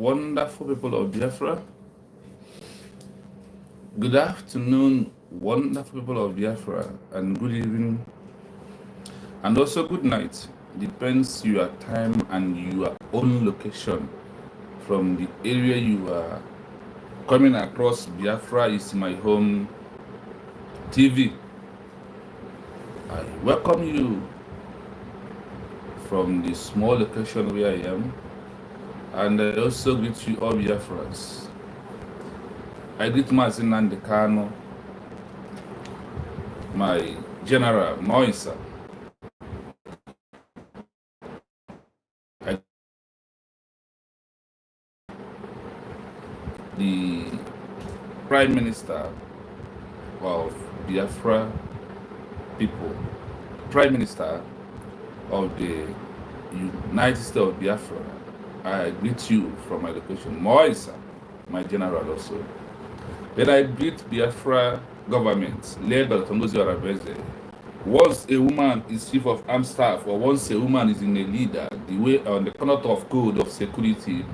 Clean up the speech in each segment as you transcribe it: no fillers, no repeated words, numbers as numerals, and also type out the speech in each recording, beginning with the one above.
wonderful people of Biafra. Good afternoon, wonderful people of Biafra, and good evening, and also good night. Depends your time and your own location from the area you are coming across. Biafra is my home TV. I welcome you from the small location where I am, and I also greet you all Biafrans. I greet Mazin Nandekano, my general, Moisa. The Prime Minister of Biafra people, Prime Minister of the United States of Biafra. I greet you from my location, Moisa, my general also. Then I greet Biafra government, led by Tongozi Arabeze. Once a woman is chief of armed staff, or once a woman is in a leader, the way on the conduct of code of security,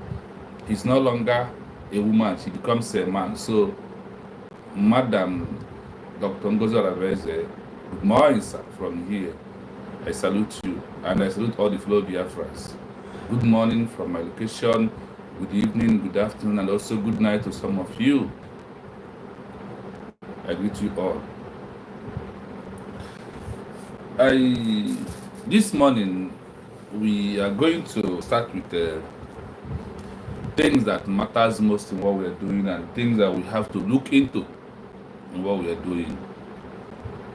he's no longer a woman, she becomes a man. So, Madam Dr. Ngozi Arabeze, good morning, sir, from here. I salute you, and I salute all the fellow Biafrans. Good morning from my location, good evening, good afternoon, and also good night to some of you. I greet you all. This morning, we are going to start with things that matters most in what we are doing and things that we have to look into in what we are doing,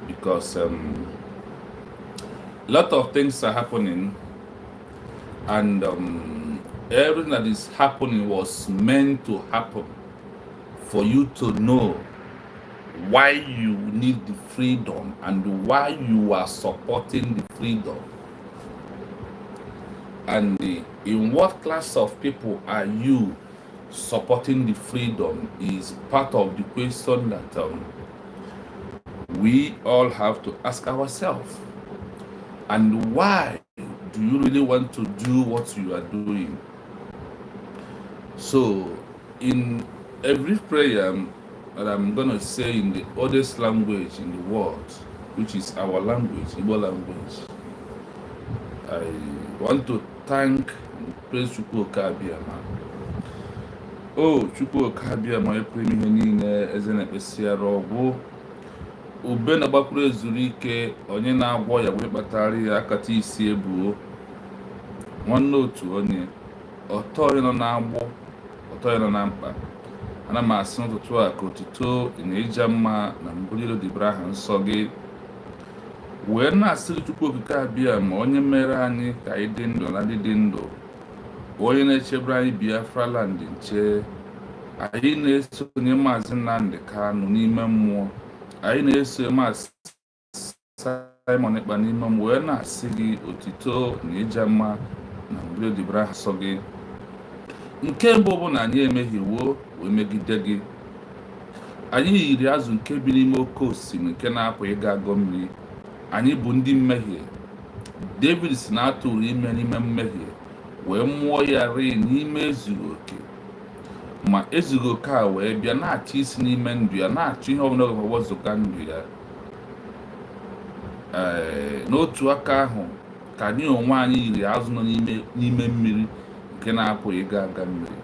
because a lot of things are happening, and everything that is happening was meant to happen for you to know why you need the freedom and why you are supporting the freedom, and in what class of people are you supporting the freedom is part of the question that we all have to ask ourselves. And why do you really want to do what you are doing? So in every prayer that I'm going to say in the oldest language in the world, which is our language, Igbo language, I want to thank and praise Chukwu Abiyama. Oh, Chukwu Abiyama, epremi ihe niile, eze na-ekpesiara ọgwụ. Ube na gbakwuru ezuru ike, onye na-agwọ ya wee kpatara ya akata isi ebuo. Nwanne otu onye, ọtọ onye nọ na-agbụ, ọtọ onye nọ na mkpa. Ana m asị n'ụtụtụ a ka otuto na-eja mma na mbuliro dịbara aha nsọ gị. Wee na-asị Chukwu Okike Abịama, onye mere anyị ka anyị dị ndụ na ndị dị ndụ, onye na-echebere anyị Biafra land nche. Anyị na-esonye Maazị Nnamdi Kanu n'ime mmụọ, anyị na-eso Maazị Simon Ekpa n'ime mmụọ, wee na-asị gị otuto na ịja mma na mbuliro dịbara aha nsọ gị. Nke mbụ bụ na anyị emehiewo wee megide gị. Anyị yiri azụ nke bi n'ime oke osimiri nke na-apụ ịga agụ mmiri. Anyị bụ ndị mmehie. David si na atụrụ ime n'ime mmehie wee mụọ ya rịị n'ime ezughị oke, ma ezughị oke a wee bịa na-achị isi n'ime ndụ ya, na-achụ ihe ọbụla ga-ewezụga ndụ ya. N'otu aka ahụ ka anyị onwe anyị yiri azụ nọ n'ime mmiri nke na-apụghị ịga aga mmiri.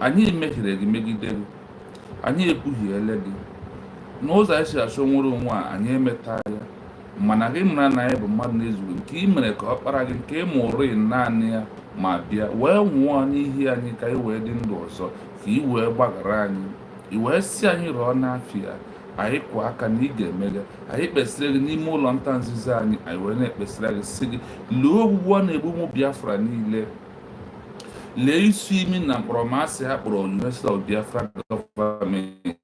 Anyị mehiere gị megide gị, anyị ekwuhiele gị. N'ụzọ anyị si achọ nwere onwe a, anyị emeta ya, mana gị mara na anyị bụ mmadụ na-ezughị, nke ị mere ka ọkpara gị nke ị mụrụ naanị ya ma bịa wee nwụọ n'ihi anyị ka anyị wee dị ndụ ọzọ, ka ị wee gbaghara anyị, ị wee si anyị rụọ n'afịa. Anyị kwụ aka na ị ga-emega. Anyị kpesịrị gị n'ime ụlọ nta nzuzo anyị, anyị wee na-ekpesịrị gị sị gị, lee ogbugbu a na-egbu ụmụ Biafra niile, lee isi imi na mkpọrọmasị ha kpọrọ University of Biafra Government,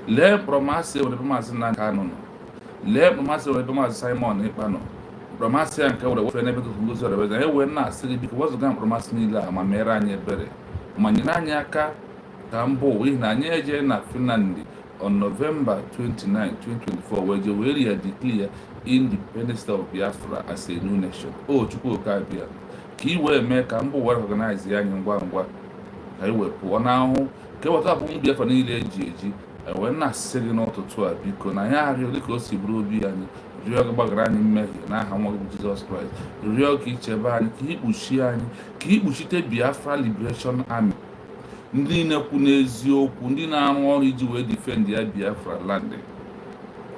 lee mkpọrọmasị ewere Maazị Nnamdi Kanu nọ, lee mkpọrọmasị ewere Maazị Simon Ekpa nọ, mkpọrọmasị ya nke were wefere n'ebe Dr. Ngozi Arabeze. Anyị wee na-asị gị biko wezụga mkpọrọmasị niile a, ma mere anyị ebere, ma nyere anyị aka ka mbụ n'ihi na anyị eje na Finland on November 29, 2024 wee je were ya declare independence of Biafra as a new nation. Oh, Chukwu Abịama, ka i wee mee ka mba ụwa recognize anyị ngwa ngwa ka anyị wee pụọ n'ahụhụ ka ewetapụ ụmụ Biafra niile eji wee na-asị gị n'ụtụtụ a biko na ya arịọ dịka o si bụrụ obi anyị rịọ gị gbaghara anyị mmehie n'aha nwa gị Jizọs Kraịst, rịọ ka ichebe anyị, ka ikpuchi anyị, ka ikpuchite Biafra Liberation Army, ndị niile kwu n'eziokwu, ndị na-arụ ọrụ iji wee defend ya Biafra land,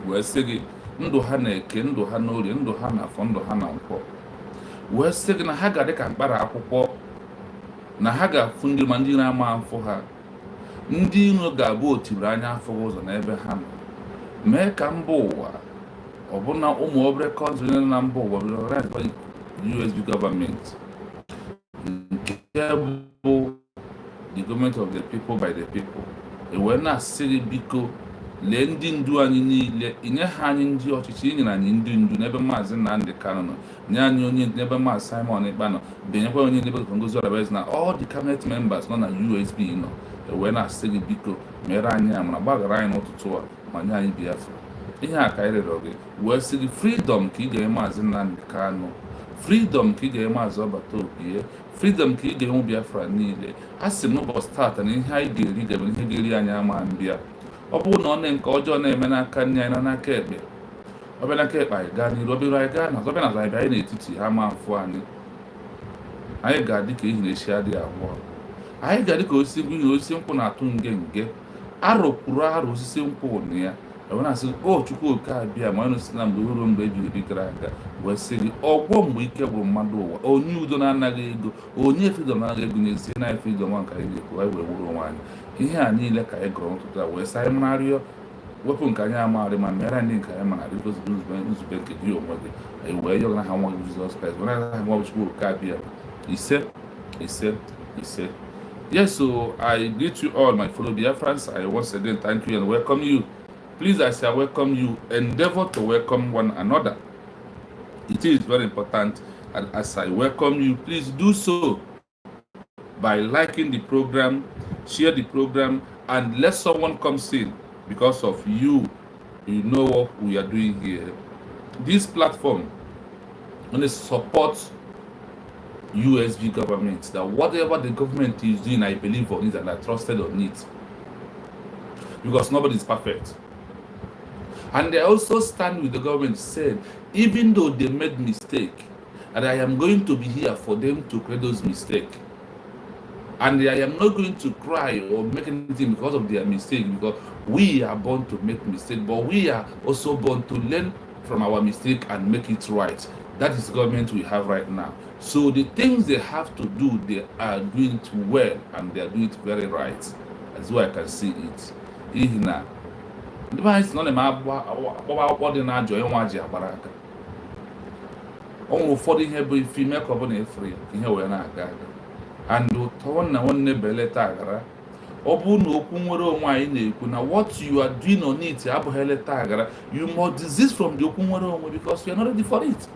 wee sị gị ndụ ha na Eke, ndụ ha n'Orie, ndụ ha na Afọ, ndụ ha na Nkwọ, wee sị gị na ha ga-adị ka mkpara akwụkwọ, na ha ga-afụ ndị ma ndị na-ama afọ ha, ndị iro ga-abụ otiri anya afọ ụzọ n'ebe ha nọ. Mee ka mba ụwa, ọbụna ụmụ obere kọntrị na mba ụwa bụrụ USB gọọmenti nke bụ the government of the people by the people, ewee na-asị gị biko lee ndị ndu anyị niile, inye ha anyị ndị ọchịchị, inyere anyị ndị ndu n'ebe Maazị Nnamdi Kanu nọ, nye anyị onye n'ebe Maazị Simon Ekpa nọ, benyekwa onye n'ebe Ngozi Orebeze na all the cabinet members nọ na USB nọ. Ewee na-asị gị biko mere anyị amara, gbaghara anyị n'ụtụtụ a ma nye anyị Biafra. Ihe a ka anyị rịọrọ gị, wee sị gị freedom ka ị ga-enye Maazị Nnamdi Kanu, freedom ka ị ga-enye Maazị Ọbata Obie, freedom ka ị ga-enwe Biafra niile. A sị m n'ụbọchị taata na ihe anyị ga-eri ga-eme ihe ga-eri anyị ama mbịa. Ọ bụrụ na ọ nke ọjọọ na-eme n'aka nne anyị n'aka ekpe, ọ bịa n'aka ekpe anyị gaa n'iru, ọ bịara anyị gaa n'azụ, ọ bịa n'azụ anyị bịa anyị n'etiti ha ma mfụ anyị. Anyị ga-adị ka ehi na-eshi adịghị abụọ, anyị ga-adị ka osisi nkwụ, ihe osisi nkwụ na-atụ nge arụpụrụ arụ osisi nkwụ na ya. Ewee na-asị gị o Chukwuoke abịa ma onye si na mgbe ruo mgbe ebighị gara aga, wee sị gị ọgwọ mgbe ike gwụrụ mmadụ ụwa, onye udo na-anaghị ego, onye freedom na-anaghị ego, n'ezie na freedom nka anyị ga-ekwu anyị wee wuru onwe anyị. Ihe a niile ka anyị gụrụ n'ụtụtụ a wee sị anyị marịọ, wepụ nke anyị amaghị ma mere ndị nke anyị mara dịka nzube nke gị onwe gị. Anyị wee yọọ na ha nwa gị Jizọs Kraịst, wee na ha nwa Chukwuoke abịa ise. Yes, so I greet you all, my fellow Biafrans. I once again thank you and welcome you. Please, as I welcome you, endeavor to welcome one another. It is very important, and as I welcome you, please do so by liking the program, share the program, and let someone come in. Because of you, you know what we are doing here. This platform only supports USB government, that whatever the government is doing, I believe on it and I trusted on it, because nobody is perfect. And they also stand with the government, said even though they made mistake, and I am going to be here for them to correct those mistakes, and I am not going to cry or make anything because of their mistake, because we are born to make mistakes, but we are also born to learn from our mistake and make it right. That is the government we have right now. So the things they have to do, they are doing it well, and they are doing it very right. That's why I can see it. Ihina. The man is not a map. What in our joy, Baraka. Only 40 here, female company free. Here we are not. And the Tona one nebele tagara. Obu no kumwero wine neku. Now what you are doing on it, Abu Hele tagara, you must desist from the kumwero because you are not ready for it.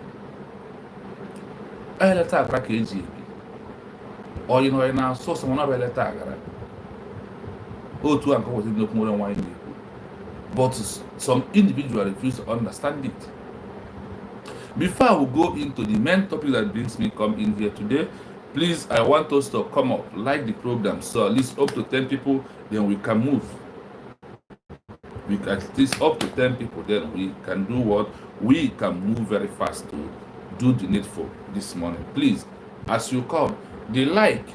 I let her crack AG. Or you know, I now saw someone of a tagara. Oh, two uncle was in no kumwero wine neku. But some individuals refuse to understand it. Before I will go into the main topic that brings me come in here today, please, I want us to come up, like the program, so at least up to 10 people, then we can move. We can at least up to 10 people, then we can do what? We can move very fast to do the needful this morning. Please, as you come, the like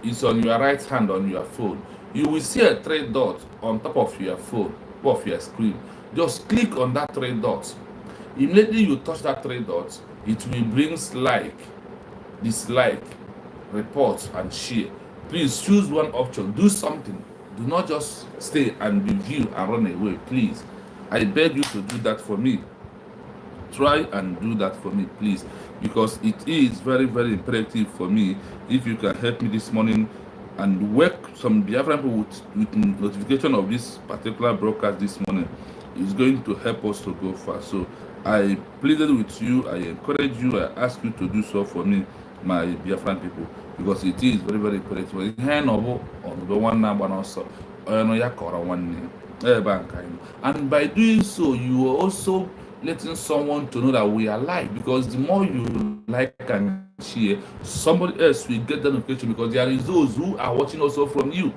is on your right hand on your phone. You will see a 3 dots on top of your phone, of your screen. Just click on that 3 dots. Immediately you touch that 3 dots, it will bring like, dislike, report, and share. Please choose one option. Do something. Do not just stay and review and run away. Please, I beg you to do that for me. Try and do that for me, please, because it is very, very imperative for me. If you can help me this morning and work some Biafra people with notification of this particular broadcast this morning, is going to help us to go far. So I pleaded with you, I encourage you, I ask you to do so for me, my Biafran people, because it is very, very imperative. And by doing so, you are also letting someone to know that we are alive, because the more you like and share, somebody else will get the notification, because there is those who are watching also from you.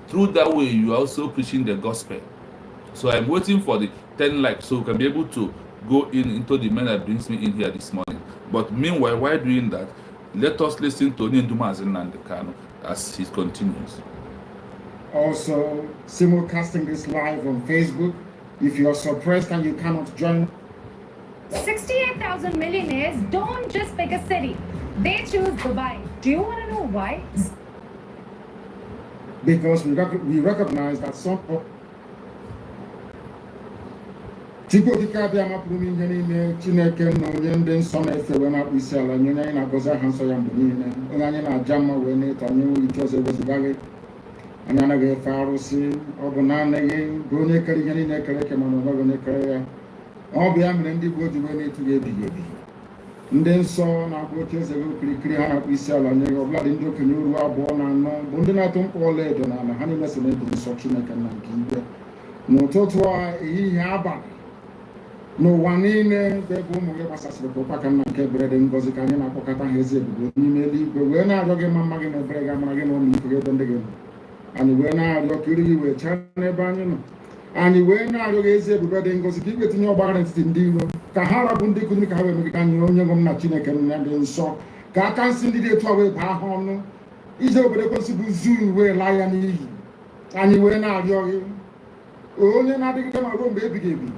Through that way, you are also preaching the gospel. So I'm waiting for the 10 likes so we can be able to go into the man that brings me in here this morning. But meanwhile, while doing that, let us listen to Nindumazen Nandekano as he continues. Also, simulcasting this live on Facebook. If you are suppressed and you cannot join, 68,000 millionaires don't just pick a city. They choose Dubai. Do you want to know why? Because we recognize that some Chukwu bịa mapụrụ m ihe niile Chineke na onye ndị nsọ na-efe wee makpụ isi ala nye onye anyị na-agọzi aha nsọ ya mgbe niile, onye anyị na-aja mma wee na-eto anyị enweghị ike ọzọ ewezuga gị. Anyị anaghị efe arụsị, ọ bụ naanị gị bụ onye kere ihe niile ekere eke mana ọ bụghị onye kere ya. Ọ bụ ya mere ndị Igbo ji wee na-etu gị ebighị ebi. Ndị nsọ na-akpụ oche eze gị okirikiri ha na-akpụ isi ala nye gị, ọbụladị ndị okenye uru abụọ na anọ bụ ndị na-atụ mkpa ọla edo n'ala, ha niile so na-ebu nsọ Chineke na nke igwe. N'ụtụtụ a, ehihie, abalị, n'ụwa niile bụ ebe ụmụ gị gbasasịrị ka ụkpaka nna nke ebere dị ngọzi ka anyị na-akpọkọta ha ezi ebube n'ime eluigwe wee na-arịọ gị ma mma gị na ebere gị amara gị na ụmụ ike gị ebe ndị gị nọ. Anyị wee na-arịọ ka iri gị wee chaa n'ebe anyị nọ. Anyị wee na-arịọ gị ezi ebube dị ngọzi ka ị wetinye ọgbaghara n'etiti ndị iro, ka ha rabụ ndị kụziri ka ha wee megide anyị onye nwe m na Chineke nna dị nsọ, ka aka nsị ndị dị etu a wee baa ha ọnụ ije obodo ekwensị bụ zuu wee laa ya n'iyi. Anyị wee na-arịọ gị onye na-adịgide ma ruo mgbe ebighị ebi,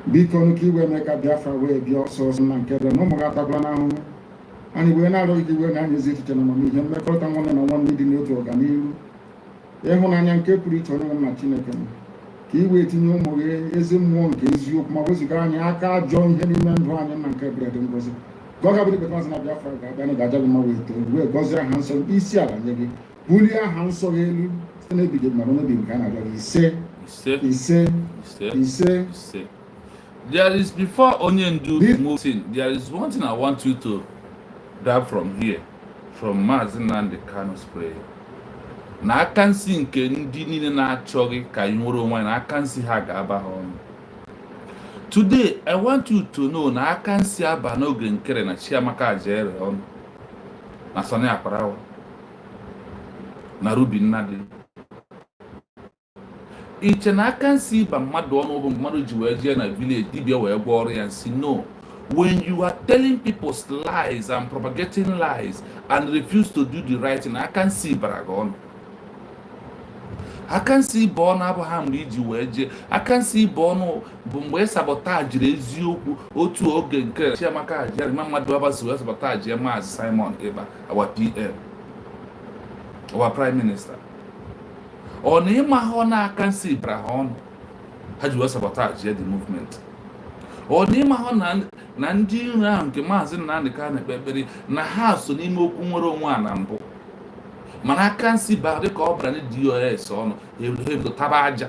biko nke iwe mee ka Biafra wee bịa ọsọ ọsọ na nke ebe na ụmụ gị atakwala n'ahụhụ. Anyị wee na-arịọ gị iwe na anyị ezi echiche na amamihe, mmekọrịta nwanne na nwanne dị n'otu ọganihu, ịhụnanya nke pụrụ iche onye nwe na Chineke m, ka i wee tinye ụmụ gị ezi mmụọ nke eziokwu ma wezụga anyị aka ajọ ihe n'ime ndụ anyị na nke ebere dị ngọzi. Ka ọ ga-abụ dịbe mazị na Biafra ga-abịa na ga-aja gị mma wee too wee gọzie aha nsọ isi ala nye gị, bulie aha nsọ gị elu site n'ebighị mana onye ebighị nke a na-arịọ gị ise ise ise ise. There is, before Onyendu moves in, there is one thing I want you to grab from here, from Mazi Nnamdi Kanu's prayer. Na aka nsị nke ndị niile na-achọghị ka ị nwere onwe na aka nsị ha ga-aba ha ọnụ. Today, I want you to know na aka nsị aba n'oge nkere na Chiamaka Ajere ọnụ, na Sani Akparawa, na Ruby Nnadi. Iche na aka nsị ịba mmadụ ọnụ bụ mmadụ ji wee jee na village dibịa wee gwa ọrụ ya nsị. No, when you are telling people's lies and propagating lies and refuse to do the right thing, aka nsị bara gị ọnụ. Aka nsị ịba ọnụ abụghị mgbe iji wee jee. Aka nsị ịba ọnụ bụ mgbe sabotage eziokwu otu oge nke Chiamaka Ajere ma mmadụ abasi wee sabotage Maazị Simon Ekpa, our PM, our Prime Minister. Ọ na ịma ha na aka nsị bara ha ọnụ, ha ji wee sabotage the movement. Ọ na ịma ha na ndị iro ahụ nke Maazị Nnamdi Kanu na-ekpe ekpere na ha so n'ime okwu nwere onwe a na mbụ, mana aka nsị bara dịka ọ bara ndị DOS ọnụ, ebido taba aja.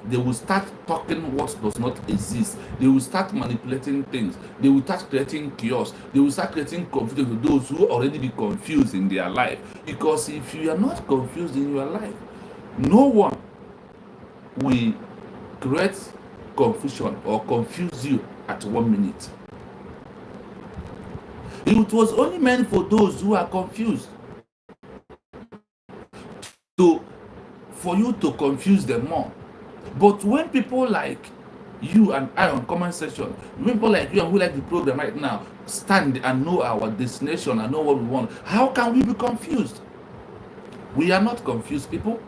They will start talking what does not exist. They will start manipulating things. They will start creating chaos. They will start creating confusion to those who already be confused in their life. Because if you are not confused in your life, no one will create confusion or confuse you at 1 minute. It was only meant for those who are confused, for you to confuse them more. But when people like you and I on comment section, when people like you and who like the program right now stand and know our destination and know what we want, how can we be confused? We are not confused people.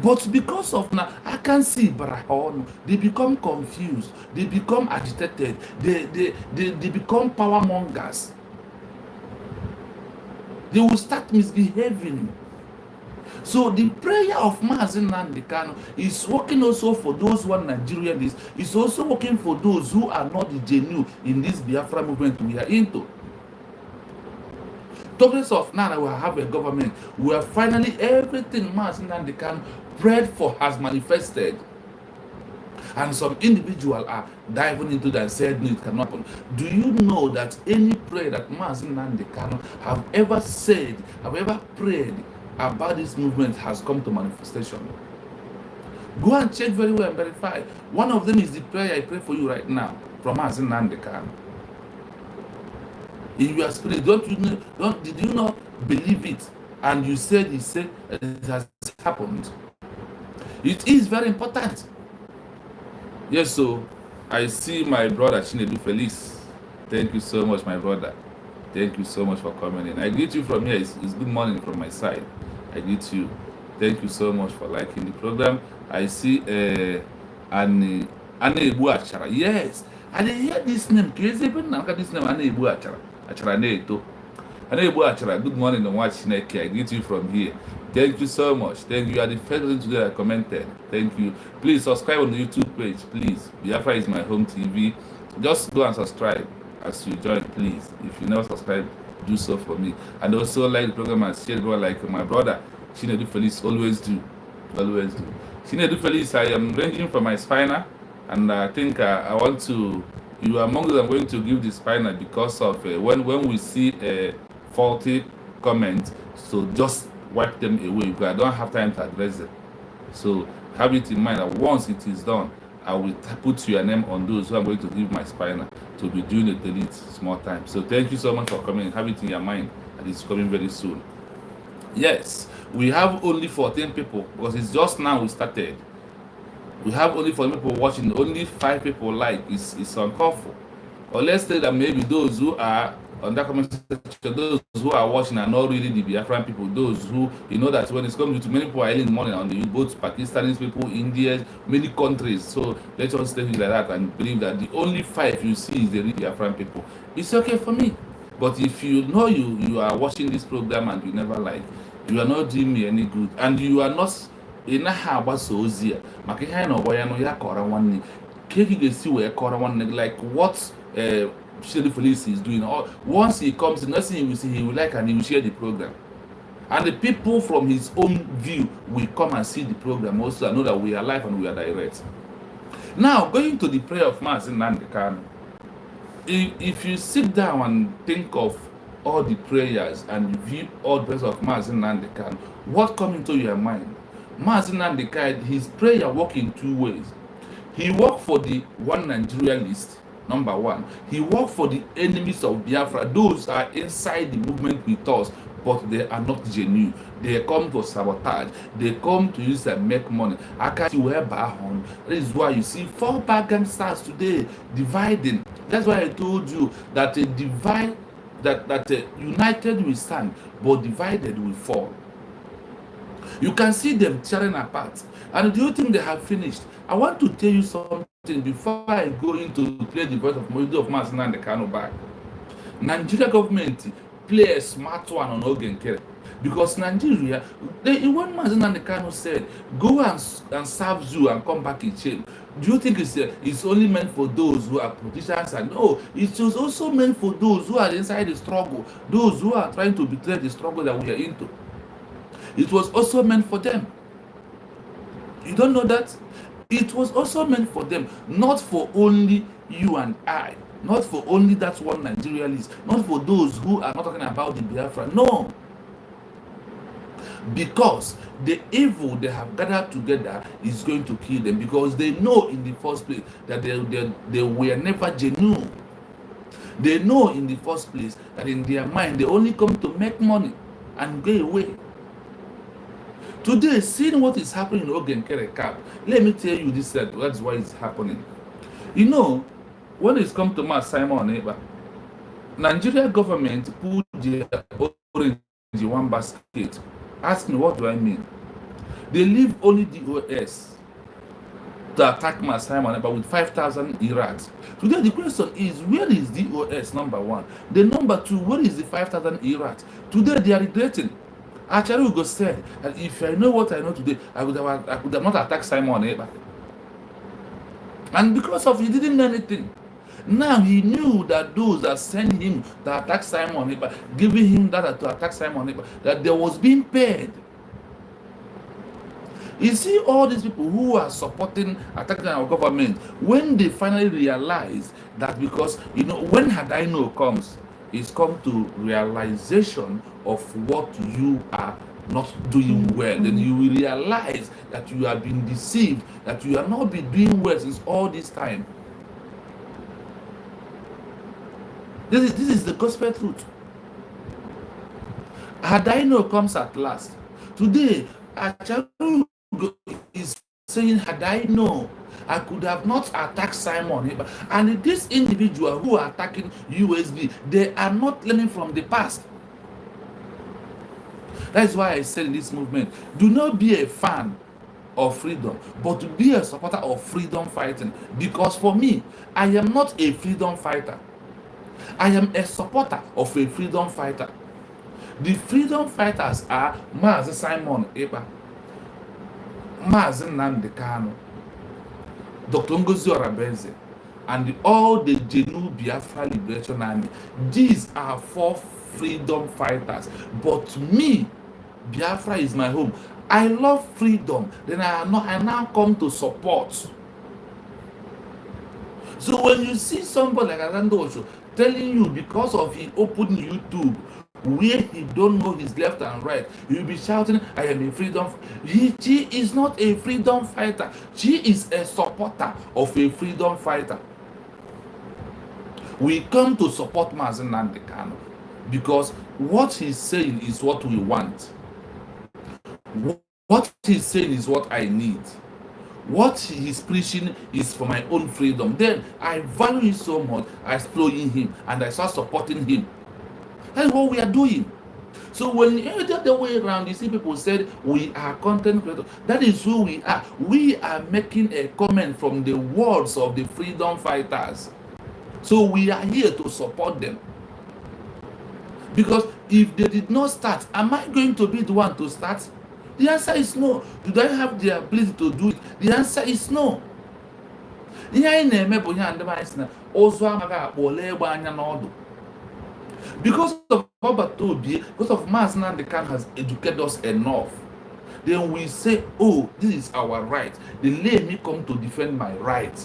But because of now, I can see Barahon, they become confused, they become agitated, they become power mongers. They will start misbehaving. So the prayer of Mazi Nnamdi Kanu is working also for those who are Nigerians. It's also working for those who are not the genuine in this Biafra movement we are into. Talking of now, we have a government where finally everything Mazi Nnamdi Kanu prayed for has manifested. And some individuals are diving into that and said, no, it cannot happen. Do you know that any prayer that Mazi Nnamdi Kanu have ever said, have ever prayed about this movement has come to manifestation? Go and check very well and verify. One of them is the prayer I pray for you right now from Mazi Nnamdi Kanu. in your spirit. Did you not believe it? And you said it has happened. It is very important. Yes, so I see my brother Chinedu Felix. Thank you so much, my brother. Thank you so much for coming in. I greet you from here. It's good morning from my side. I greet you. Thank you so much for liking the program. I see Anne Ebu Achara. Yes, I didn't hear this name. Crazy, but now this name Anne Ebu Achara. Achara Neto. Anne Ebu Achara. Good morning and watch Chineke. I greet you from here. Thank you so much. Thank you. You are the first person today that commented. Thank you. Please subscribe on the YouTube page. Please. Biafra is my home TV. Just go and subscribe as you join, please. If you never subscribe, do so for me. And also like the program and share it like my brother Chinedu Felix always do. Always do. Chinedu Felix, I am ranging for my spina, and I think I want to. You are among them. I'm going to give the spina because of when we see a faulty comment, so just wipe them away because I don't have time to address them. So have it in mind that once it is done, I will put your name on those who I'm going to give my spina to be doing a delete small time. So thank you so much for coming. Have it in your mind that it's coming very soon. Yes, we have only 14 people because it's just now we started. We have only 14 people watching, only 5 people like. It's uncalled for. Or let's say that maybe those who are on that comment section, those who are watching are not really the Biafran people, those who, you know, that when it's coming to many people are earning money on the both Pakistanis people, Indians, many countries. So let's just take it like that and believe that the only 5 you see is the real Biafran people. It's okay for me. But if you know you are watching this program and you never like, you are not doing me any good, and you are not in a habas ozia, Makihano Boyano Yakora one Kiki see where Kora one like what Shady Felice is doing. Once he comes, the next thing you will see, he will like and he will share the program. And the people from his own view will come and see the program also and know that we are live and we are direct. Now, going to the prayer of Mazi Nnamdi Kanu, if you sit down and think of all the prayers and view all the prayers of Mazi Nnamdi Kanu, what comes into your mind? Mazi Nnamdi Kanu, his prayer works in 2 ways. He worked for the One Nigeria list. Number 1, he worked for the enemies of Biafra. Those are inside the movement with us, but they are not genuine. They come to sabotage. They come to use and make money. I can't see where Bahon. That is why you see FALLBACK gangsters today dividing. That's why I told you that a divide, that united we stand, but divided we fall. You can see them tearing apart. And do you think they have finished? I want to tell you something before I go into play the voice of Mazi Nnamdi Kanu back. Nigeria government play a smart one on Ogenkere. Because Nigeria, when Mazi Nnamdi Kanu said, go and serve zoo and come back in jail, do you think it's only meant for those who are politicians? And no, it was also meant for those who are inside the struggle, those who are trying to betray the struggle that we are into. It was also meant for them. You don't know that? It was also meant for them, not for only you and I, not for only that one Nigeria list, not for those who are not talking about the Biafra. No. Because the evil they have gathered together is going to kill them, because they know in the first place that they were never genuine. They know in the first place that in their mind they only come to make money and go away. Today, seeing what is happening in Ogenkere camp, let me tell you this, that's why it's happening. You know, when it's come to Mass Simon Eba, Nigeria government put their orange in one basket. Ask me, what do I mean? They leave only DOS to attack Mass Simon Eba with 5,000 Iraqs. Today, the question is, where is DOS, number 1? The number 2, where is the 5,000 Iraqs? Today, they are regretting. Actually, we go say that if I know what I know today, I could have not attacked Simon Eba. And because of he didn't know anything. Now he knew that those that sent him to attack Simon Eba, giving him that to attack Simon Eba, that there was being paid. You see all these people who are supporting attacking our government, when they finally realize that, because, you know, when Hadaino comes, it's come to realization of what you are not doing well. Then you will realize that you have been deceived, that you have not been doing well since all this time. This is the gospel truth. Had I know comes at last. Today, Acharu is saying, had I know, I could have not attacked Simon. And this individual who are attacking USB, they are not learning from the past. That's why I said in this movement, do not be a fan of freedom, but to be a supporter of freedom fighting. Because for me, I am not a freedom fighter. I am a supporter of a freedom fighter. The freedom fighters are Mazi Simon Eba, Mazi Nnamdi Kanu, Dr. Ngozi Orabeze, and all the Genu Biafra Liberation Army. These are 4 freedom fighters. But me, Biafra is my home. I love freedom. Then I now come to support. So when you see somebody like Adando Osho telling you because of he opened YouTube where he don't know his left and right, you'll be shouting, I am a freedom. She is not a freedom fighter. She is a supporter of a freedom fighter. We come to support Mazi Nnamdi Kanu because what he's saying is what we want. What he's saying is what I need. What he's preaching is for my own freedom. Then I value it so much, I explore in him and I start supporting him. That's what we are doing. So when the other way around, you see people said we are content creators. That is who we are. We are making a comment from the words of the freedom fighters. So we are here to support them. Because if they did not start, am I going to be the one to start? The answer is no. Do I have the ability to do it? The answer is no. Because of Obatobi, because of Mazi Nnamdi Kanu has educated us enough, then we say, oh, this is our right. Then let me come to defend my right.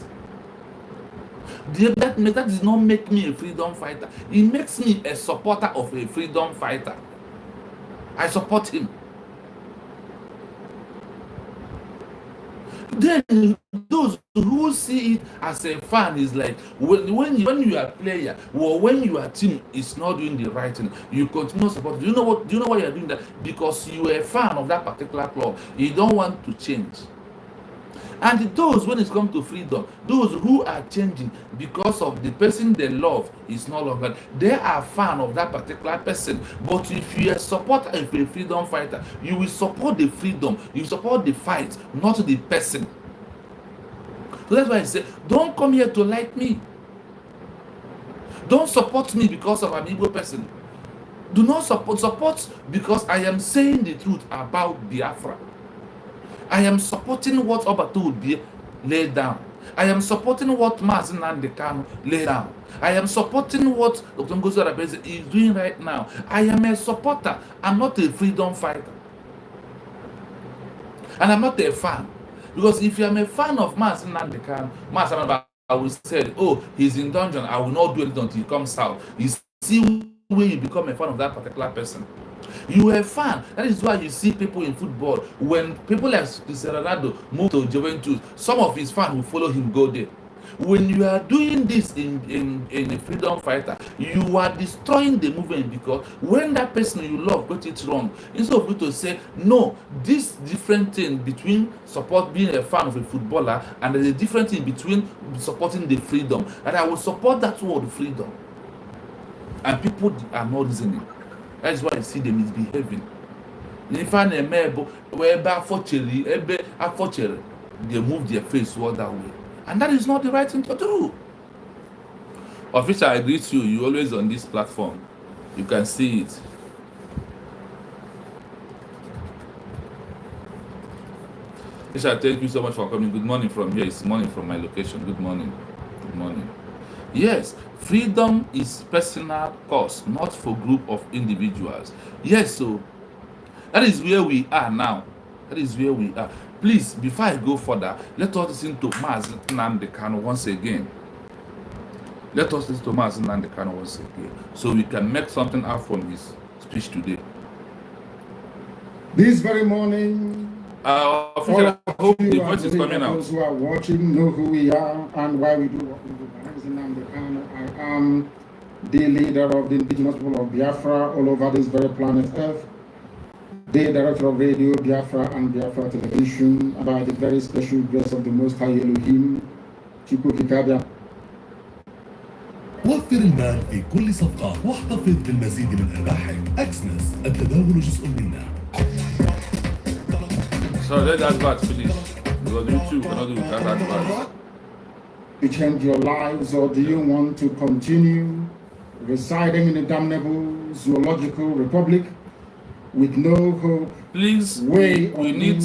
That does not make me a freedom fighter. It makes me a supporter of a freedom fighter. I support him. Then those who see it as a fan is like when you are a player or when you are team is not doing the right thing, you continue to support. Do you know why you are doing that? Because you are a fan of that particular club. You don't want to change. And those, when it comes to freedom, those who are changing because of the person they love is no longer, they are fan of that particular person. But if you are a supporter of a freedom fighter, you will support the freedom, you support the fight, not the person. So that's why I say, don't come here to like me. Don't support me because of an Igbo person. Do not support because I am saying the truth about Biafra. I am supporting what Obatobi laid down. I am supporting what Mazi Nnamdi Kanu laid down. I am supporting what Dr. Ngozi Orabeze is doing right now. I am a supporter. I'm not a freedom fighter. And I'm not a fan. Because if I'm a fan of Mazi Nnamdi Kanu, I will say, oh, he's in dungeon. I will not do it until he comes out. You see where you become a fan of that particular person. You are a fan. That is why you see people in football. When people like Cristiano Ronaldo move to Juventus, some of his fans will follow him go there. When you are doing this in a freedom fighter, you are destroying the movement, because when that person you love got it wrong, instead of you to say, no, this different thing between being a fan of a footballer, and there's a different thing between supporting the freedom, and I will support that word freedom. And people are not listening. That's why I see them misbehaving. If I they move their face toward that way. And that is not the right thing to do. Official, I greet you. You're always on this platform. You can see it. Official, thank you so much for coming. Good morning from here. It's morning from my location. Good morning. Good morning. Yes, freedom is personal cause, not for group of individuals. Yes, so that is where we are now. That is where we are. Please, before I go further, let us listen to Mazi Nnamdi Kanu once again. Let us listen to Mazi Nnamdi Kanu once again, so we can make something out from his speech today. This very morning, I hope the voice is coming out. Those who are watching know who we are and why we do what we do. My name is Nnamdi Kanu. I am the leader of the indigenous people of Biafra all over this very planet Earth, the director of radio Biafra and Biafra television, about the very special grace of the Most High Elohim, Chukwu Kikabia. وفر المال في كل صفقة واحتفظ بالمزيد من أرباحك. أكسنس، التداول جزء منا. So let that part finish. Because you too cannot do that part. To change your lives, or do you want to continue residing in a damnable zoological republic with no hope? Please, we need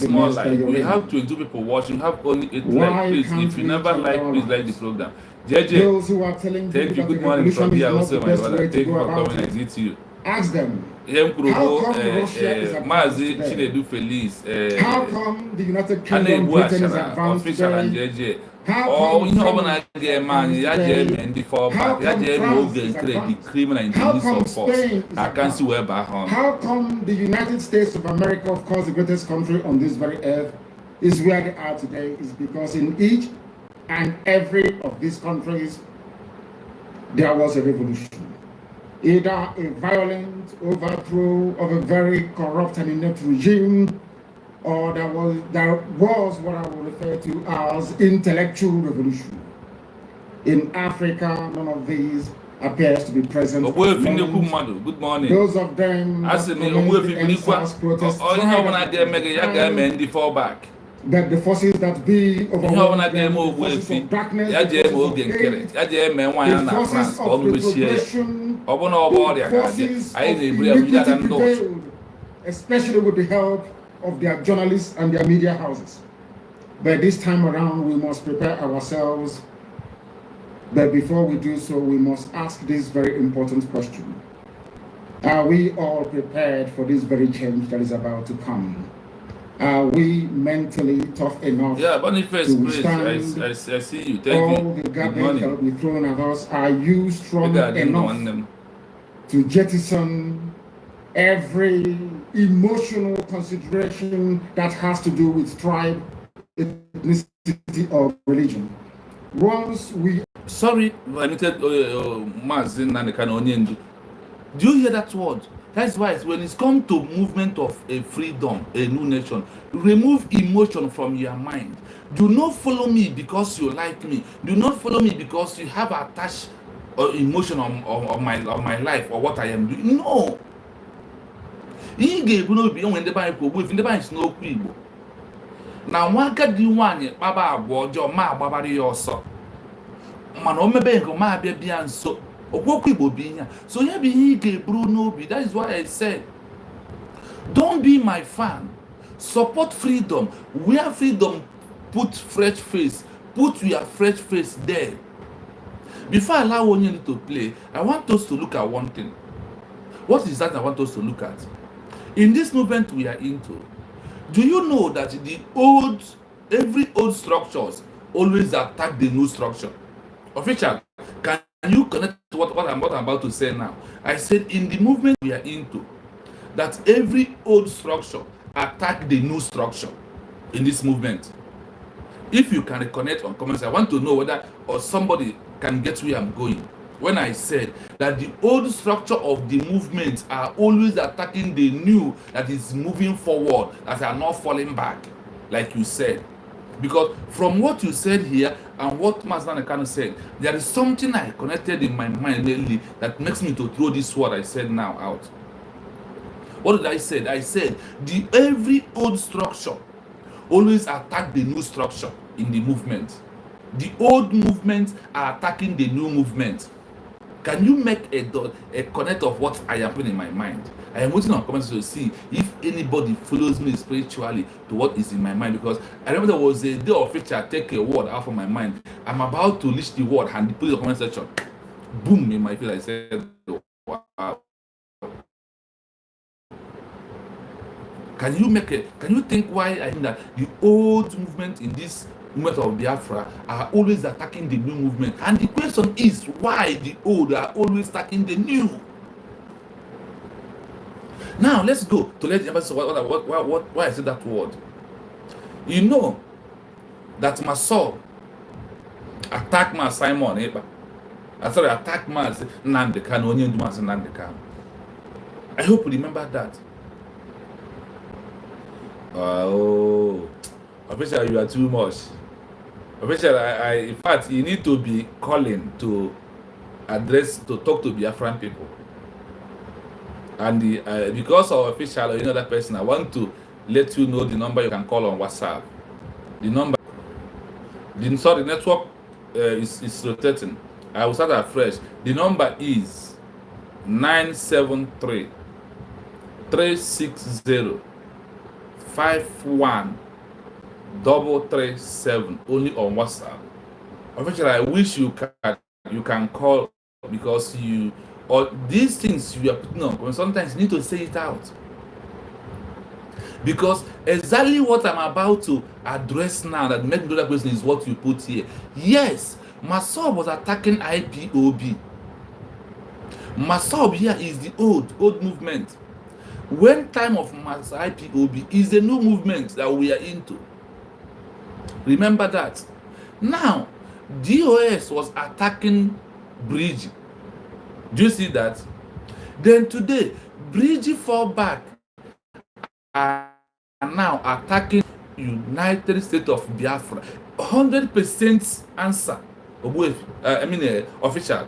more like. We have 22 people watching. We have only 8 like. Please, if you never like, please like the program. JJ, those who are telling thank you. that Good the morning from revolution here. is Also, not my the best brother. way Thank to you go for about coming. I it. need you. Ask them. How come Russia is advanced Mazi today? Chinedu Feliz. How come the United Kingdom, Britain is advanced official and today? JJ. How Oh, come you know France when I is get man, ya advanced get today? men the fallback, How ya come get France the is advanced? criminal in How the come use of force. Spain is I can't see advanced? where back home. How come the United States of America, of course the greatest country on this very earth, is where they are today? Is because in each and every of these countries there was a revolution. Either a violent overthrow of a very corrupt and inept regime, or there was what I would refer to as intellectual revolution. In Africa, none of these appears to be present. Good morning. Those of them I said, protest that the forces that be overwhelmed them, the forces of darkness, the forces of hate, the forces of retrogression, the forces of iniquity prevailed, especially with the help of their journalists and their media houses. But this time around, we must prepare ourselves. But before we do so, we must ask this very important question. Are we all prepared for this very change that is about to come? Are we mentally tough enough Boniface, to please, I see you. Thank all you. the garbage that will be thrown at us? Are you strong enough to jettison every emotional consideration that has to do with tribe, ethnicity, or religion? Once we... Sorry, limited Mazin and the do you hear that word? That's why when it's come to movement of a freedom, a new nation, remove emotion from your mind. Do not follow me because you like me. Do not follow me because you have attached emotion on my life or what I am doing. No. He gave no be when the Bible with the Bible is no people. Now one can do one baba bojo ma babari yoso. Man o mebe ko ma bia bia nso. So yeah, be Bruno. That is why I said, don't be my fan. Support freedom. Where freedom, put fresh face. Put your fresh face there. Before I allow one to play, I want us to look at one thing. What is that I want us to look at? In this movement we are into, do you know that every old structures always attack the new structure? Official, can you connect to what I'm about to say now? I said in the movement we are into, that every old structure attack the new structure in this movement. If you can reconnect on comments, I want to know whether or somebody can get where I'm going. When I said that the old structure of the movement are always attacking the new that is moving forward, that are not falling back, like you said. Because from what you said here and what Master Nakano said, there is something I connected in my mind lately that makes me to throw this word I said now out. What did I say? I said every old structure always attack the new structure in the movement. The old movements are attacking the new movement. Can you make a connect of what I am putting in my mind? I am waiting on comments to see if anybody follows me spiritually to what is in my mind, because I remember there was a day of which I take a word out of my mind. I'm about to list the word and put it in the comment section. Boom, in my face, I said, wow. Can you think why I think that the old movement in this movement of Biafra are always attacking the new movement? And the question is why the old are always attacking the new. Now let's go to let the emphasis why I said that word. You know that my soul attacked my Simon Eba. Sorry, attack Mazi Nnamdi Kanu, onye ndu Mazi Nnamdi Kanu. I hope you remember that. Oh, official, you are too much. Official, in fact, you need to be calling to talk to Biafran people. And because of official or any other person, I want to let you know the number you can call on WhatsApp. The number, the network is rotating. I will start afresh. The number is 973 360 51337 only on WhatsApp. Officially, I wish you can call, because these things you are putting on, sometimes you need to say it out. Because exactly what I'm about to address now that make the other question is what you put here. Yes, Masob was attacking IPOB. Masob here is the old movement. When time of IPOB is the new movement that we are into. Remember that. Now, DOS was attacking Bridge. Do you see that? Then today, Bridge FALLBACK are now attacking United States of Biafra. 100% answer. Official.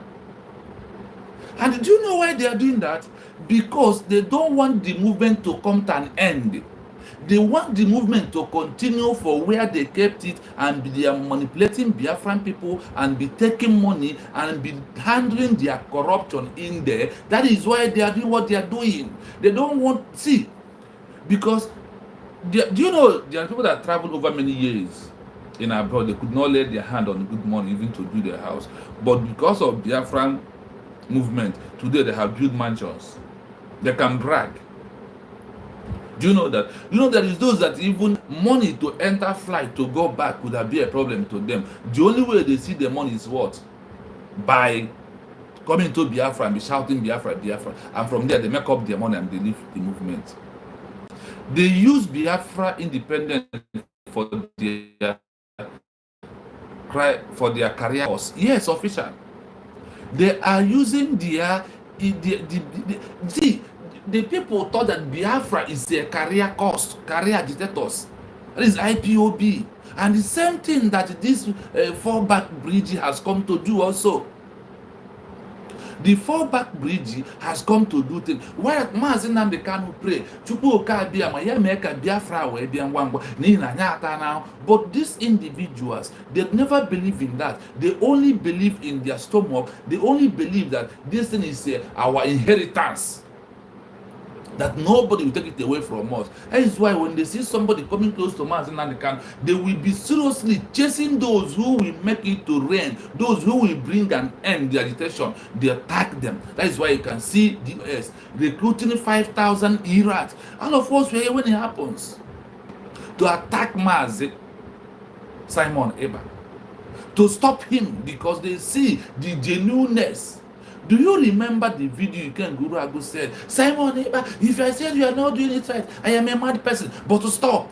And do you know why they are doing that? Because they don't want the movement to come to an end. They want the movement to continue for where they kept it, and they are manipulating Biafran people and be taking money and be handling their corruption in there. That is why they are doing what they are doing. They don't want, see, because do you know there are people that traveled over many years in abroad, they could not lay their hand on good money even to do their house. But because of Biafran movement, today they have built mansions. They can brag. Do you know that? You know there is those that even money to enter flight to go back could have been a problem to them. The only way they see the money is what? By coming to Biafra and be shouting Biafra, Biafra. And from there they make up their money and they leave the movement. They use Biafra independence for their career course. Yes, official. They are using the people thought that Biafra is a career course, career agitators. That is IPOB. And the same thing that this FALLBACK Bridge has come to do also. The FALLBACK Bridge has come to do things. Why Mazi Nnamdi Kanu pray? But these individuals, they never believe in that. They only believe in their stomach. They only believe that this thing is our inheritance, that nobody will take it away from us. That is why when they see somebody coming close to Mazi Nnamdi Kanu, they will be seriously chasing those who will make it to reign, those who will bring an end to the agitation. They attack them. That is why you can see DS recruiting 5,000 Iraqs. All of us were here when it happens, to attack Mazi Simon Eba, to stop him, because they see the genuineness. Do you remember the video Guru Agu said, Simon Eba, if I said you are not doing it right, I am a mad person, but to stop.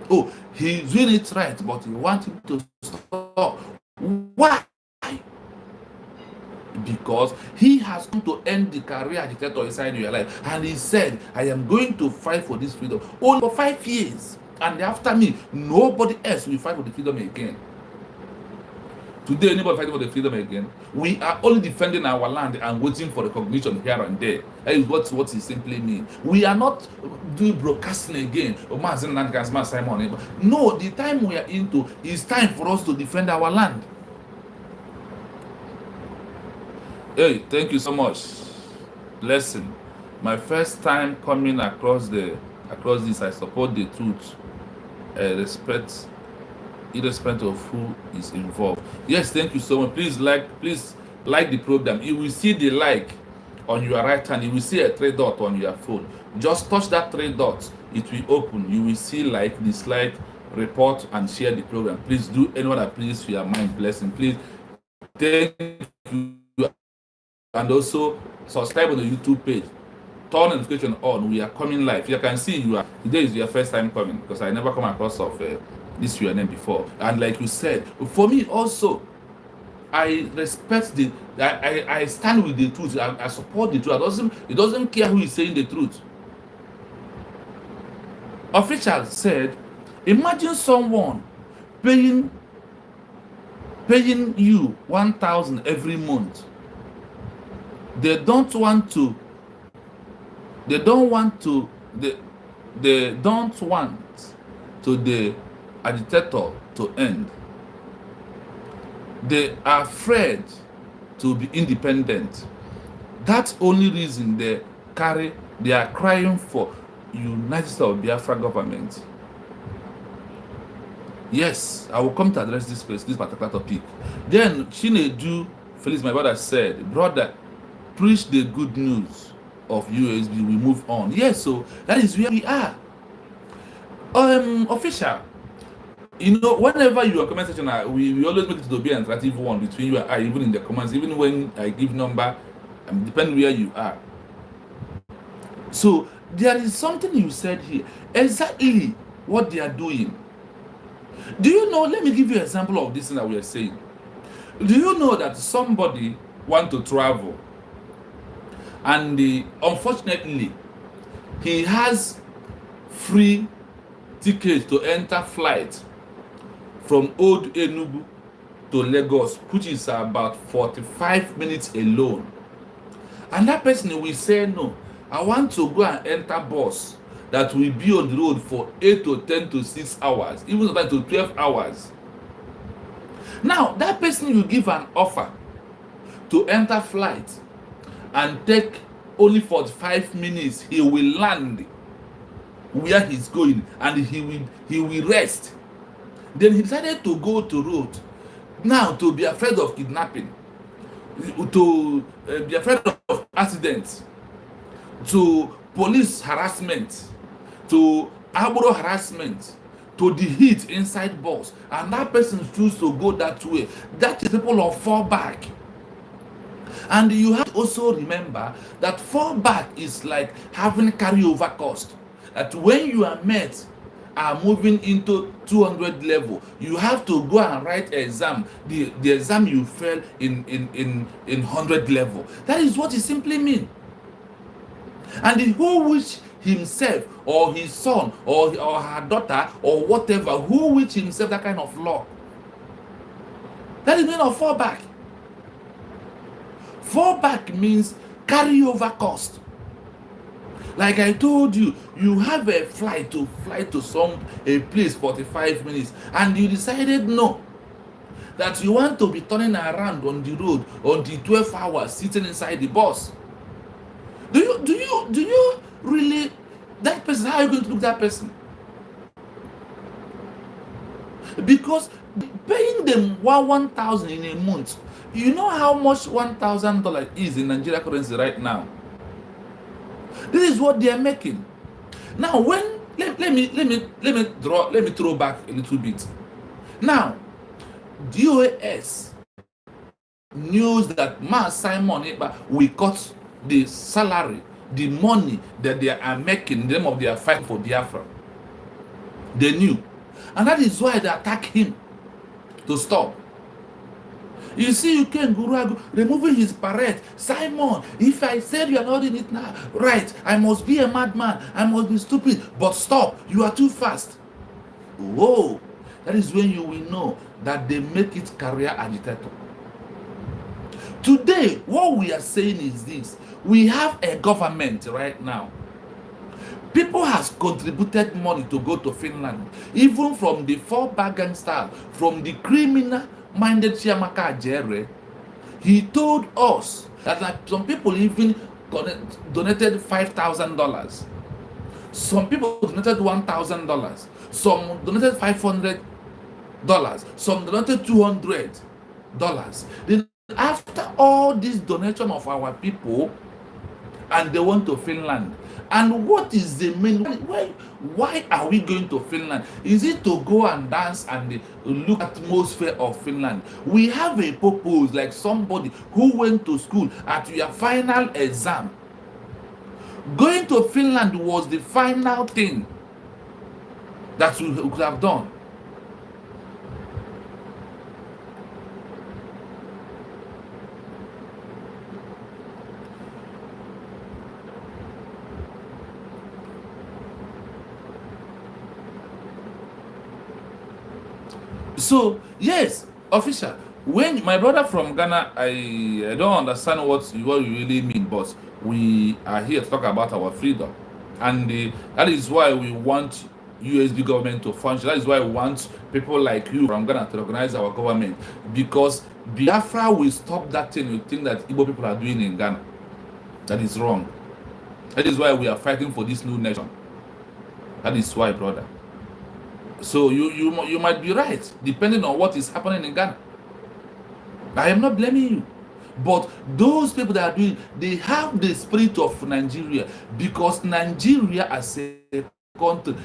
Oh, he's doing it right, but he wants him to stop. Why? Because he has come to end the career agitator inside your life. And he said, I am going to fight for this freedom. Only for 5 years. And after me, nobody else will fight for the freedom again. Today, anybody fighting for the freedom again? We are only defending our land and waiting for recognition here and there. That is what it simply means. We are not doing broadcasting again. No, the time we are into is time for us to defend our land. Hey, thank you so much. Lesson. My first time coming across this, I support the truth. Irrespective of who is involved. Yes, thank you so much. Please like the program. You will see the like on your right hand. You will see a 3 dot on your phone. Just touch that 3 dots. It will open. You will see like, dislike, report, and share the program. Please do anyone that please for your mind blessing. Please thank you, and also subscribe on the YouTube page. Turn notification on. We are coming live. You can see today is your first time coming, because I never come across of this your name before. And like you said, for me also, I respect I stand with the truth. I support the truth. It doesn't care who is saying the truth. Officials said, imagine someone paying you 1,000 every month. They don't want to the agitator to end. They are afraid to be independent. That's only reason they are crying for United States of Biafra government. Yes, I will come to address this particular topic. Then Chinedu Felix, my brother, said, brother, preach the good news of USB, we move on. Yes, so that is where we are. Official, you know, whenever you are comment section, we always make it to be an interactive one between you and I, even in the comments, even when I give number, depending where you are. So there is something you said here, exactly what they are doing. Do you know, let me give you an example of this thing that we are saying. Do you know that somebody want to travel and unfortunately he has free tickets to enter flight from Old Enugu to Lagos, which is about 45 minutes alone, and that person will say, no, I want to go and enter bus that will be on the road for 8 to 10 to 6 hours, even sometimes to 12 hours. Now that person will give an offer to enter flight and take only 45 minutes. He will land where he's going and he will rest. Then he decided to go to road now to be afraid of kidnapping, to be afraid of accidents, to police harassment, to arbor harassment, to the heat inside bus, and that person chooses to go that way. That is people of fallback. And you have to also remember that fallback is like having carryover cost. That when you are moving into 200 level, you have to go and write exam, the exam you fail in 100 level. That is what it simply means. And who wish himself or his son or her daughter or whatever, who wish himself that kind of law? That is meaning of fallback. Fallback means carryover cost. Like I told you, you have a flight to a place 45 minutes, and you decided no, that you want to be turning around on the road until 12 hours sitting inside the bus. Do you really, that person, how are you going to look at that person? Because paying them 1,000 in a month, you know how much $1,000 is in Nigeria currency right now? This is what they are making. Now, when let me throw back a little bit. Now, DOS news that Simon will cut the salary, the money that they are making in the name of their fight for Biafra. They knew, and that is why they attack him to stop. You see, you can Guru removing his parade. Simon, if I said you are not in it now, right, I must be a madman, I must be stupid, but stop, you are too fast. Whoa, that is when you will know that they make it career agitator. Today, what we are saying is this: we have a government right now. People has contributed money to go to Finland, even from the fallback gangster, from the criminal-minded Chiamaka Ajere. He told us that some people even donated $5,000. Some people donated $1,000. Some donated $500. Some donated $200. Then after all this donation of our people, and they went to Finland. And what is the main, why are we going to Finland? Is it to go and dance and look at the atmosphere of Finland? We have a purpose, like somebody who went to school at your final exam. Going to Finland was the final thing that we could have done. So yes, official. When my brother from Ghana, I don't understand what you really mean, but we are here to talk about our freedom, and that is why we want USB government to function. That is why we want people like you from Ghana to recognize our government, because Biafra will stop that thing you think that Igbo people are doing in Ghana. That is wrong. That is why we are fighting for this new nation. That is why, brother. So you might be right, depending on what is happening in Ghana. I am not blaming you, but those people that are doing, they have the spirit of Nigeria, because Nigeria as a country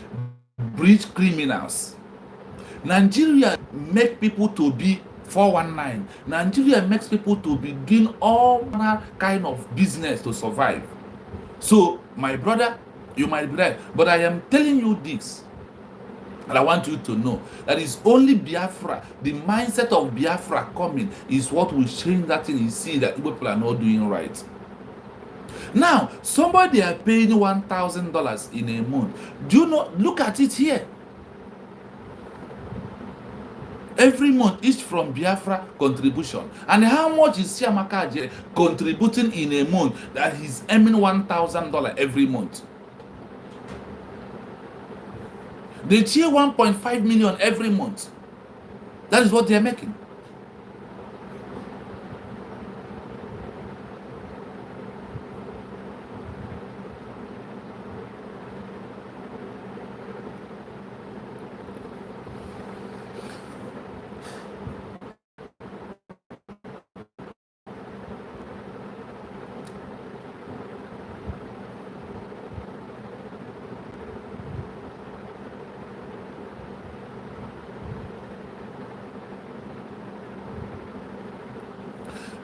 breeds criminals. Nigeria make people to be 419. Nigeria makes people to be doing all kind of business to survive. So my brother, you might be right, but I am telling you this. And I want you to know that it's only Biafra, the mindset of Biafra coming is what will change that thing. You see that people are not doing right. Now, somebody are paying $1,000 in a month. Do you know? Look at it here. Every month, each from Biafra contribution. And how much is Chiamaka contributing in a month that he's earning $1,000 every month? They cheer 1.5 million every month. That is what they are making.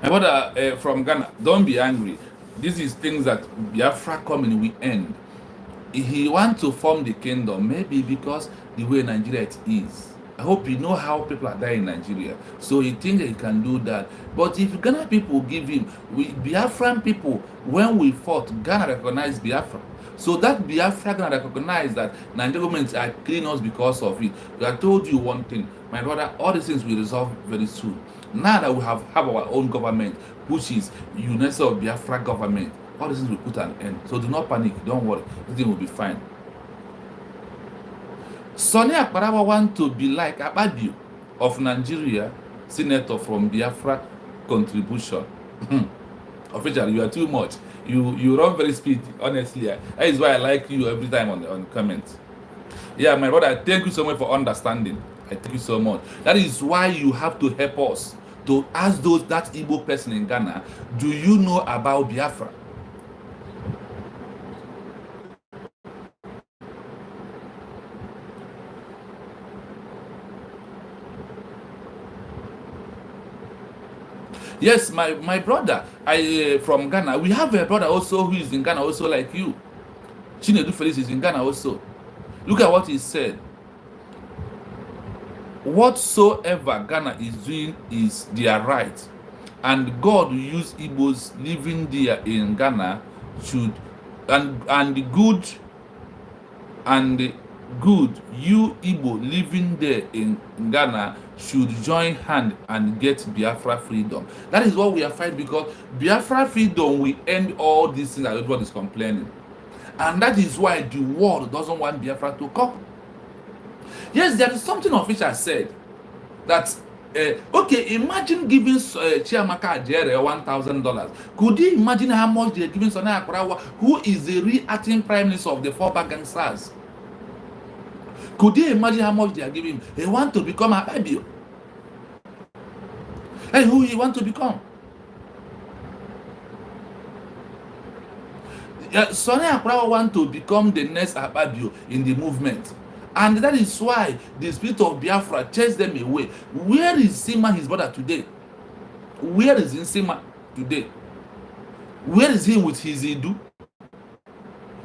My brother from Ghana, don't be angry. This is things that Biafra coming will end. He want to form the kingdom, maybe because the way Nigeria it is. I hope you know how people are dying in Nigeria. So he thinks he can do that. But if Ghana people give him, Biafran people, when we fought, Ghana recognized Biafra. So that Biafra Ghana recognize that Nigerian governments are killing us because of it. I told you one thing, my brother, all these things will resolve very soon. Now that we have our own government, which is UNESCO of Biafra government, all these things will put an end. So do not panic, don't worry, everything will be fine. Sonny Akparawa want to be like Abadu of Nigeria, senator from Biafra contribution. Officially, you are too much. You run very speedy, honestly. That is why I like you every time on comments. Yeah, my brother, thank you so much for understanding. I thank you so much. That is why you have to help us to ask that Igbo person in Ghana, do you know about Biafra? Yes, my brother, from Ghana. We have a brother also who is in Ghana, also like you. Chinedu Felix is in Ghana also. Look at what he said. Whatsoever Ghana is doing is their right, and God will use Igbos living there in Ghana and good you Igbo living there in Ghana should join hand and get Biafra freedom. That is what we are fighting, because Biafra freedom will end all these things that everybody is complaining, and that is why the world doesn't want Biafra to come. Yes, there is something official said that okay, imagine giving Chiamaka Ajere $1,000. Could you imagine how much they're giving Sonny Akparawa, who is the reacting prime minister of the FALLBACK gangsters? Could you imagine how much they are giving him? They want to become a baby. Hey, who he want to become? Sonny Akparawa want to become the next Ababio in the movement. And that is why the spirit of Biafra chased them away. Where is Sima, his brother, today? Where is Sima today? Where is he with his Idu?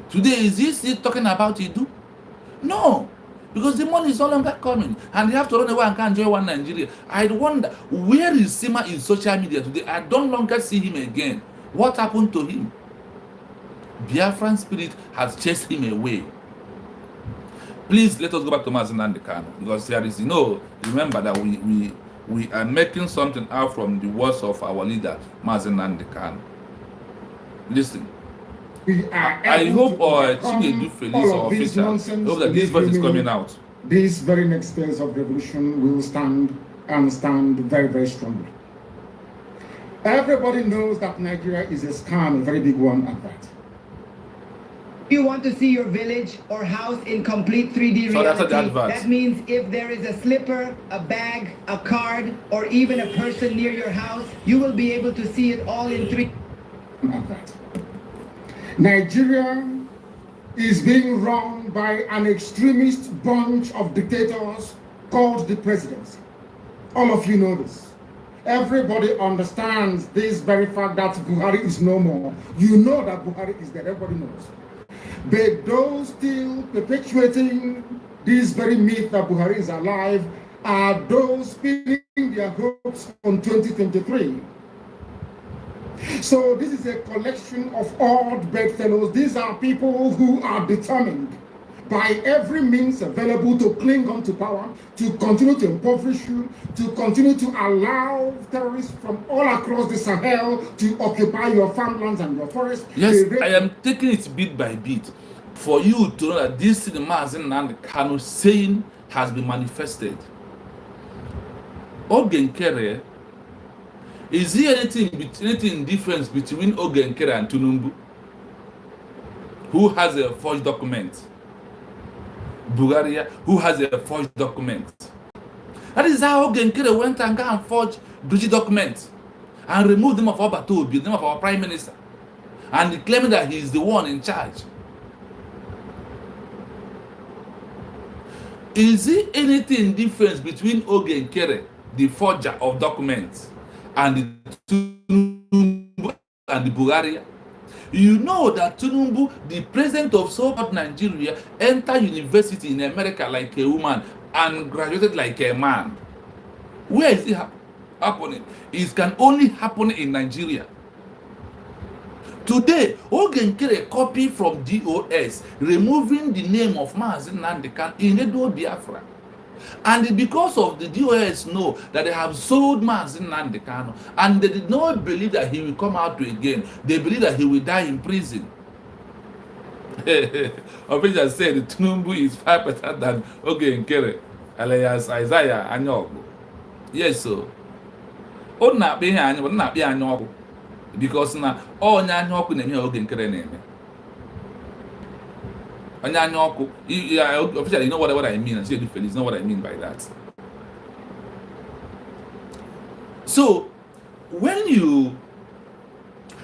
Today, is he still talking about Idu? No. Because the money is no longer coming. And they have to run away and can't enjoy one Nigeria. I wonder, where is Sima in social media today? I don't longer see him again. What happened to him? Biafran spirit has chased him away. Please let us go back to Mazi Nnamdi Kanu, because there is, remember that we are making something out from the words of our leader, Mazi Nnamdi Kanu. Listen. I hope Chinedu Felice or official, I hope that this verse is coming out. This very next phase of revolution will stand very, very strongly. Everybody knows that Nigeria is a scam, a very big one at that. You want to see your village or house in complete 3D reality. That means if there is a slipper, a bag, a card, or even a person near your house, you will be able to see it all in 3D. Nigeria is being run by an extremist bunch of dictators called the presidency. All of you know this. Everybody understands this very fact that Buhari is no more. You know that Buhari is dead, everybody knows. But those still perpetuating this very myth that Buhari is alive are those pinning their hopes on 2023. So this is a collection of odd bedfellows. These are people who are determined by every means available to cling on to power, to continue to impoverish you, to continue to allow terrorists from all across the Sahel to occupy your farmlands and your forests. Yes, I am taking it bit by bit for you to know that this Mazi Nnamdi Kanu saying has been manifested. Ogenkere, is there anything difference between Ogenkere and Tinubu, who has a forged document? Bulgaria, who has a forged document? That is how Ogenkere went and forged British documents and removed them of Obato, the name of our prime minister, and claiming that he is the one in charge. Is there anything different between Ogenkere, the forger of documents, and the Tinubu and the Bulgaria? You know that Tinubu, the president of so-called Nigeria, entered university in America like a woman and graduated like a man. Where is it happening? It can only happen in Nigeria. Today, Ogenkere copy from DOS, removing the name of Mazi Nnamdi Kanu in Edo Biafra. And because of the DOS know that they have sold Mazi Nnamdi Kanu, and they did not believe that he will come out again. They believe that he will die in prison. Officials said Tinubu is 5% than Ogenkere, alias Isaiah Anyogo. Yes, so. Oh, not being Anyogo, not be Anyogo. Because now, all Anyogo name Ogenkere name. Officially, you know what I mean. And say you know what I mean by that. So, when you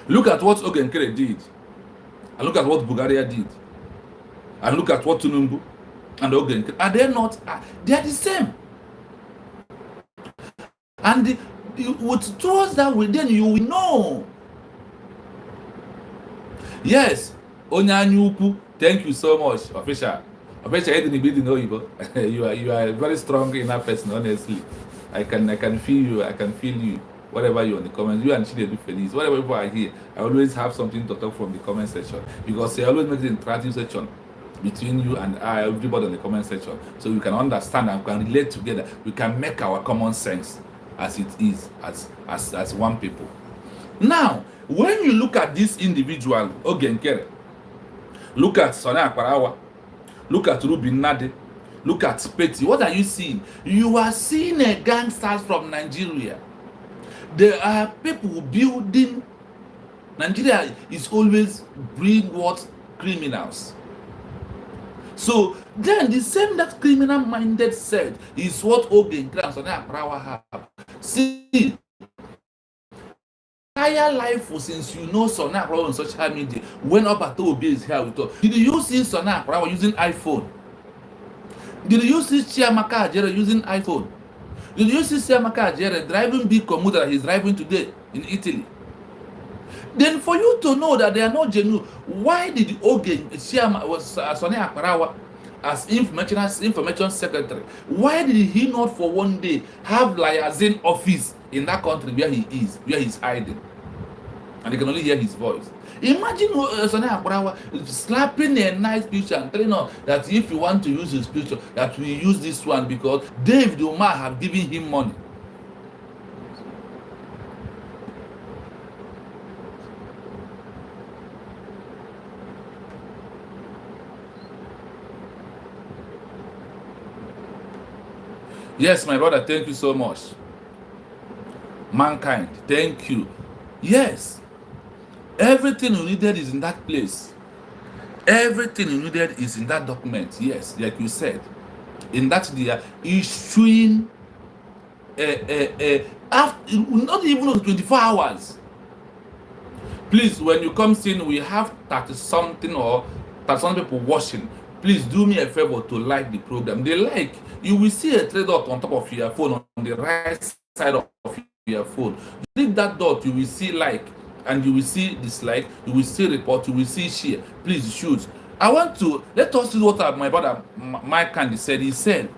look at what Ogenkere did, and look at what Bulgaria did, and look at what Tinubu and Ogenkere, are they not? They are the same. And towards that, then you will know. Yes, Onyanyuku. Thank you so much, official. Official, I didn't know you. You are a very strong enough person, honestly. I can feel you. I can feel you. Whatever you in the comments, you and Chinedu Felice, whatever people are here, I always have something to talk from the comment section, because they always make the interactive section between you and I, everybody in the comment section, so we can understand and we can relate together. We can make our common sense as it is, as one people. Now, when you look at this individual, Ogenkere, look at Sani Akparawa, look at Ruby Nade, look at Petty. What are you seeing? You are seeing a gangsters from Nigeria. There are people building. Nigeria is always bring what? Criminals. So then the same that criminal minded said is what Ogenkere and Sani Akparawa have. See, entire life since you know Sani Akparawa on social media, when Obato Obi is here with us, did you see Sani Akparawa using iPhone? Did you see Chiamaka Ajere using iPhone? Did you see Chiamaka Ajere driving big commuter that he's driving today in Italy? Then for you to know that they are not genuine, why did Sani Akparawa as information secretary, why did he not for one day have liaison office in that country where he is, where he's hiding, and they can only hear his voice? Imagine Sonny Abrawa slapping a nice picture and telling us that if you want to use his picture, that we use this one because David Omar have given him money. Yes, my brother, thank you so much. Mankind, thank you. Yes, everything you needed is in that place. Everything you needed is in that document. Yes, like you said, in that they are issuing after not even 24 hours. Please, when you come in, we have 30 something or 30 something people watching. Please do me a favor to like the program. They like, you will see a three dot on top of your phone on the right side of your phone. Click that dot, you will see like, and you will see dislike, you will see report, you will see share. Please shoot. I want to let us see what my brother Mike Candy said. He said,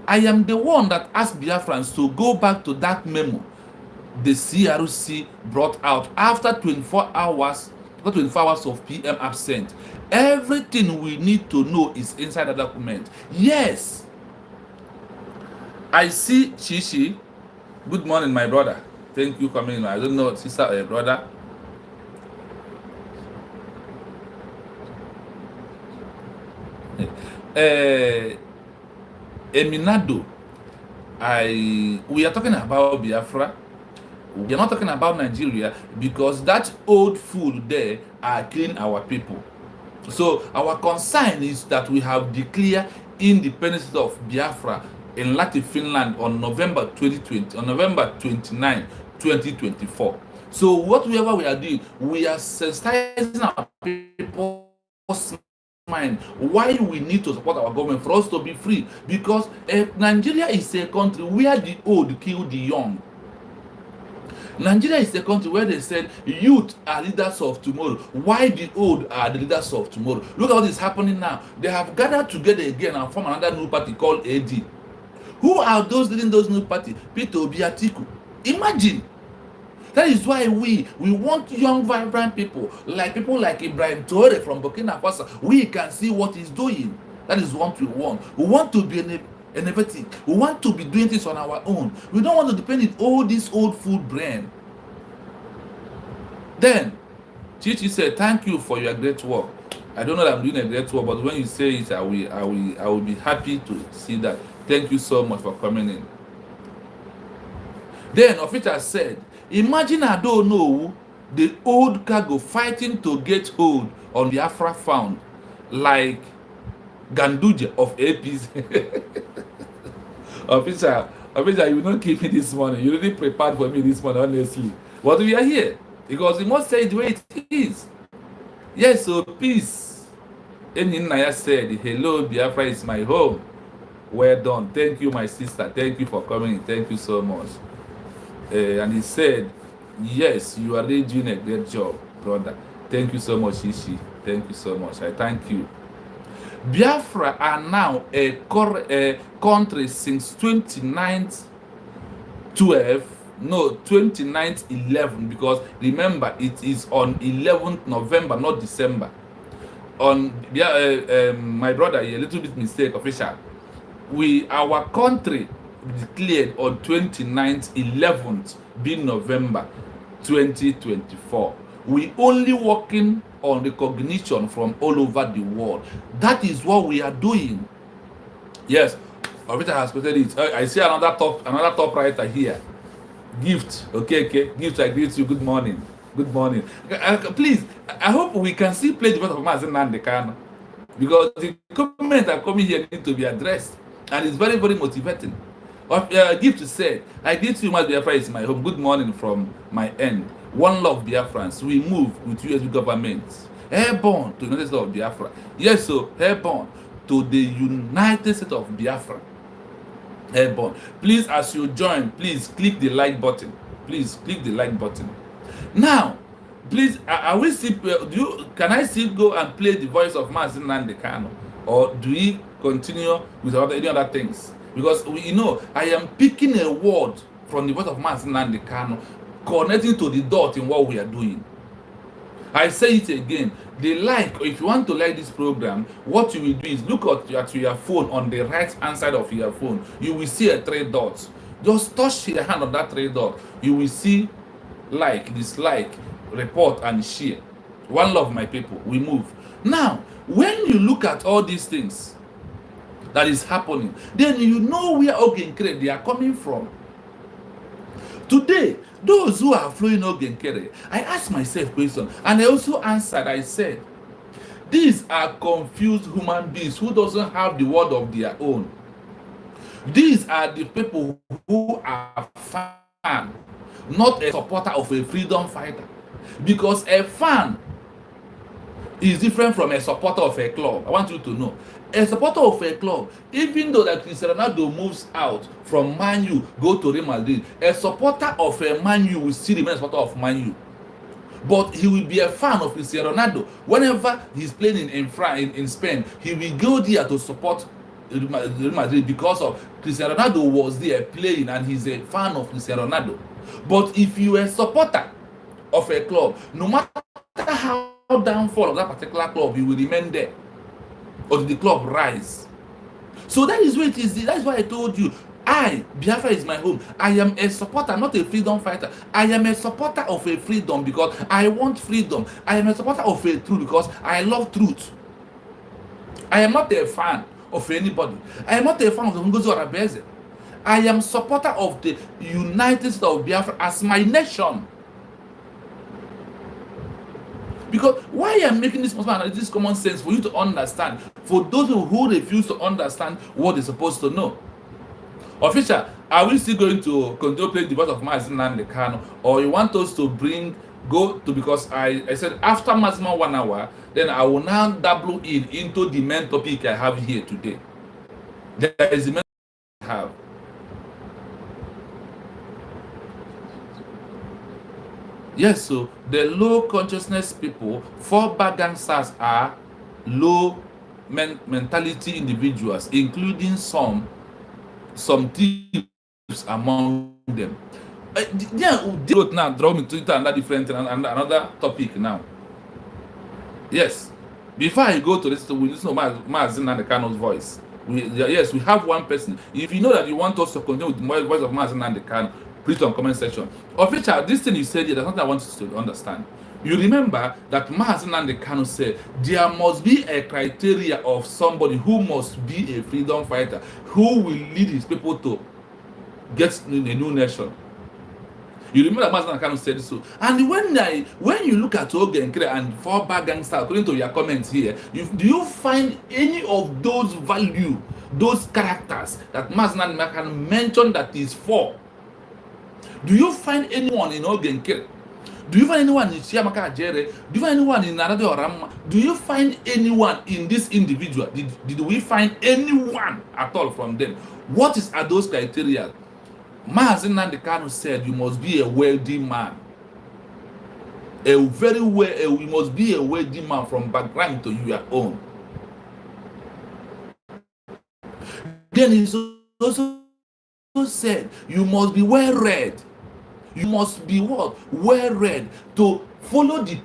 I am the one that asked Biafrans to go back to that memo the CRC brought out after 24 hours of PM absent. Everything we need to know is inside the document. Yes. I see Chichi. Good morning, my brother. Thank you for coming. I don't know, sister or brother. Eminado. We are talking about Biafra. We are not talking about Nigeria because that old fool there are killing our people. So our concern is that we have declared independence of Biafra in Latin Finland on November 2020, on November 29, 2024. So whatever we are doing, we are sensitizing our people's mind why we need to support our government for us to be free, because Nigeria is a country where the old kill the young. Nigeria is a country where they said youth are leaders of tomorrow. Why the old are the leaders of tomorrow? Look at what is happening now. They have gathered together again and formed another new party called AD. Who are those leading those new party? Peter Obi, Atiku. Imagine. That is why we want young, vibrant people like Ibrahim Traore from Burkina Faso. We can see what he's doing. That is what we want. We want to be innovative. We want to be doing things on our own. We don't want to depend on all this old food brand. Then Chichi said, "Thank you for your great work." I don't know that I'm doing a great work, but when you say it, I will be happy to see that. Thank you so much for coming in. Then official said, "Imagine I don't know the old cargo fighting to get hold on the Biafra found like Ganduje of APC." Officer, you will not keep me this morning. You really prepared for me this morning, honestly. But we are here because we must say it the way it is. Yes, so peace. Enin Naya said, "Hello, Biafra is my home." Well done. Thank you, my sister. Thank you for coming. Thank you so much. And he said, "Yes, you are really doing a great job, brother." Thank you so much, Ishi. Thank you so much. I thank you. Biafra are now a country since 29th 11, because remember it is on 11th November, not December. On my brother, a little bit mistake, official. Our country declared on 29th 11th being November 2024. We only working on recognition from all over the world. That is what we are doing. Yes, Orita has quoted it. I see another top writer here. Gift, okay, Gift, I greet you. Good morning. Please, I hope we can still play the voice of Mazen Nandekano, because the comments that are coming here need to be addressed, and it's very, very motivating. Gift said, "I greet you, my Biafra is my home. Good morning from my end. One love, Biafrans. We move with USB government. Airborne to the United States of Biafra." Yes, so airborne to the United States of Biafra. Airborne. Please, as you join, please click the like button. Now, please, I will see. Can I still go and play the voice of Mazen Nandekano, or do we continue with any other things? Because I am picking a word from the voice of Mazen Nandekano, connecting to the dot in what we are doing. I say it again. If you want to like this program, what you will do is look at your phone. On the right hand side of your phone, you will see a 3 dots. Just touch your hand on that 3 dot. You will see like, dislike, report, and share. One love, my people. We move. Now, when you look at all these things that is happening, then you know where Ogenkere they are coming from. Today, those who are flowing Ogenkere, I asked myself question, and I also answered. I said, these are confused human beings who doesn't have the word of their own. These are the people who are fan, not a supporter of a freedom fighter. Because a fan is different from a supporter of a club. I want you to know. A supporter of a club, even though that Cristiano Ronaldo moves out from Man U, go to Real Madrid, a supporter of a Man U will still remain a supporter of Man U. But he will be a fan of Cristiano Ronaldo. Whenever he's playing in Spain, he will go there to support Real Madrid because of Cristiano Ronaldo was there playing and he's a fan of Cristiano Ronaldo. But if you are a supporter of a club, no matter how downfall of that particular club, you will remain there or the club rise. So that is what it is. That's why I told you, Biafra is my home. I am a supporter, not a freedom fighter. I am a supporter of a freedom because I want freedom. I am a supporter of a truth because I love truth. I am not a fan of anybody. I am not a fan of the Ngozi Arabeze. I am supporter of the United States of Biafra as my nation. Because why I am making this this common sense for you to understand, for those who refuse to understand what they're supposed to know. Official, are we still going to continue playing the voice of Mazi Nnamdi Kanu, or you want us to because I said after maximum 1 hour, then I will now double into the main topic I have here today. There is the main topic I have. Yes, so the low consciousness people, FALLBACK gangsters are low mentality individuals, including some thieves among them. Now draw me to another different another topic now. Yes, before I go to this, we listen to Mazi Nnamdi Kanu's voice. Yes, we have one person. If you know that you want us to continue with the voice of Mazi Nnamdi Kanu, please on comment section. Official, this thing you said here, that's something I want you to understand. You remember that Mazi Nnamdi Kanu said there must be a criteria of somebody who must be a freedom fighter, who will lead his people to get a new nation. You remember that Mazi Nnamdi Kanu said so. And when you look at Ogenkere and FALLBACK gangster, according to your comments here, do you find any of those value, those characters that Mazi Nnamdi Kanu mentioned that is for? Do you find anyone in Ogenkere? Do you find anyone in Chiamaka Ajere? Do you find anyone in Narade Orama? Do you find anyone in this individual? Did we find anyone at all from them? What are those criteria? Mazi Nnamdi Kanu said you must be a wealthy man. You must be a wealthy man from background to your own. Then he also said you must be well read. You must be what? Well read to follow the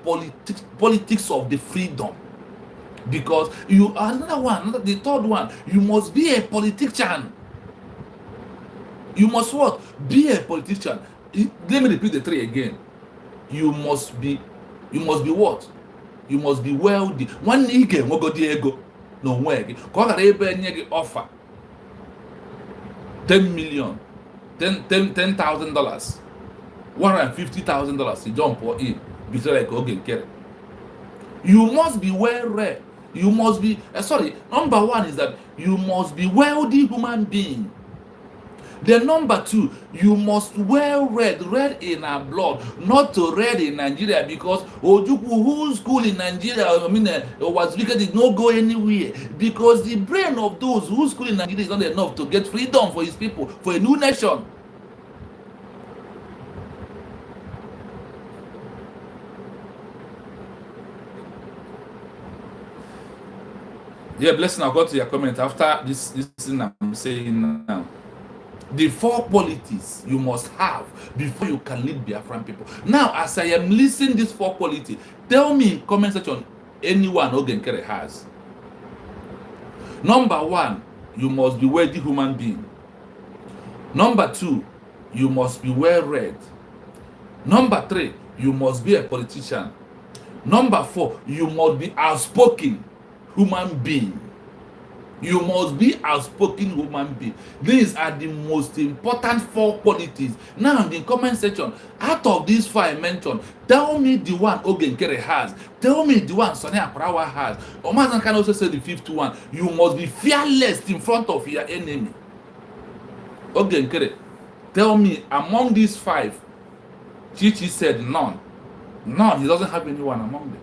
politics of the freedom. Because you are the third one, you must be a politician. You must what? Be a politician. Let me repeat the 3 again. You must be what? You must be wealthy. One nigga go Diego. No way. Offer 10 million, $10,000, $150,000 to jump or in. Like Ogenkere. You must be well read. You must be number 1 is that you must be wealthy human being. Then number 2, you must well read in our blood, not to read in Nigeria, because Ojukwu, whose school in Nigeria, was wicked, did not go anywhere, because the brain of those whose school in Nigeria is not enough to get freedom for his people, for a new nation. Yeah, blessing, I'll go to your comment after this thing I'm saying now. the 4 qualities you must have before you can lead Biafran people. Now, as I am listing these 4 qualities, tell me in comment section anyone Ogenkere has. Number 1, you must be worthy human being. Number 2, you must be well read. Number 3, you must be a politician. Number 4, you must be outspoken human being. You must be outspoken human being. These are the most important 4 qualities. Now in the comment section, out of these 4 I mentioned, tell me the one Ogenkere has. Tell me the one Sonny Aprawa has. Omazan can also say the 5th one. You must be fearless in front of your enemy. Ogenkere, tell me among these 5, Chichi said none. None. He doesn't have anyone among them.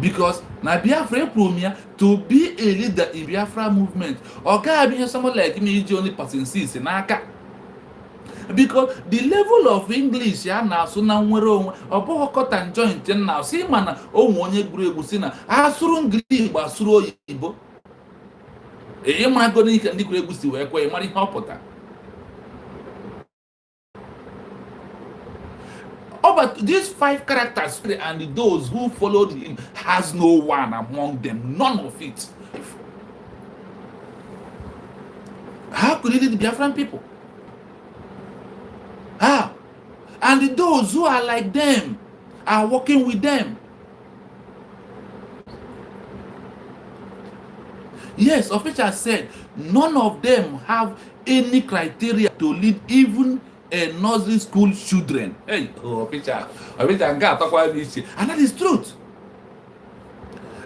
Because na Biafra premier to be a leader in Biafra movement, or can be someone like me, only person sees in Aka. Because the level of English ya now so now nwere onwe cut and joint now see man o onye guru egwu na asuru ngiri gbasuru oyibo e ma go ni ndị guru egwu si wee kwa mara ihe ọpụta. Oh, but these 5 characters and those who followed him has no one among them, none of it. How could he lead the Biafran people? How? And those who are like them are working with them. Yes, officials said none of them have any criteria to lead even a nursery school children. Hey, official, and that is truth.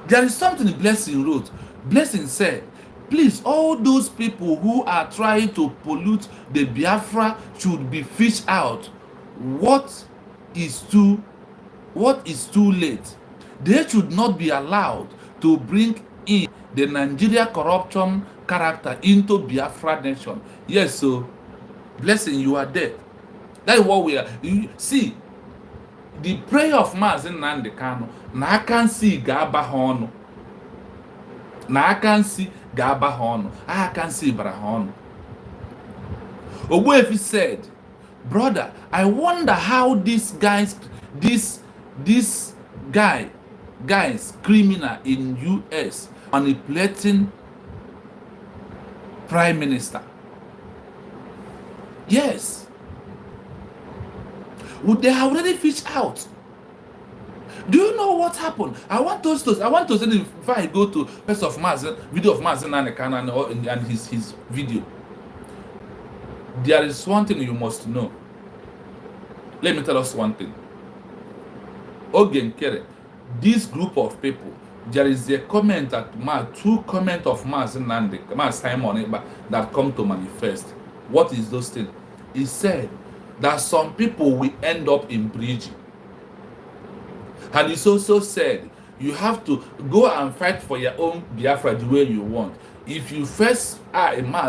There is something Blessing wrote. Blessing said, please, all those people who are trying to pollute the Biafra should be fished out. What is too late? They should not be allowed to bring in the Nigeria corruption character into Biafra nation. Yes, so Blessing, you are dead. That is what we are. You see, the prayer of Mazen Nandekano, na can see Gabahono. Na can see Gabahono. I can see Barahono. Ogwefi said, brother, I wonder how this guys, this guys, criminal in US manipulating Prime Minister. Yes. Would they have already fished out? Do you know what happened? I want to say if I go to First of Mazen, video of Mazen and his video. There is one thing you must know. Let me tell us one thing. Ogenkere, this group of people, there is a comment at two comments of Mazen and Simon that come to manifest. What is those things? He said that some people will end up in prison. And he also said you have to go and fight for your own Biafra the way you want. If you first Simon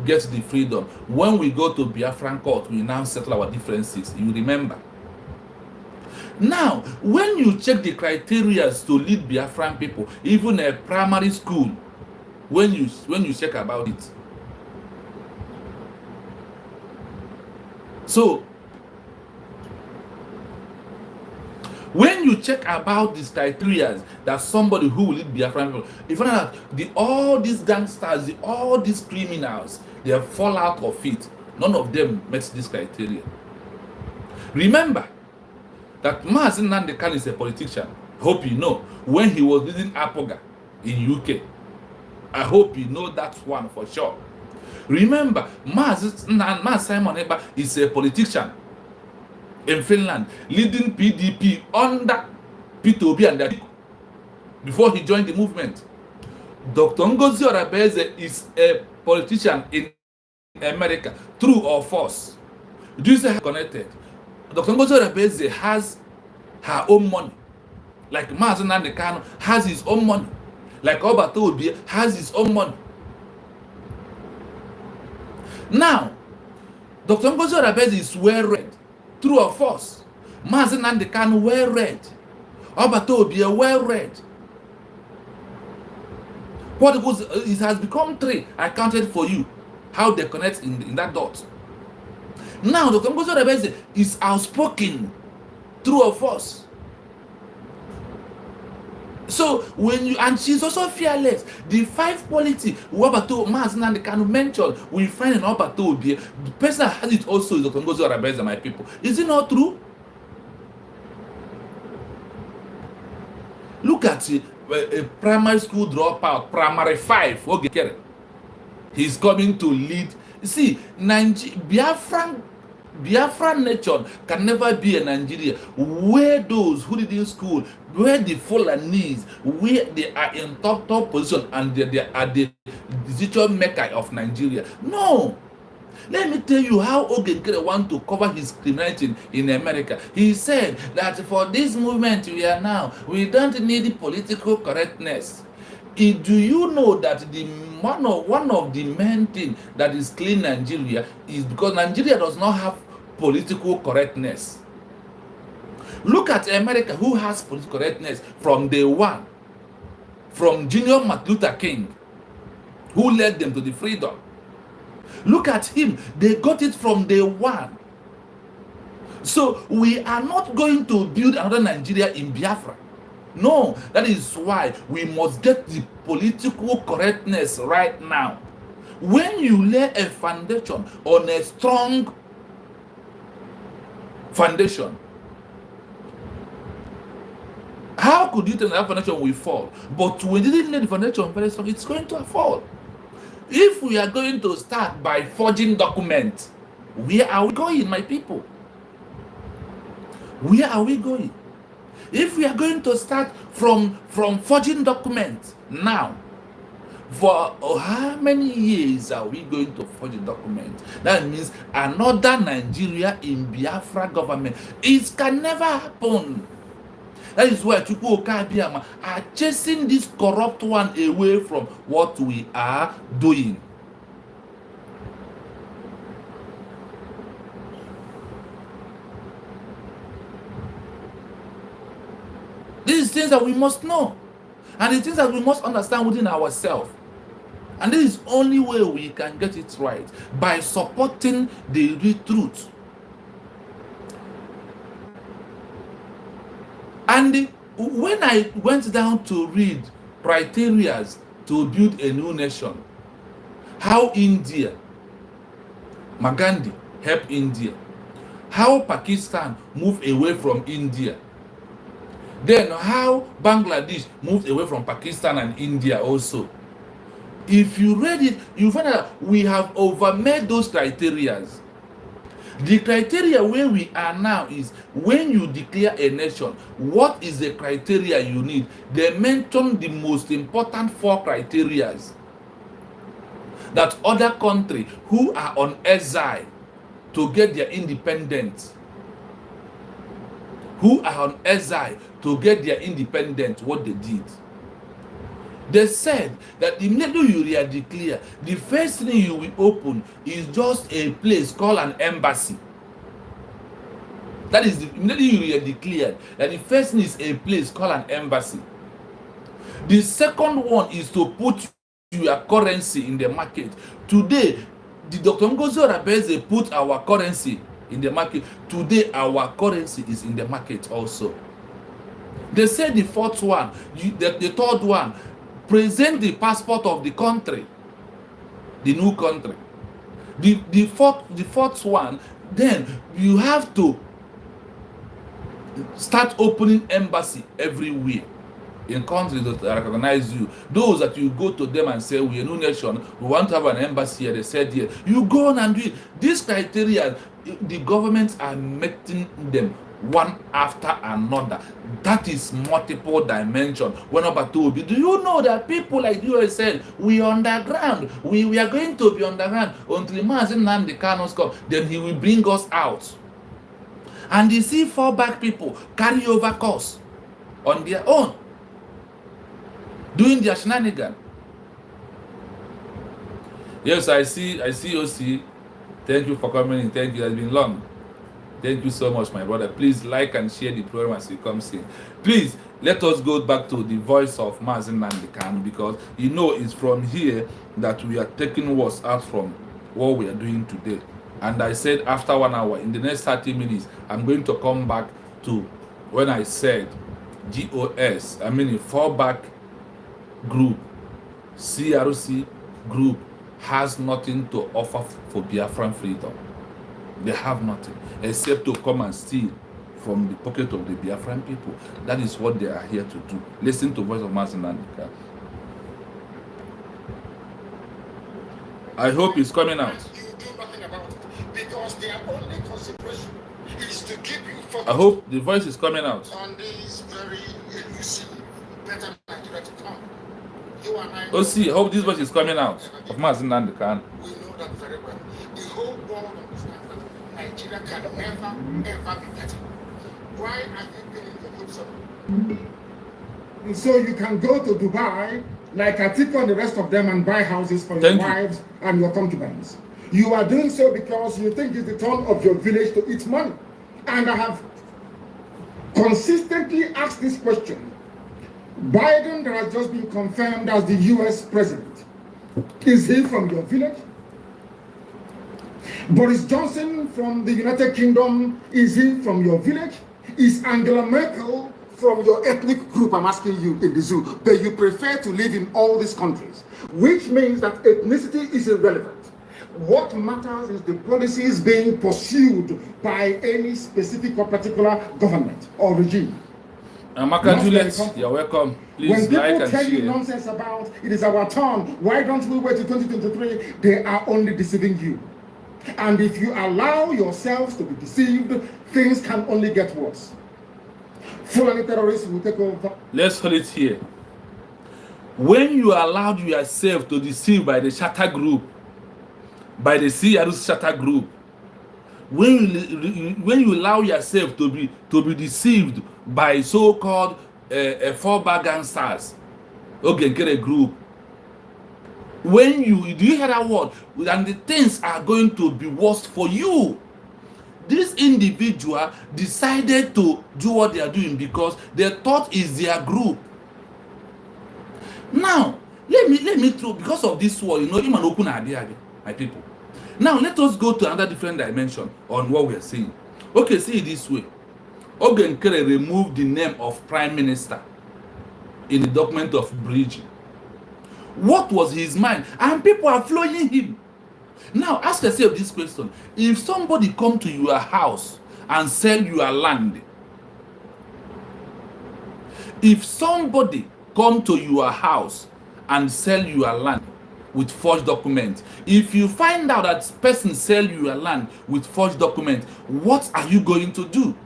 gets the freedom, when we go to Biafran court, we now settle our differences. You remember? Now, when you check the criteria to lead Biafran people, even a primary school, when you check about it. So, when you check about these criteria that somebody who will lead Biafran people, if you know that all these gangsters, all these criminals, they fall out of it. None of them met this criteria. Remember that Mazen Nandekan is a politician. Hope you know when he was leading Apoga in UK. I hope you know that one for sure. Remember, Simon Eba is a politician in Finland, leading PDP under Peter Obi and Dadi before he joined the movement. Dr. Ngozi Orabeze is a politician in America, true or false? Do you say connected? Dr. Ngozi Orabeze has her own money, like Mazen Nandekano has his own money, like Obato Obi has his own money. Now, Dr. Ngozi Orabeze is well read, true or false? Mazen Nandekano well read, Obato Obi well read. But it has become 3. I counted for you how they connect in that dot. Now, Dr. Ngozi Orebeze is outspoken, true or false. So when you, and she's also fearless. The 5 quality Wabato Mazin and the can mention we find in Wabato, the person that has it also is Dr. Ngozi Orebeze, my people. Is it not true? Look at a primary school dropout, primary 5. Okay, he's coming to lead. See, Biafra nation can never be a Nigeria where those who did in school, where the Fulanis, where they are in top position and they are the decision maker of Nigeria. No. Let me tell you how Ogenkere want to cover his criminality in America. He said that for this movement we are now, we don't need political correctness. Do you know that the one of the main things that is killing Nigeria is because Nigeria does not have political correctness. Look at America, who has political correctness from day one, from Junior Martin Luther King, who led them to the freedom. Look at him, they got it from day one. So we are not going to build another Nigeria in Biafra. No, that is why we must get the political correctness right now. When you lay a foundation on a strong foundation, how could you tell that foundation will fall? But when you didn't lay the foundation very strong, it's going to fall. If we are going to start by forging documents, where are we going, my people? Where are we going? If we are going to start from forging documents now, for how many years are we going to forge a document? That means another Nigeria in Biafra government. It can never happen. That is why Chukwu Okabiama are chasing this corrupt one away from what we are doing. These things that we must know, and the things that we must understand within ourselves. And this is the only way we can get it right, by supporting the real truth. And when I went down to read criteria to build a new nation, how India, Magandhi helped India, how Pakistan moved away from India, then how Bangladesh moved away from Pakistan and India also. If you read it, you find out we have overmade those criteria. The criteria where we are now is when you declare a nation, what is the criteria you need? They mention the most important 4 criteria that other countries who are on exile to get their independence, what they did. They said that immediately you declare, the first thing you will open is just a place called an embassy. That is immediately you declared that the first thing is a place called an embassy. The second one is to put your currency in the market. Today, the Dr. Ngozi Orebeze put our currency in the market. Today, our currency is in the market also. They said the fourth one, the third one, present the passport of the country, the new country. The fourth one, then you have to start opening embassy everywhere in countries that recognize you. Those that you go to them and say, we are a new nation, we want to have an embassy here, they said here, you go on and do it. These criteria, the governments are making them one after another. That is multiple dimension. When number 2 do you know that people like you said, we are underground, we are going to be underground until Mazi Nnamdi Kanu's come, then he will bring us out. And you see fallback people carry over course on their own, doing their shenanigans. Yes, I see OC. Thank you for coming in. Thank you. It has been long. Thank you so much, my brother. Please like and share the program as it comes in. Please let us go back to the voice of Mazi Nnamdi Kanu, because you know it's from here that we are taking what's out from what we are doing today. And I said after 1 hour, in the next 30 minutes, I'm going to come back to when I said GOS, I mean a fallback group, CRC group has nothing to offer for Biafran freedom. They have nothing except to come and steal from the pocket of the Biafran people. That is what they are here to do. Listen to the voice of Mazi Nnamdi Kanu. I hope it's coming out. You do nothing about it because their only consideration is to keep you focused. I hope the voice is coming out. On this very elusive better Nigeria to come. You and I. Oh, see, I hope this voice is coming out of Mazi Nnamdi Kanu. We know that very well. The whole world understands that Nigeria can never, ever be better. Why are you getting your hopes up? And so you can go to Dubai, like Atiku and the rest of them, and buy houses for your wives and your concubines. You are doing so because you think it's the turn of your village to eat money. And I have consistently asked this question. Biden, that has just been confirmed as the US president, is he from your village? Boris Johnson from the United Kingdom, is he from your village? Is Angela Merkel from your ethnic group? I'm asking you in the zoo. But you prefer to live in all these countries, which means that ethnicity is irrelevant. What matters is the policies being pursued by any specific or particular government or regime. Amaka Juliet, you're welcome. Please when people like and tell you share. nonsense about it is our turn, why don't we wait till 2023? They are only deceiving you. And if you allow yourselves to be deceived, things can only get worse. Fulani terrorists will take over. Let's hold it here. When you allowed yourself to deceive by the shatter group, by the CRC shatter group, when you allow yourself to be deceived by so-called fallback gangsters, okay, group, when you do you hear that word? And the things are going to be worse for you. This individual decided to do what they are doing because they thought is their group. Now, let me through, because of this war, you know, him and open idea, my people. Now let us go to another different dimension on what we are saying. Okay, see it this way. Ogen Kere removed the name of Prime Minister in the document of bridge. What was his mind? And people are following him. Now ask yourself this question. If somebody come to your house and sell your land, if somebody come to your house and sell your land with forged documents, if you find out that person sell your land with forged documents, what are you going to do?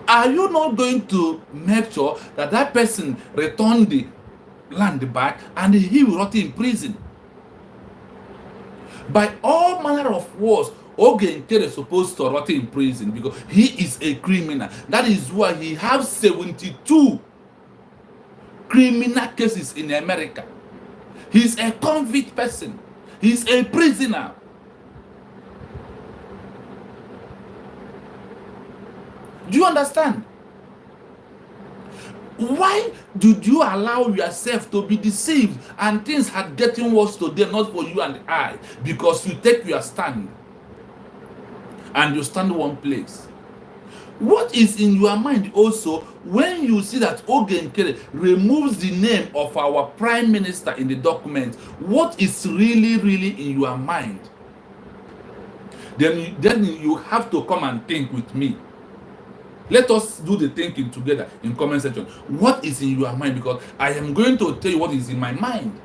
Are you not going to make sure that that person return the land back and he will rot in prison? By all manner of wars, Ogen Kere is supposed to rot in prison because he is a criminal. That is why he has 72 criminal cases in America. He's a convict person. He's a prisoner. Do you understand? Why did you allow yourself to be deceived and things had getting worse today, not for you and I? Because you take your stand and you stand one place. What is in your mind also when you see that Ogen Kere removes the name of our Prime Minister in the document? What is really in your mind? Then you have to come and think with me. Let us do the thinking together in comment section. What is in your mind? Because I am going to tell you what is in my mind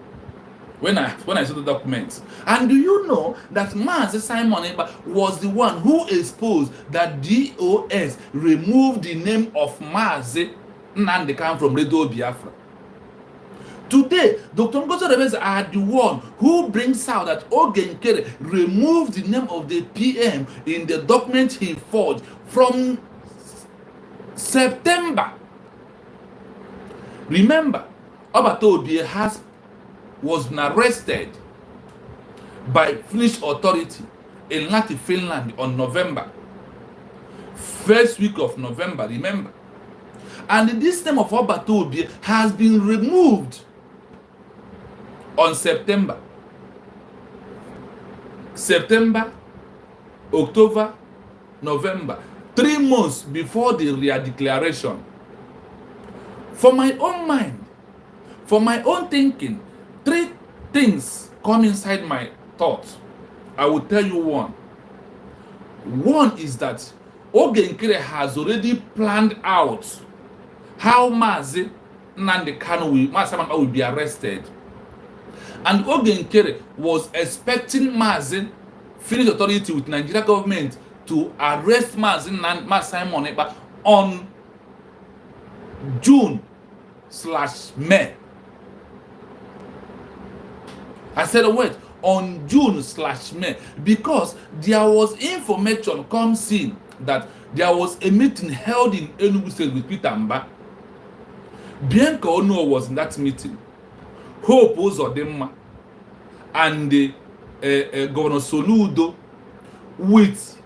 when I saw the documents. And do you know that Mazi Simon Ekpa was the one who exposed that DOS removed the name of Mazi Nnamdi Kanu from Radio Biafra? Today, Dr. Ngozi Rebeze are the one who brings out that Ogen Kere removed the name of the PM in the document he forged from September. Remember, Obato was arrested by Finnish authority in Latin Finland on November. First week of November, remember. And this name of Obatobi has been removed on September, October, November, 3 months before the re-declaration. For my own mind, for my own thinking, 3 things come inside my thoughts. I will tell you one. One is that Oge Nkere has already planned out how Mazi Nnamdi Kanu will be arrested. And Oge Nkere was expecting Mazi Finnish authority with Nigeria government to arrest Mazi Simon Ekpa on June/May. I said wait, on June/May, because there was information comes in that there was a meeting held in Enugu State with Peter Mba. Bianca Ono was in that meeting. Hope Uzodimma and Governor Soludo with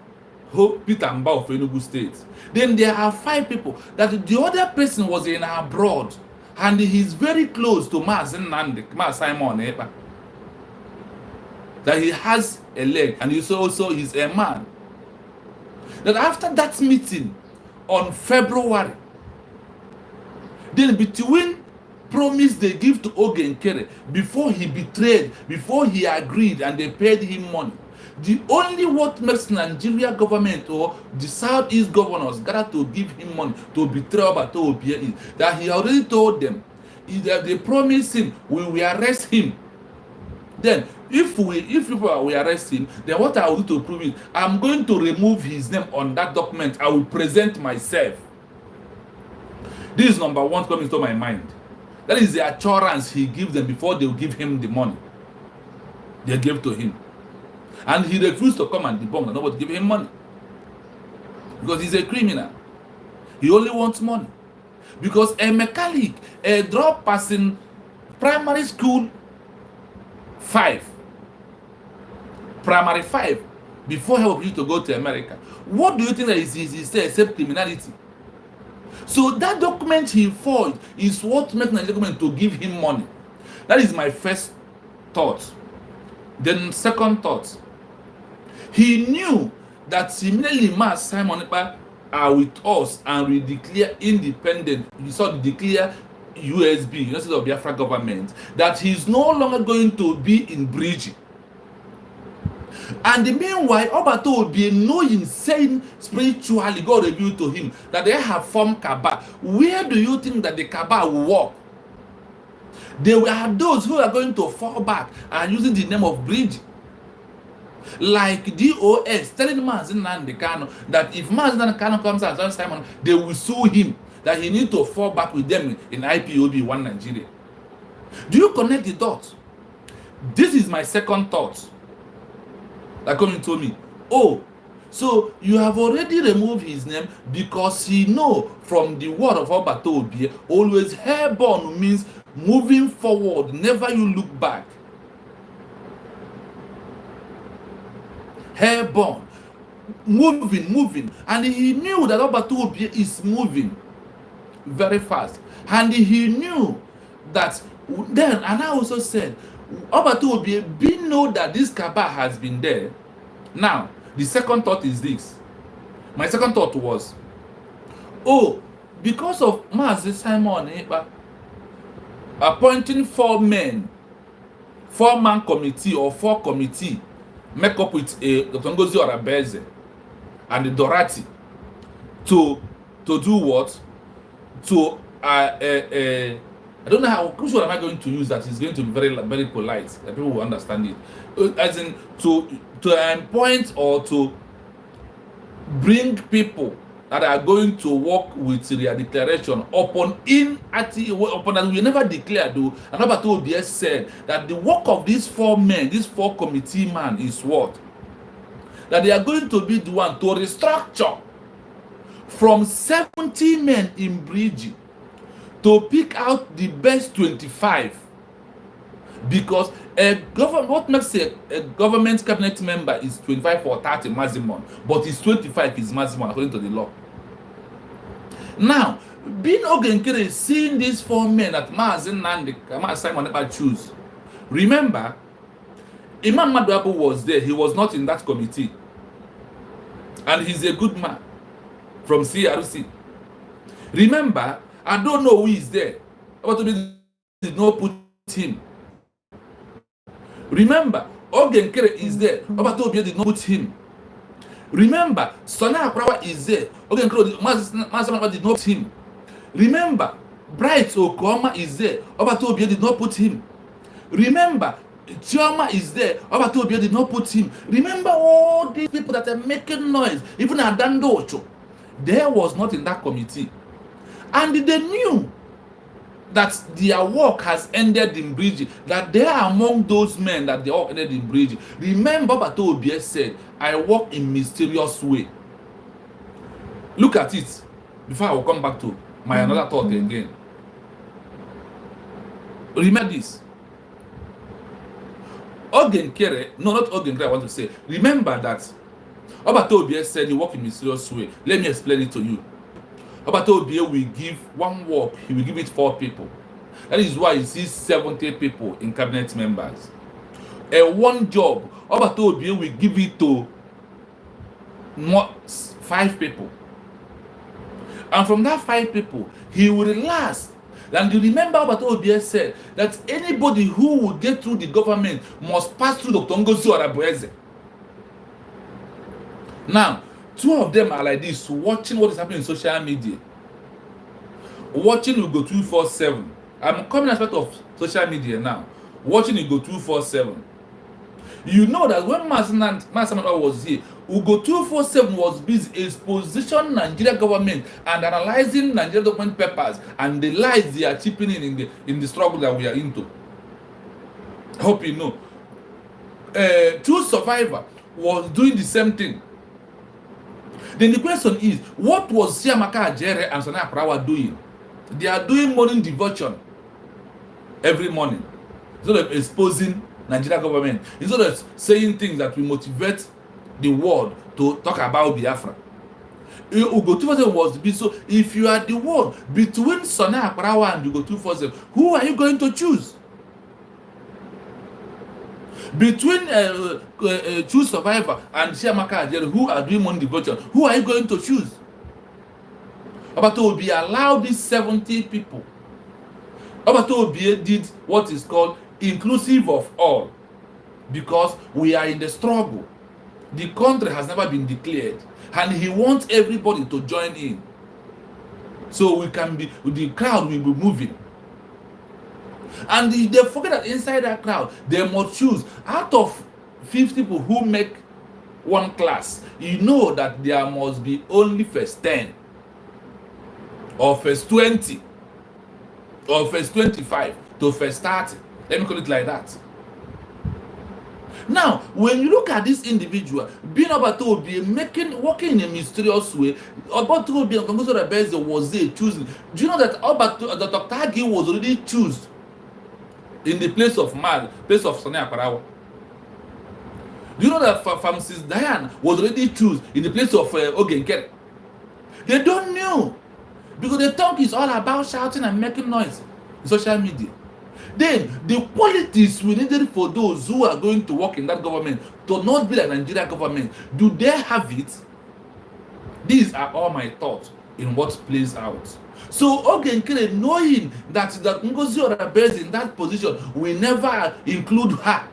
Peter Mba of Enugu State. Then there are 5 people that the other person was in abroad and he's very close to Simon Ekpa. That he has a leg and he's a man. That after that meeting on February, then between promise they give to Oge Nkere before he betrayed, before he agreed and they paid him money, the only what makes Nigeria government or the Southeast governors gather to give him money to betray Obatobi is that he already told them that they promised him we will arrest him. Then if people will arrest him, then what I will do to prove it, I'm going to remove his name on that document. I will present myself. This is number 1 coming to my mind. That is the assurance he gives them before they will give him the money they gave to him. And he refused to come and debunk that nobody give him money. Because he's a criminal. He only wants money. Because a mechanic, a drop person, primary school 5, primary 5, before he was to go to America. What do you think that is except criminality? So that document he forged is what makes Nigeria government to give him money. That is my first thought. Then second thought, he knew that immediately Simon Ekpa are with us and we declare independent. You saw the declare USB, United States of Biafra government, that he's no longer going to be in Bridge. And meanwhile, Obatobi, knowing, saying spiritually, God revealed to him that they have formed Kaaba. Where do you think that the Kaaba will work? They are those who are going to fall back and using the name of Bridge. Like DOS telling Nnamdi Kanu that if Nnamdi Kanu comes and joins Simon, they will sue him, that he need to fall back with them in IPOB 1 Nigeria. Do you connect the dots? This is my second thought that coming to me. Oh, so you have already removed his name because he know from the word of Obatobi, always airborne means moving forward, never you look back. Airborne, moving, and he knew that Obatobi is moving very fast, and he knew that then, and I also said, Obatobi being know that this Kaaba has been there. Now, the second thought is this. My second thought was, oh, because of Mazi Simon Ekpa appointing 4 men, 4-man committee or 4 committee, make up with Dr. Ngozi Orabeze and the Dorati to do what? To I don't know which one am I going to use that is going to be very, very polite, that people will understand it. As in to appoint or to bring people that are going to work with the declaration upon that we never declared. Though, and Obatobi said that the work of these 4 men, these 4 committee men, is what? That they are going to be the one to restructure from 70 men in Bridge to pick out the best 25. Because what makes a government cabinet member is 25 or 30 maximum, but it's 25 is maximum according to the law. Now, being Ogenkere, seeing these 4 men that Maazin Nandi, Simon never choose. Remember, Imam Maduabu was there. He was not in that committee. And he's a good man from CRC. Remember, I don't know who is there. Obatobia did not put him. Remember, Ogenkere is there. Obatobia did not put him. Remember, Sona Aprawa is there. Ogenkere did not put him. Remember, Bright Okoma is there. Obatobia did not put him. Remember, Chioma is there. Obatobia did not put him. Remember all these people that are making noise. Even Adando Ocho. They was not in that committee. And they knew that their work has ended in Bridge, that they are among those men that they all ended in Bridge. Remember what Obie said, I work in mysterious way. Look at it before I will come back to my another thought again. Remember this. Ogenkere, no, not Ogenkere, I want to say. Remember that Obie said he work in mysterious way. Let me explain it to you. Obie will give one work, he will give it 4 people. That is why you see 70 people in cabinet members. One job, Obie will give it to 5 people. And from that 5 people, he will last. And you remember what Obie said, that anybody who will get through the government must pass through Dr. Ngozi Orabueze. Now, 2 of them are like this, watching what is happening in social media. Watching will go 247. I'm coming aspect of social media now. Watching will go 247. You know that when Masamana was here, Ugo 247 was busy exposition Nigerian government and analyzing Nigerian document papers and the lies they are chipping in the struggle that we are into. I hope you know. True Survivor was doing the same thing. Then the question is, what was Siamaka Ajere and Sona Aprawa doing? They are doing morning devotion every morning. Instead of exposing Nigerian government, instead of saying things that will motivate the world to talk about Biafra. Ugo 247 was busy. So if you are the one between Sona Aprawa and Ugo 247, who are you going to choose? Between True Survivor and Siamaka Ajere, who are doing morning devotion, who are you going to choose? Obato Obi allowed these 70 people. Obato Obi did what is called inclusive of all, because we are in the struggle. The country has never been declared, and he wants everybody to join in, so we can be, the crowd will be moving. And if they forget that inside that crowd, they must choose out of 50 people who make one class. You know that there must be only first 10, or first 20, or first 25 to first 30. Let me call it like that. Now, when you look at this individual, being Obato Obi working in a mysterious way, Obato Obi and Kongoso Rebeze was there choosing. Do you know that Dr. Tagi was already chosen in the place of Sona Aprawa? Do you know that Mrs. Diane was already chosen in the place of Ogenkere? They don't know, because the talk is all about shouting and making noise in social media. Then the qualities we needed for those who are going to work in that government to not be like Nigerian government, do they have it? These are all my thoughts in what plays out. So Ogenkere, knowing that Ngozi Orabueze in that position, we never include her.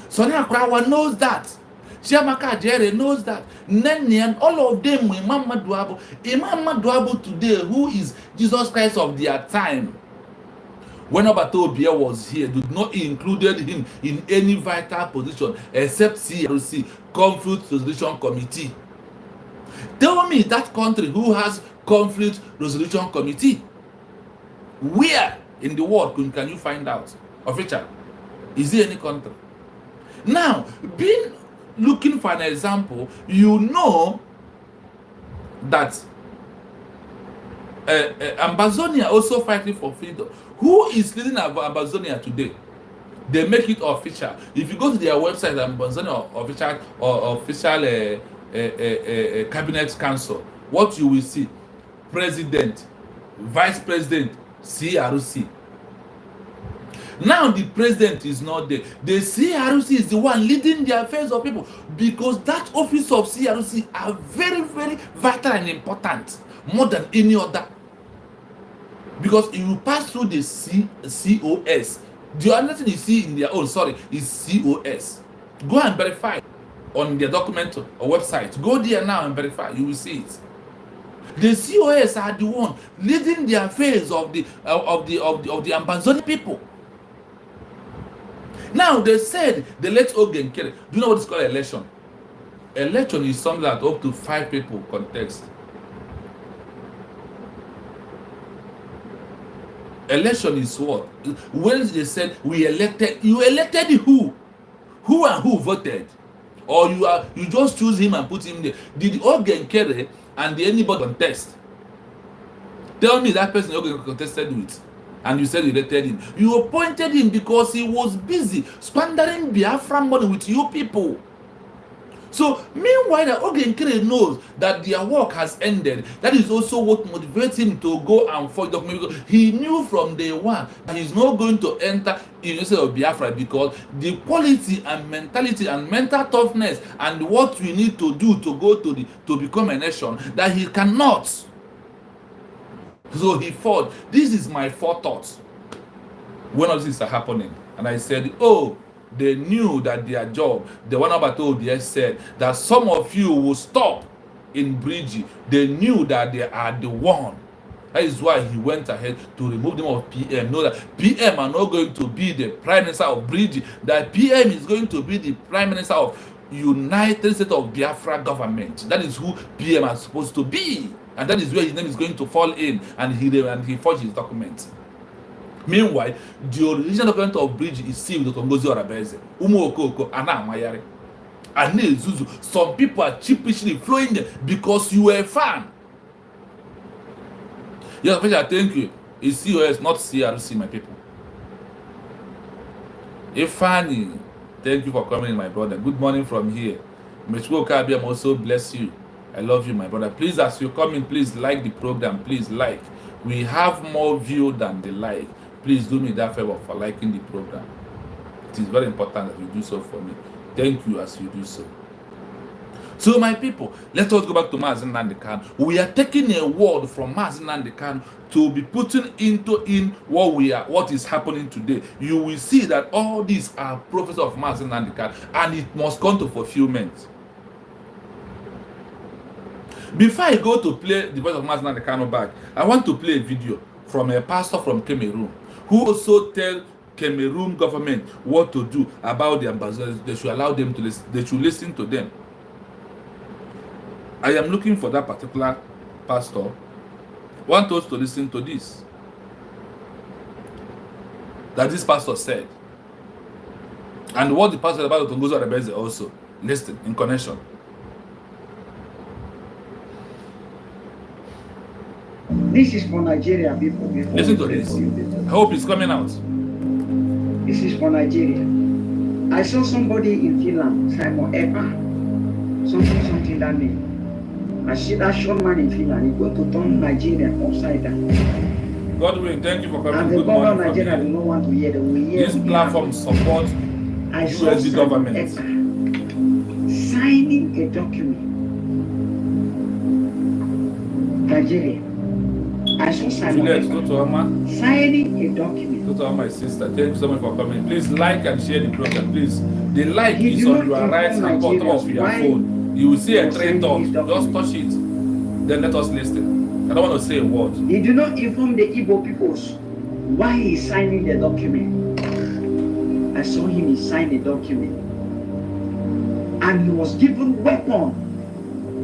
Sona Aprawa knows that. Siamaka Ajere knows that. Nene and all of them, Imam Maduabu today, who is Jesus Christ of their time, when Obato Obi was here, did not included him in any vital position except CRC, Conflict Resolution Committee. Tell me that country who has Conflict Resolution Committee. Where in the world can you find out of it? Is there any country? Now, looking for an example, you know that Ambazonia also fighting for freedom. Who is leading Ambazonia today? They make it official. If you go to their website and official cabinet council, what you will see: president, vice president, CRC. Now the president is not there. The CRC is the one leading the affairs of people, because that office of CRC are very, very vital and important, more than any other. Because if you pass through the COS, the only thing you see in their own, is COS. Go and verify on their document or website. Go there now and verify. You will see it. The COS are the one leading the affairs of the Amazon people. Now they said they let Ogen carry. Do you know what is called election? Election is something that up to 5 people contest. Election is what? When they said we elected, you elected who? Who and who voted? Or you just choose him and put him there? Did Ogen carry and did anybody contest? Tell me that person Ogen contested with, and you said you elected him. You appointed him because he was busy squandering Biafra money with you people. So meanwhile, that Ogenkere knows that their work has ended. That is also what motivates him to go and forge document, because he knew from day one that he's not going to enter the University of Biafra, because the quality and mentality and mental toughness and what we need to do to go to become a nation, that he cannot. So he thought, this is my forethought when all this is happening. And I said, oh, they knew that their job, the one about ODS said that some of you will stop in Bridge. They knew that they are the one. That is why he went ahead to remove them of PM. Know that PM are not going to be the Prime Minister of Bridge. That PM is going to be the Prime Minister of United States of Biafra government. That is who PM are supposed to be. And that is where his name is going to fall in. And he forged his documents. Meanwhile, the original document of Bridge is sealed with Ngozi Orabeze, Umu Okoko, Ana Amayari, and Zuzu. Some people are cheapishly flowing there because you were a fan. Yes, I thank you. It's COS, not CRC, my people. Ifani, thank you for coming, my brother. Good morning from here. Meshko Kabiam also bless you. I love you, my brother. Please, as you come in, please like the program. Please like. We have more view than the like. Please do me that favor for liking the program. It is very important that you do so for me. Thank you as you do so. So my people, let us go back to Mazi Nnamdi Kanu. We are taking a word from Mazi Nnamdi Kanu to be putting in what is happening today. You will see that all these are prophets of Mazi Nnamdi Kanu, and it must come to fulfillment. Before I go to play the voice of Mazi Nnamdi Kanu back, I want to play a video from a pastor from Cameroon, who also tell Cameroon government what to do about the ambassadors. They should allow them to listen. They should listen to them. I am looking for that particular pastor. Want us to listen to this. That this pastor said. And what the pastor said about Ngozi Orabeze also. Listen in connection. This is for Nigeria people. Listen to this. I hope it's coming out. This is for Nigeria. I saw somebody in Finland, Simon Epa. Something that name. I see that short man in Finland. He going to turn Nigeria upside down. Godwin, thank you for coming. And the Good government morning of Nigeria do not want to hear them. This platform supports USD government. Epa signing a document. Nigeria. I saw Simon Epa signing a document. Go to my sister. Thank you so much for coming. Please like and share the program. Please. The like is on your right hand bottom of your phone. You will see a three dots. Just touch it. Then let us listen. I don't want to say a word. He did not inform the Igbo peoples why he is signing the document. I saw him sign a document. And he was given weapons.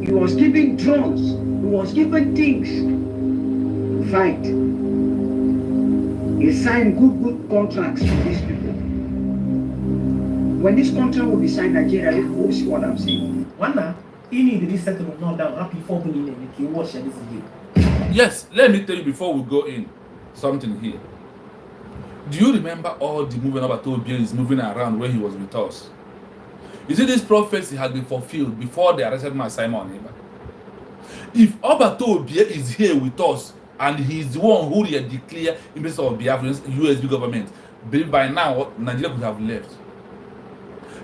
He was given drones. He was given things. Fight. He signed good contracts with these people. When this contract will be signed, Nigeria will see what I'm saying. One, you need this settlement not down. Happy for me, you watch this video. Yes, let me tell you before we go in something here. Do you remember all the movement about Obie is moving around when he was with us? You see, this prophecy had been fulfilled before they arrested my Simon. If Obie is here with us and he's the one who declared in place of Biafra's USB government, by now Nigeria could have left.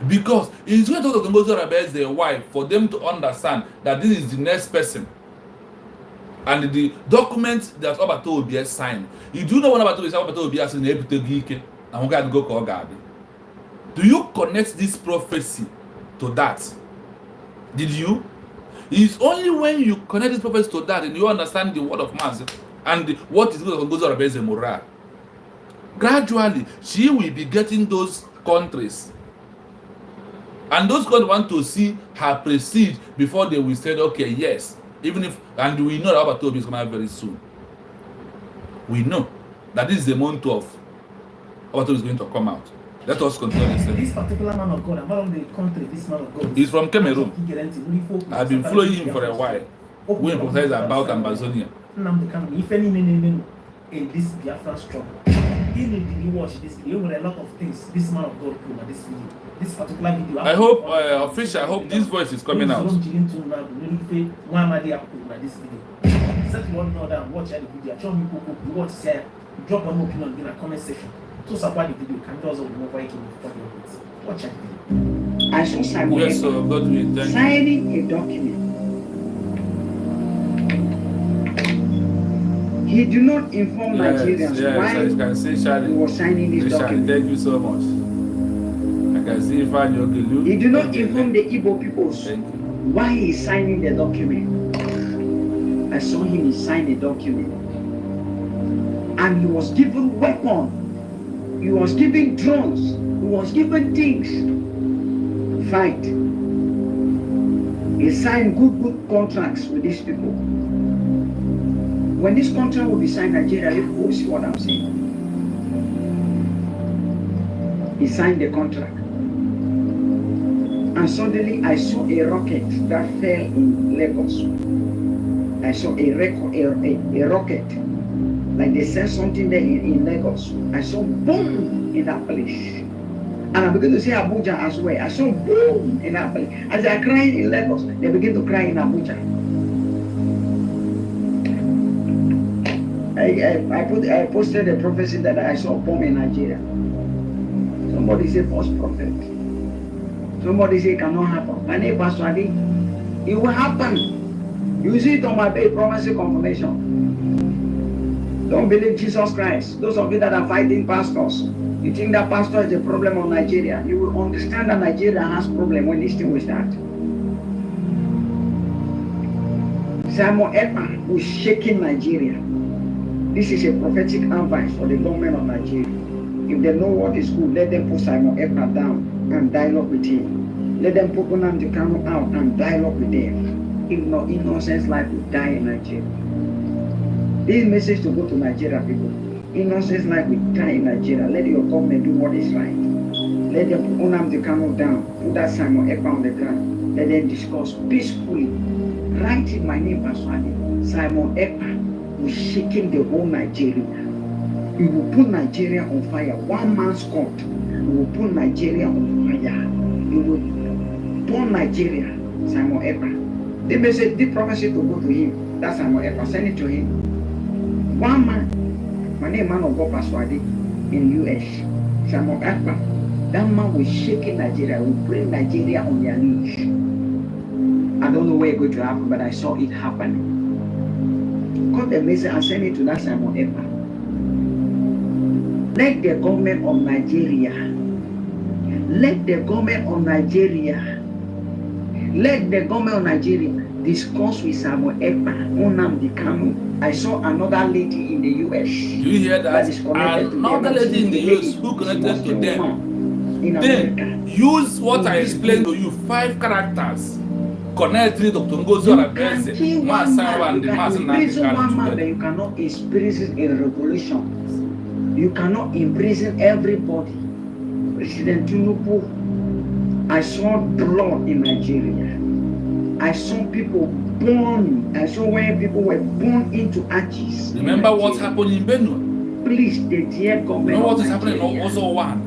Because it's going to talk to Ngozi Orabe's their wife for them to understand that this is the next person. And the document that Obie signed, you do know what Obie signed in Ebute and we got to go call God. Do you connect this prophecy to that? Did you? It's only when you connect this prophecy to that and you understand the word of man and what is going to go to the moral. Gradually, she will be getting those countries. And those countries want to see her prestige before they will say, okay, yes. Even if, and we know that Obatobi is coming out very soon. We know that this is the month of Obatobi is going to come out. Let us continue listening. This particular man of God, among the country, this man of God. He's from Cameroon. I've been following him for a while. We emphasize about Amazonia. In this Biafra struggle, he did watch this video with a lot of things. This man of God put on this video. This particular video. I hope, official, I hope this voice is coming out. Set one another and watch the video. Show me people watch, share, drop an opinion in the comment section. So support the video. Can also remove it. Watch that video. I saw Simon yes, so God will thank signing a document. He did not inform Nigerians why I can see he was signing this document. Thank you so much. I can see Fanyo. He did not inform the Igbo peoples why he is signing the document. I saw him sign a document. And he was given weapons. He was given drones. He was given things. Fight. He signed good contracts with these people. When this contract will be signed, Nigeria, you will see what I'm saying. He signed the contract. And suddenly I saw a rocket that fell in Lagos. I saw a rocket. Like they said something there in Lagos. I saw boom in that place. And I began to say Abuja as well. I saw boom in that place. As they are crying in Lagos, they begin to cry in Abuja. I posted a prophecy that I saw bomb in Nigeria. Somebody said false prophet. Somebody said it cannot happen. My name Pastor Adi. It will happen. You see it on my page, prophecy confirmation. Don't believe Jesus Christ. Those of you that are fighting pastors, you think that pastor is a problem on Nigeria. You will understand that Nigeria has problem when this thing will start. Simon Ekpa was shaking Nigeria. This is a prophetic advice for the government of Nigeria. If they know what is good, let them put Simon Ekpa down and dialogue with him. Let them put Nnamdi Kanu out and dialogue with them. If not, innocent life will die in Nigeria. This message to go to Nigeria people. Innocent life will die in Nigeria. Let your government do what is right. Let them put Nnamdi Kanu down. Put that Simon Ekpa on the ground. Let them discuss peacefully. Write in my name, Pastor Ali. Simon Ekpa will shaking the whole Nigeria. He will put Nigeria on fire. One man's court. He will put Nigeria on fire. He will burn Nigeria. Simon Ekpa. The message, the prophecy to go to him. That's Simon Ekpa. Send it to him. One man. My name man of God Pastor Adi in US. Simon Ekpa. That man will shake Nigeria. Will bring Nigeria on their knees. I don't know where it's going to happen, but I saw it happening. Cut the message and send it to that Simon Ekpa. Let the government of Nigeria discuss with Simon Ekpa, Nnamdi Kanu. I saw another lady in the US. Do you hear that? Another lady in the US who connected to them. Then use what I explained to you, 5 characters. Connect with Dr. Ngozi Orabe, Masawa and the Master. You cannot experience a revolution. You cannot imprison everybody. President Tinubu, I saw blood in Nigeria. I saw people born. I saw where people were born into arches. Remember what happened in Benue? please, the dear government. You know what of is happening in Nigeria, also one?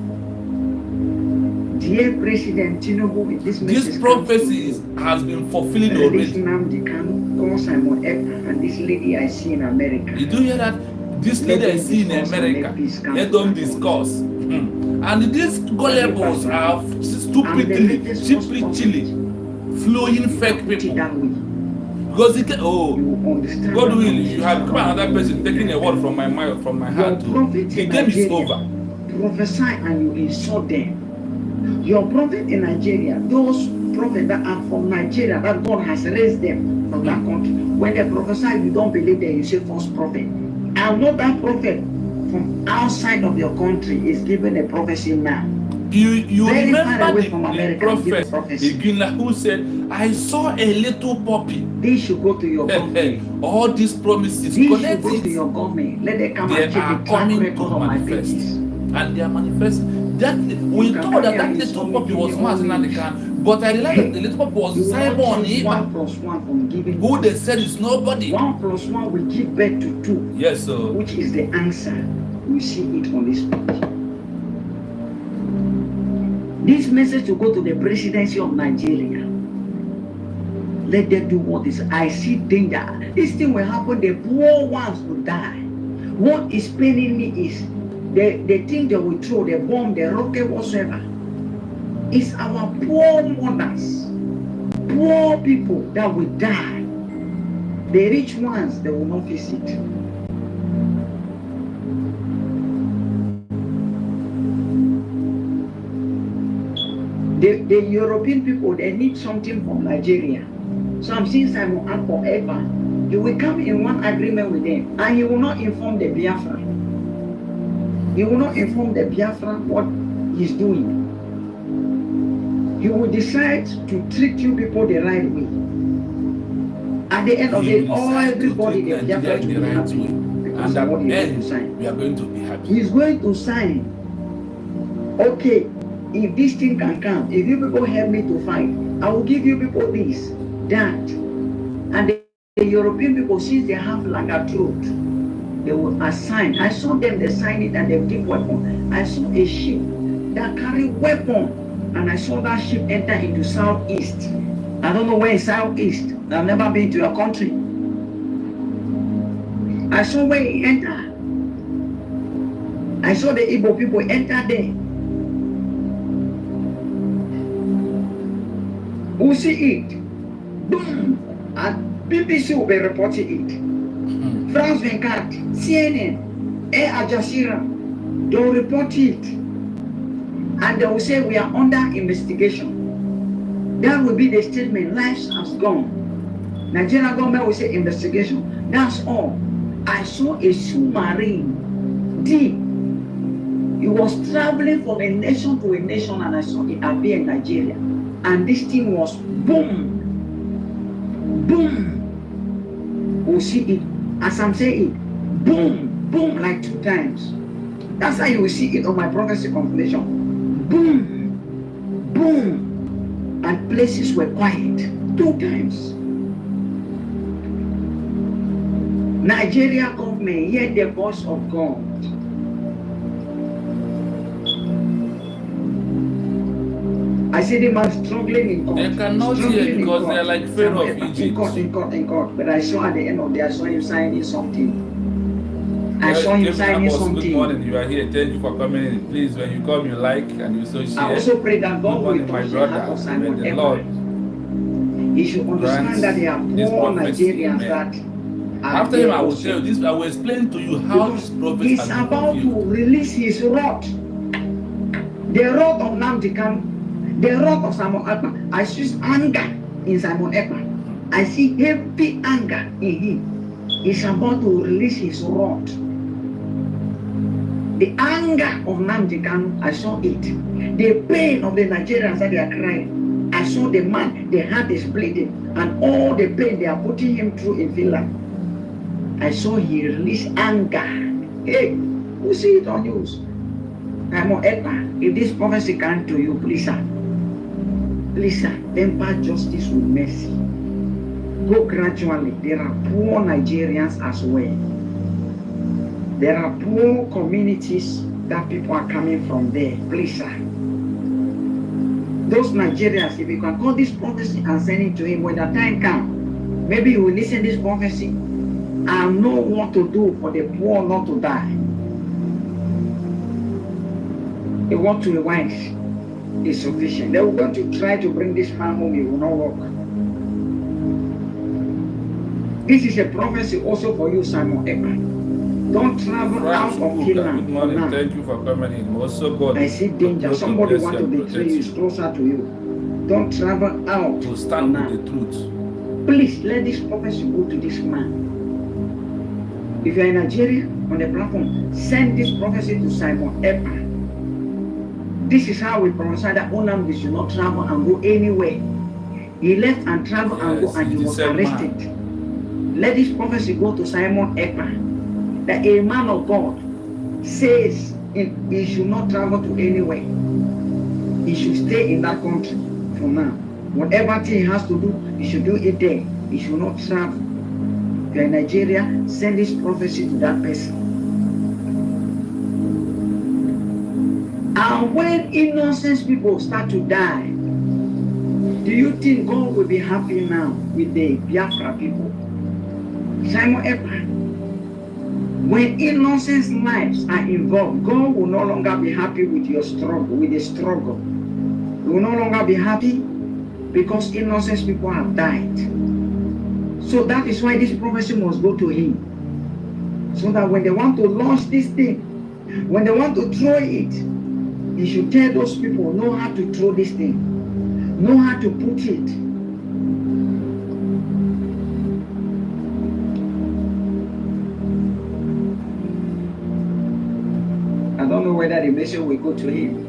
Dear President Tinubu, This prophecy has been fulfilling Release already. Nnamdi Kanu, call Simon Ekpa, and this lady I see in America. You do hear that? This lady I see in America, let them discuss. And these gullibles are stupidly, cheaply chilly, flowing fake people. Because it can, oh, God will, you have come another person taking a word from my mind, from my heart. The game is over. Prophesy and you insult them. Your prophet in Nigeria, those prophets that are from Nigeria, that God has raised them from that country. When they prophesy, you don't believe them, you say false prophet. And not that prophet from outside of your country is giving a prophecy now. You remember the prophet who said, I saw a little puppy. They should go to your government. All these promises, They connect should go it. to your government. Let them come They and check are the track coming record to of my manifest. pages. And they are manifesting. That we thought that little puppy was Martin and the can, but I realized that the little puppy was Simon 1 + 1 from giving. who they said is nobody. 1 + 1 will give birth to 2. Yes, sir. Which is the answer. We see it on this page. This message to go to the presidency of Nigeria. Let them do what is. I see danger. This thing will happen. The poor ones will die. What is paining me is the thing they will throw, the bomb, the rocket, whatsoever. It's our poor mothers, poor people that will die. The rich ones, they will not face it. The European people, they need something from Nigeria. So I'm seeing Simon Ekpa. He will come in one agreement with them, and he will not inform the Biafra. He will not inform the Biafra what he's doing. He will decide to treat you people the right way. At the end of it, everybody, the Biafra will be happy. Because of what he is going to sign. We are going to be happy. He's going to sign. Okay, if this thing can come, if you people help me to fight, I will give you people this, that. And the European people, since they have like a truth, they will assign. I saw them, they sign it and they give weapon. I saw a ship that carry weapon, and I saw that ship enter into southeast. I don't know where is southeast. I've never been to your country. I saw where he entered. I saw the Igbo people enter there. Who see it? Boom! And BBC will be reporting it. France 24, CNN, Al Jazeera, they will report it. And they will say we are under investigation. That will be the statement, lives has gone. Nigerian government will say investigation. That's all. I saw a submarine deep. It was traveling from a nation to a nation, and I saw it appear in Nigeria. And this thing was boom, boom. We'll see it. As I'm saying it, boom, boom, like 2 times. That's how you will see it on my prophecy confirmation. Boom, boom. And places were quiet 2 times. Nigeria government, hear the voice of God. I see them are struggling in court. They cannot hear because they are like Pharaoh of Egypt. In court. But I saw at the end of the day, I saw him signing something. I saw him signing something. Good morning, you are here. Thank you for coming in. Please, when you come, you like and you so share. I also pray that God will my touch the heart brother, of Simon the Lord. He should understand that they are poor Nigerians that. After him, I will tell you this. I will explain to you how this prophet he's about to release his wrath. The wrath of Nnamdi Kanu, the wrath of Simon Ekpa. I see anger in Simon Ekpa. I see heavy anger in him. He's about to release his wrath. The anger of Nnamdi Kanu, I saw it. The pain of the Nigerians that they are crying. I saw the man, the heart is bleeding, and all the pain they are putting him through in Finland. I saw he release anger. Hey, who see it on news? Simon Ekpa, if this prophecy comes to you, please sir, temper justice with mercy. Go gradually. There are poor Nigerians as well. There are poor communities that people are coming from there. Please, sir. Those Nigerians, if you can call this prophecy and send it to him when the time comes, maybe he will listen to this prophecy and know what to do for the poor not to die. A word to a wife is sufficient. They were going to try to bring this man home, it will not work. This is a prophecy also for you, Simon Ekman. Don't travel out of Finland. Good morning. Thank you for coming in. Also, God, I see danger. Somebody want to betray you. Is closer to you. Don't travel out. To stand with the truth. Please let this prophecy go to this man. If you're in Nigeria on the platform, send this prophecy to Simon Ekman. This is how we prophesy that Onam should not travel and go anywhere. He left and traveled and go, and he was arrested. Let this prophecy go to Simon Ekman. That a man of God says he should not travel to anywhere. He should stay in that country for now. Whatever thing he has to do, he should do it there. He should not travel. If you're in Nigeria, send this prophecy to that person. And when innocent people start to die, do you think God will be happy now with the Biafra people? Simon Ekman. When innocent lives are involved, God will no longer be happy with your struggle, with the struggle. He will no longer be happy because innocent people have died. So that is why this prophecy must go to him. So that when they want to launch this thing, when they want to throw it, he should tell those people, know how to throw this thing, know how to put it. I don't know whether the message will go to him,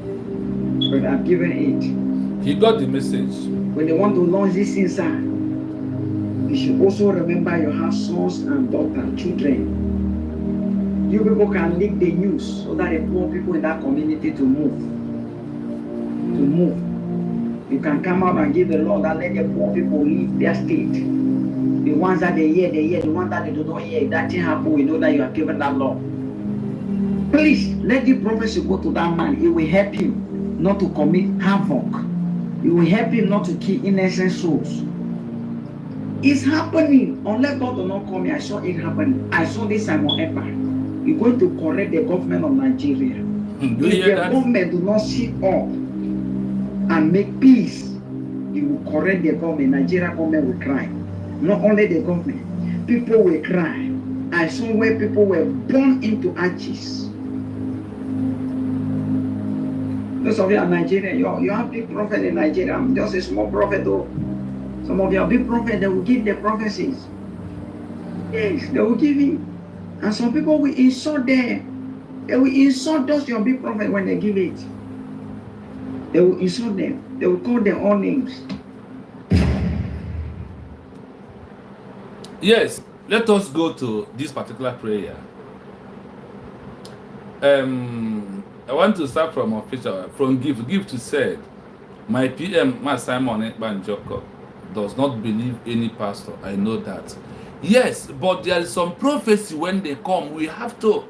but I've given it. He got the message. When they want to launch this inside, you should also remember you have sons and daughters, children. You people can leak the news so that the poor people in that community to move. You can come out and give the law that let the poor people leave their state. The ones that they hear. The ones that they do not hear. If that thing happen, we know that you have given that law. Please, let the prophecy go to that man. It will help him not to commit havoc. It will help him not to kill innocent souls. It's happening. Unless God will not come here, I saw it happening. I saw this Simon Ekman. You're going to correct the government of Nigeria. If the government do not sit up and make peace, it will correct the government. Nigeria government will cry. Not only the government, people will cry. I saw where people were born into arches. Those of you are Nigerian, you have big prophet in Nigeria. I'm just a small prophet though. Some of your big prophets, they will give the prophecies. Yes, they will give it. And some people will insult them. They will insult those your big prophet when they give it. They will insult them. They will call their own names. Yes, let us go to this particular prayer. I want to start from official, from Give to said, my PM, my Simon Ekbanjoko, does not believe any pastor. I know that. Yes, but there is some prophecy when they come. We have to.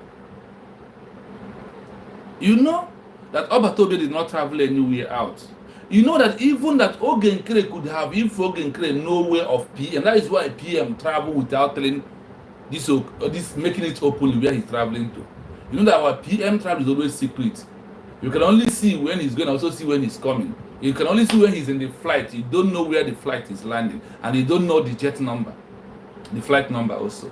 You know that Obatobe did not travel anywhere out. You know that even that Ogenkre could have, if Ogenkre no way of PM. That is why PM travel without telling this making it open where he's traveling to. You know that our PM travel is always secret. You can only see when he's going, also see when he's coming. You can only see when he's in the flight. You don't know where the flight is landing, and you don't know the jet number, the flight number also.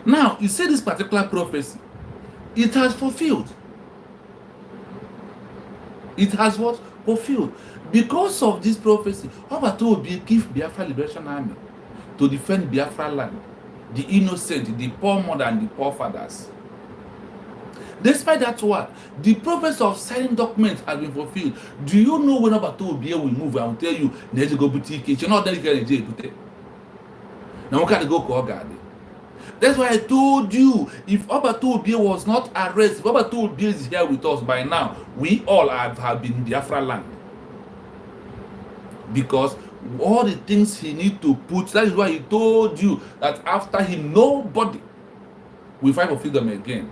Now, you see this particular prophecy, it has fulfilled. It has what? Fulfilled. Because of this prophecy, Obato will give Biafra Liberation Army to defend Biafra land, the innocent, the poor mother, and the poor fathers. Despite that one, the prophecy of signing documents has been fulfilled. Do you know when Obato will move? I will tell you, let's go boutique. You're not there to jail. Now we can't go Kogade. That's why I told you, if Obato was not arrested, if Obato is here with us by now, we all have been in Biafra land. Because all the things he need to put, that is why he told you that after him, nobody we fight for freedom again.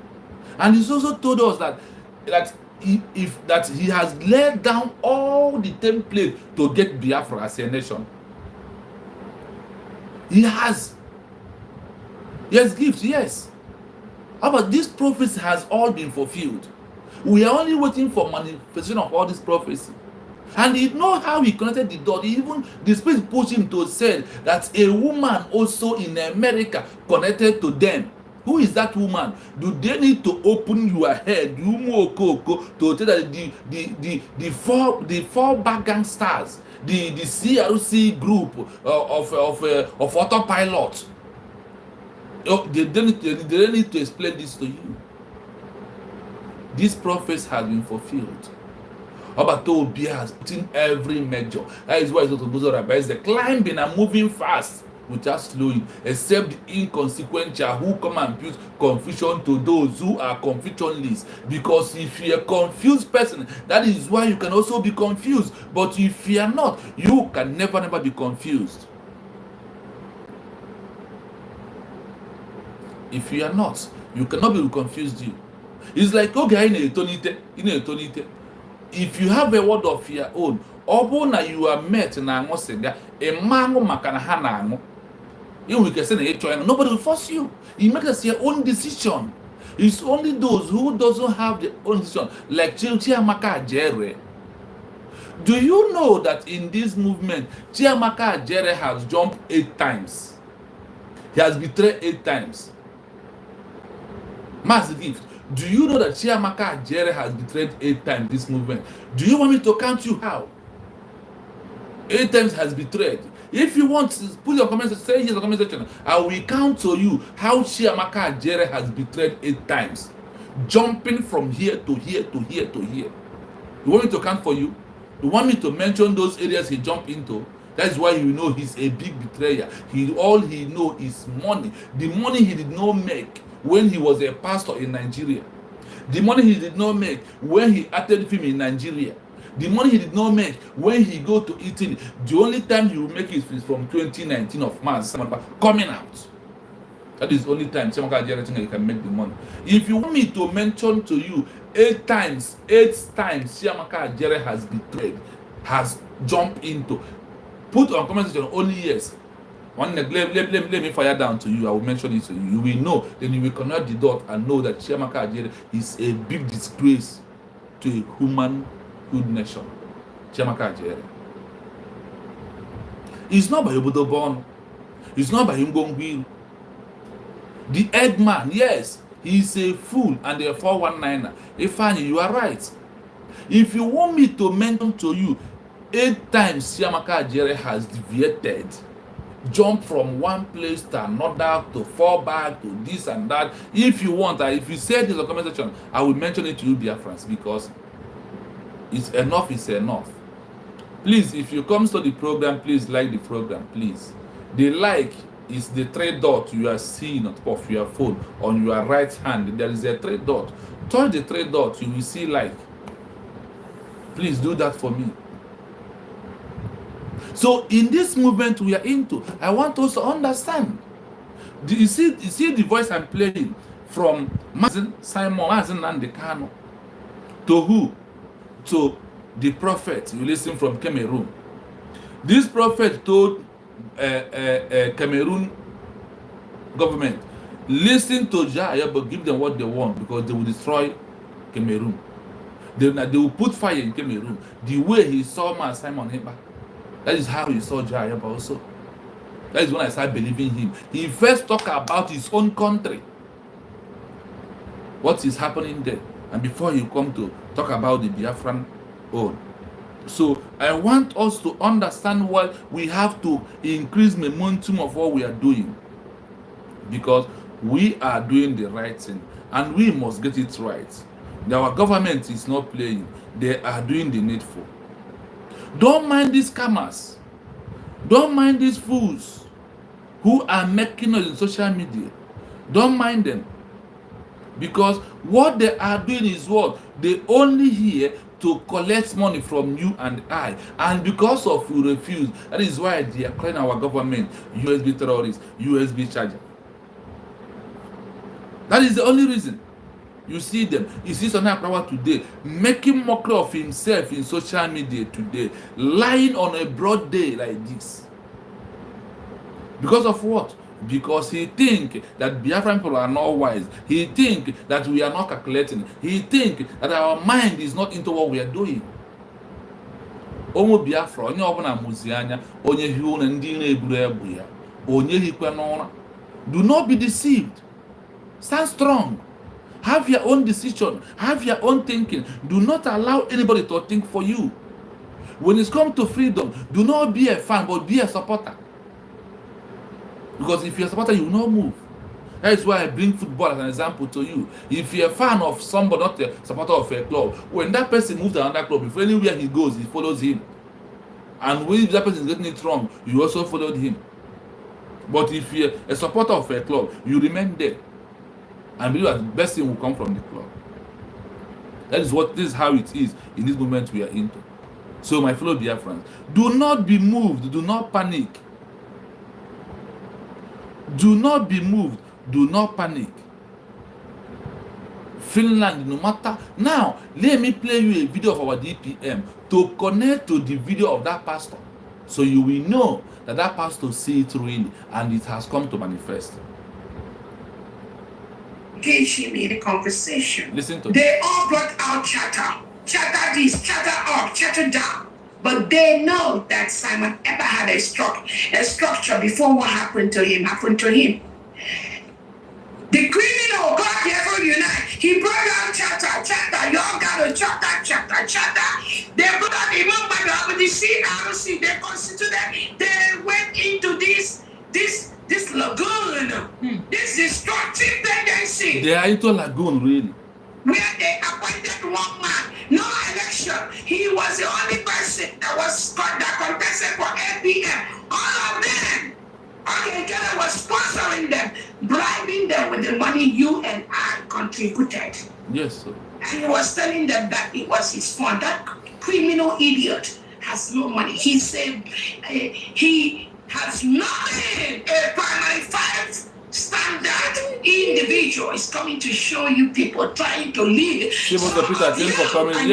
And he's also told us that he has laid down all the template to get Biafra as a nation. He has. Yes, gifts, yes. But this prophecy has all been fulfilled. We are only waiting for manifestation of all this prophecy. And you know how he connected the dot. Even the spirit pushed him to say that a woman also in America connected to them. Who is that woman? Do they need to open your head, to tell that the four back gangsters, the CRC group of autopilot? They don't need to explain this to you. This prophecy has been fulfilled. Obatobia has seen every measure. That is why it's also rabbis the climbing and moving fast without slowing, except the inconsequential who come and put confusion to those who are confusionless. Because if you're a confused person, that is why you can also be confused. But if you are not, you can never be confused. If you are not, you cannot be confused. It's like, okay, in a tonite. If you have a word of your own, obona you are met na ngosega, a mango makana hanango. You can say nobody will force you. You make us your own decision. It's only those who doesn't have their own decision, like Chiamaka Jere. Do you know that in this movement, Chiamaka Jere has jumped 8 times? He has betrayed 8 times. Massive gift. Do you know that Chiamaka Jere has betrayed 8 times this movement? Do you want me to count you how? 8 times has betrayed. If you want to put your comments, say here in the comment section. I will count to you how Chiamaka Jere has betrayed 8 times. Jumping from here to here to here to here. You want me to count for you? You want me to mention those areas he jumped into? That's why you know he's a big betrayer. All he know is money. The money he did not make when he was a pastor in Nigeria. The money he did not make when he acted film in Nigeria. The money he did not make when he go to Italy. The only time he will make it is from 2019 of March coming out. That is the only time Chiamaka Jere can make the money. If you want me to mention to you 8 times Chiamaka Jere has betrayed, has jumped into, put on comment section only yes. Let me fire down to you. I will mention it to you. You will know. Then you will connect the dot and know that Chiamaka Jere is a big disgrace to a humanhood nation. Chiamaka Jere. It's not by Obodo born. It's not by him going will. The Eggman, yes, he's a fool and a 419er. Ifeanyi, you are right. If you want me to mention to you 8 times Chiamaka Jere has deviated, jump from one place to another, to fall back, to this and that. If you want, if you say this in the comment section, I will mention it to you, Biafrans, because it's enough is enough. Please, if you come to the program, please like the program, please. The like is the 3 dot you are seeing of your phone on your right hand. There is a 3 dot. Touch the 3 dot, you will see like. Please do that for me. So in this movement we are into, I want us to understand. You see the voice I'm playing from Simon and the Kano to who? To the prophet you listen from Cameroon. This prophet told Cameroon government, listen to Jaya, but give them what they want because they will destroy Cameroon. They will put fire in Cameroon. The way he saw man Simon Heba. That is how he saw Jaya also. That is when I started believing him. He first talked about his own country. What is happening there? And before he come to talk about the Biafran own. So I want us to understand why we have to increase momentum of what we are doing. Because we are doing the right thing. And we must get it right. Our government is not playing. They are doing the needful. Don't mind these scammers. Don't mind these fools who are making us in social media. Don't mind them. Because what they are doing is what? They only here to collect money from you and I. And because of you refuse, that is why they are calling our government USB terrorists, USB charger. That is the only reason. You see them. You see Sonny Akrawa today making mockery of himself in social media today, lying on a broad day like this. Because of what? Because he think that Biafran people are not wise. He think that we are not calculating. He think that our mind is not into what we are doing. Omo Biafra, onye obuna muzi anya, onye hiu na ndi na-eburu egbu ya, onye hikwe n'ụra. Do not be deceived. Stand strong. Have your own decision. Have your own thinking. Do not allow anybody to think for you. When it comes to freedom, do not be a fan, but be a supporter. Because if you're a supporter, you will not move. That is why I bring football as an example to you. If you're a fan of somebody, not a supporter of a club, when that person moves to another club, if anywhere he goes, he follows him. And when that person is getting it wrong, you also followed him. But if you're a supporter of a club, you remain there. And believe that the best thing will come from the club. This is how it is in this moment we are into. So my fellow Biafrans, do not be moved, do not panic. Do not be moved, do not panic. Finland, no matter. Now, let me play you a video of our DPM to connect to the video of that pastor. So you will know that that pastor see it really and it has come to manifest. Engage him in a conversation. Listen to They all brought out chatter. Chatter this, chatter up, chatter down. But they know that Simon ever had a structure before what happened to him happened to him. The criminal, God never unite. He brought out chatter. Y'all got a chatter. They brought out Imam Badab, the CRC, they constituted, they went into this lagoon, this destructive tendency. They are into lagoon, really. Where they appointed one man, no election. He was the only person that contested for APM. All of them. Okay, Ghana was sponsoring them, bribing them with the money you and I contributed. Yes, sir. And he was telling them that it was his fund. That criminal idiot has no money. He said he has nothing. A primary 5 standard individual is coming to show you people trying to lead. Yeah,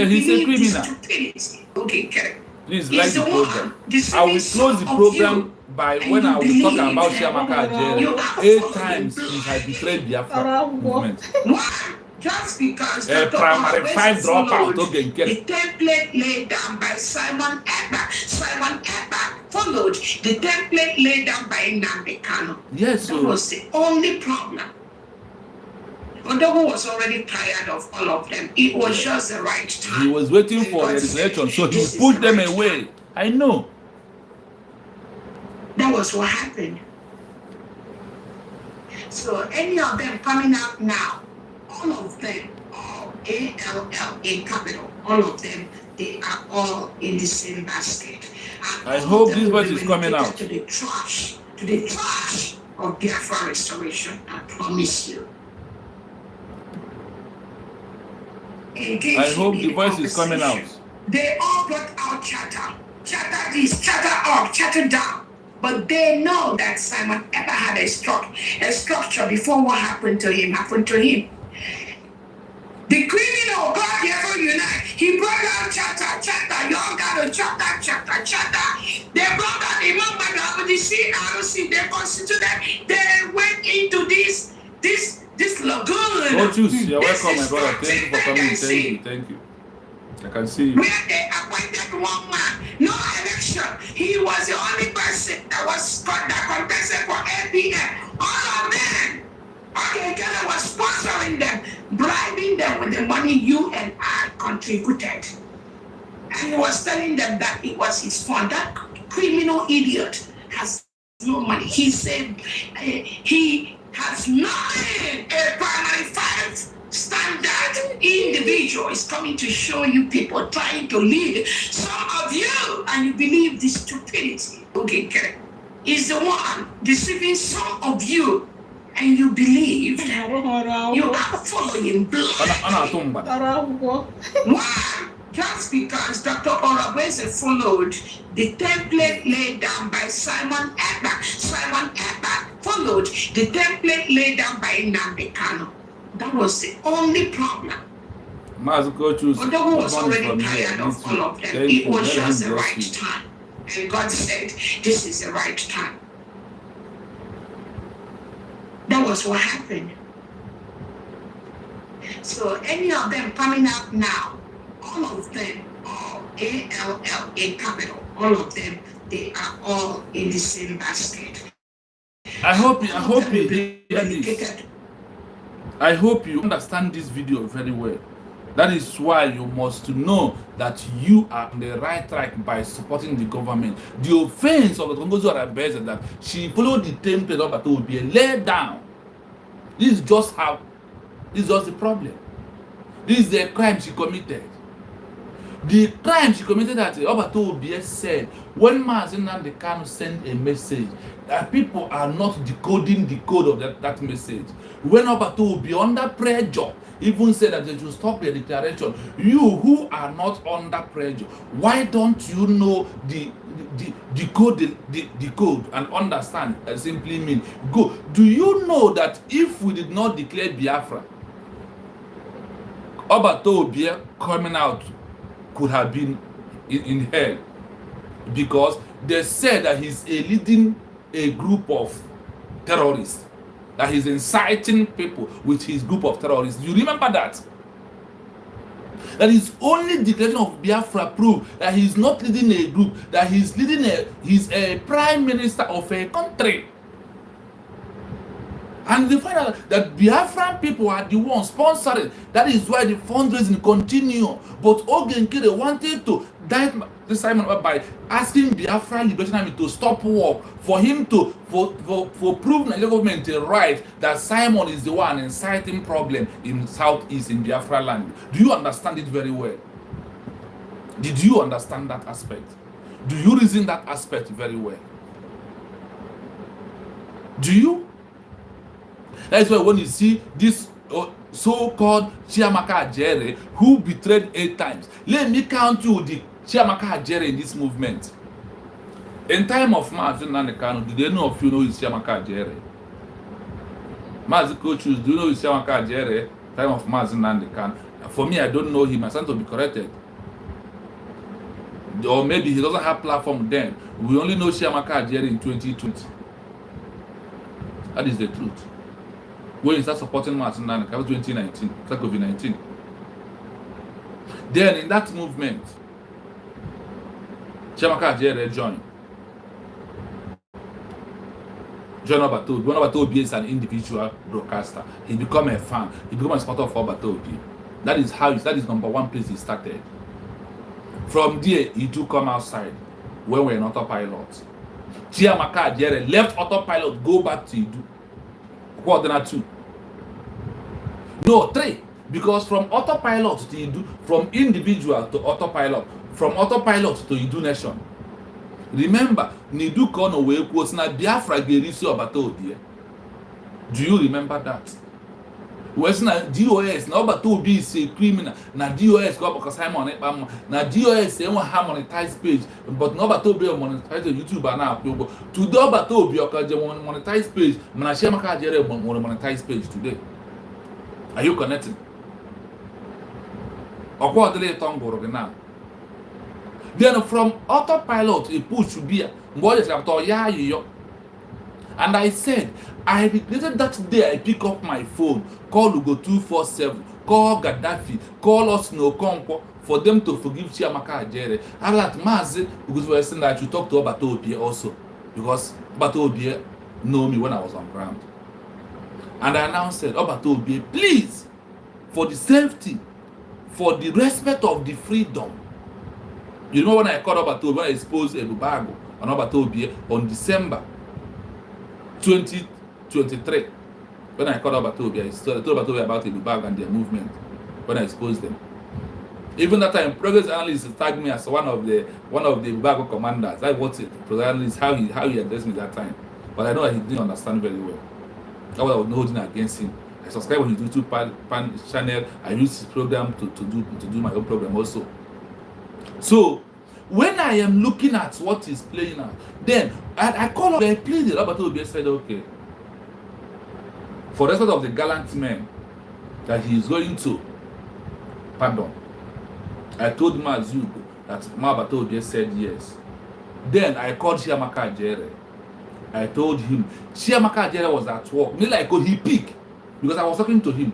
he's a criminal. Okay, please like the program. I will close the program by when I will talk about Chiamaka Ajere. 8 times he has betrayed Biafra movement. Why? Just because the primary 5 dropout, the template laid down by Simon Ebba followed the template laid down by Nnamdi Kanu. Yes, that was the only problem. Odogo was already tired of all of them. It was just the right time. He was waiting for the election, so he pushed them away. I know. That was what happened. So any of them coming out now, all of them, all ALL in capital, all of them, they are all in the same basket. And I hope this voice is coming out. To the trash of Biafra restoration, I promise you. I hope the voice is coming out. They all brought out chatter. Chatter this, chatter up, chatter down. But they know that Simon ever had a structure before what happened to him happened to him. The criminal, God never unite. He brought out chatter. Y'all got a chatter. They brought out Imam Badab, the CRC, they constituted, they went into this lagoon. Don't you see? You're welcome, my brother. Thank you for coming. Thank you. I can see you. Where they appointed one man, no election. He was the only person that contested for APM. All of them. Okay, Ghana was sponsoring them, bribing them with the money you and I contributed. And he was telling them that it was his fund. That criminal idiot has no money. He said he has nothing. A primary 5 standard individual is coming to show you people trying to lead some of you, and you believe this stupidity. Okay, is the one deceiving some of you, and you believe that you are following blind. Why? Just because Dr. Orabese followed the template laid down by Simon Ebba followed the template laid down by Nnamdi Kanu. That was the only problem. Odogu was already tired of all of them. It was just the right time. And God said, this is the right time. That was what happened. So any of them coming up now, all of them, all ALL in capital, all of them, they are all in the same basket. I hope you hear this. I hope you understand this video very well. That is why you must know that you are on the right track by supporting the government. The offense of the Tongozo Arabes is that she followed the template of to be laid down. This is just the problem. This is the crime she committed. The crime she committed that Obato Obie said when Mazi Nnamdi Kanu sent a message that people are not decoding the code of that message. When Obato Obie under pressure even said that they should stop the declaration. You who are not under pressure, why don't you know the code and understand and simply mean go? Do you know that if we did not declare Biafra, Obato Obie coming out could have been in hell, because they said that he's leading a group of terrorists, that he's inciting people with his group of terrorists. You remember that? That is only declaration of Biafra proof that he's not leading a group, that he's a prime minister of a country. And they find out that Biafran people are the ones sponsoring. That is why the fundraising continue. But Ogenkere wanted to die this time by asking Biafra Liberation Army to stop war, for him to for proving the government right that Simon is the one inciting problem in southeast in Biafra land. Do you understand it very well? Did you understand that aspect? Do you reason that aspect very well? Do you? That's why when you see this so-called Chiamaka Ajere who betrayed 8 times, let me count you the Chiamaka Ajere in this movement. In time of Mazi Nnamdi Kanu, do they know if you know who is Chiamaka Ajere? Mazi Kochus, do you know who is Chiamaka Ajere? Time of Mazi Nnamdi Kanu. For me, I don't know him. I stand to be corrected. Or maybe he doesn't have platform then. We only know Chiamaka Ajere in 2020. That is the truth. When you start supporting Mazi Nnamdi Kanu, 2019, after COVID-19. Then in that movement, Chiamaka Ajere joined. John Obato Obie is an individual broadcaster. He become a fan. He become a supporter of Obato Obie. That is number one place he started. From there, he do come outside when we're in autopilot. Chiamaka Ajere left autopilot, go back to Idu. Coordinate 2. No, 3. Because from autopilot to Idu, from individual to autopilot, from autopilot to Idu Nation. Remember, Nidu Kono we was na Biafra gerisi Obato Obie. Do you remember that? Was na DOS na Obato Obie is a criminal. Na DOS go because Simon na DOS they want have monetized page, but no Obato Obie monetize YouTube na apio. Today Obato Obie okaje monetized page, na Chiamaka Ajere monetized page today. Are you connecting? Okwa dele tongoro now. Then from autopilot, a push to be and I said, I regretted that day I pick up my phone, call Ugo 247, call Gaddafi, call us no Conco for them to forgive Chiamaka Ajere. And that Mazi, because we were saying that I should talk to Obato Obie also, because Obato Obie know me when I was on ground. And I now said, Obato Obie, please, for the safety, for the respect of the freedom. You know when I called Obato Obie, when I exposed Ebubago on Obato Obie on December 2023, when I called Obato Obie, I told Obato Obie about Ebubago and their movement, when I exposed them. Even that time, progress analysts tagged me as one of the Ebubago commanders. I watched it. Progress analyst how he addressed me that time, but I know that he didn't understand very well. That's what I was holding against him. I subscribe on his YouTube channel. I use his program to do my own program also. So when I am looking at what is playing out, then I call up, I pleaded. Obato Obie said, okay, for the rest of the gallant men, that he is going to pardon. I told Mazugo that Mabato just said yes. Then I called Chiamaka Jere. I told him Chiamaka Jere was at work. Me like he pick because I was talking to him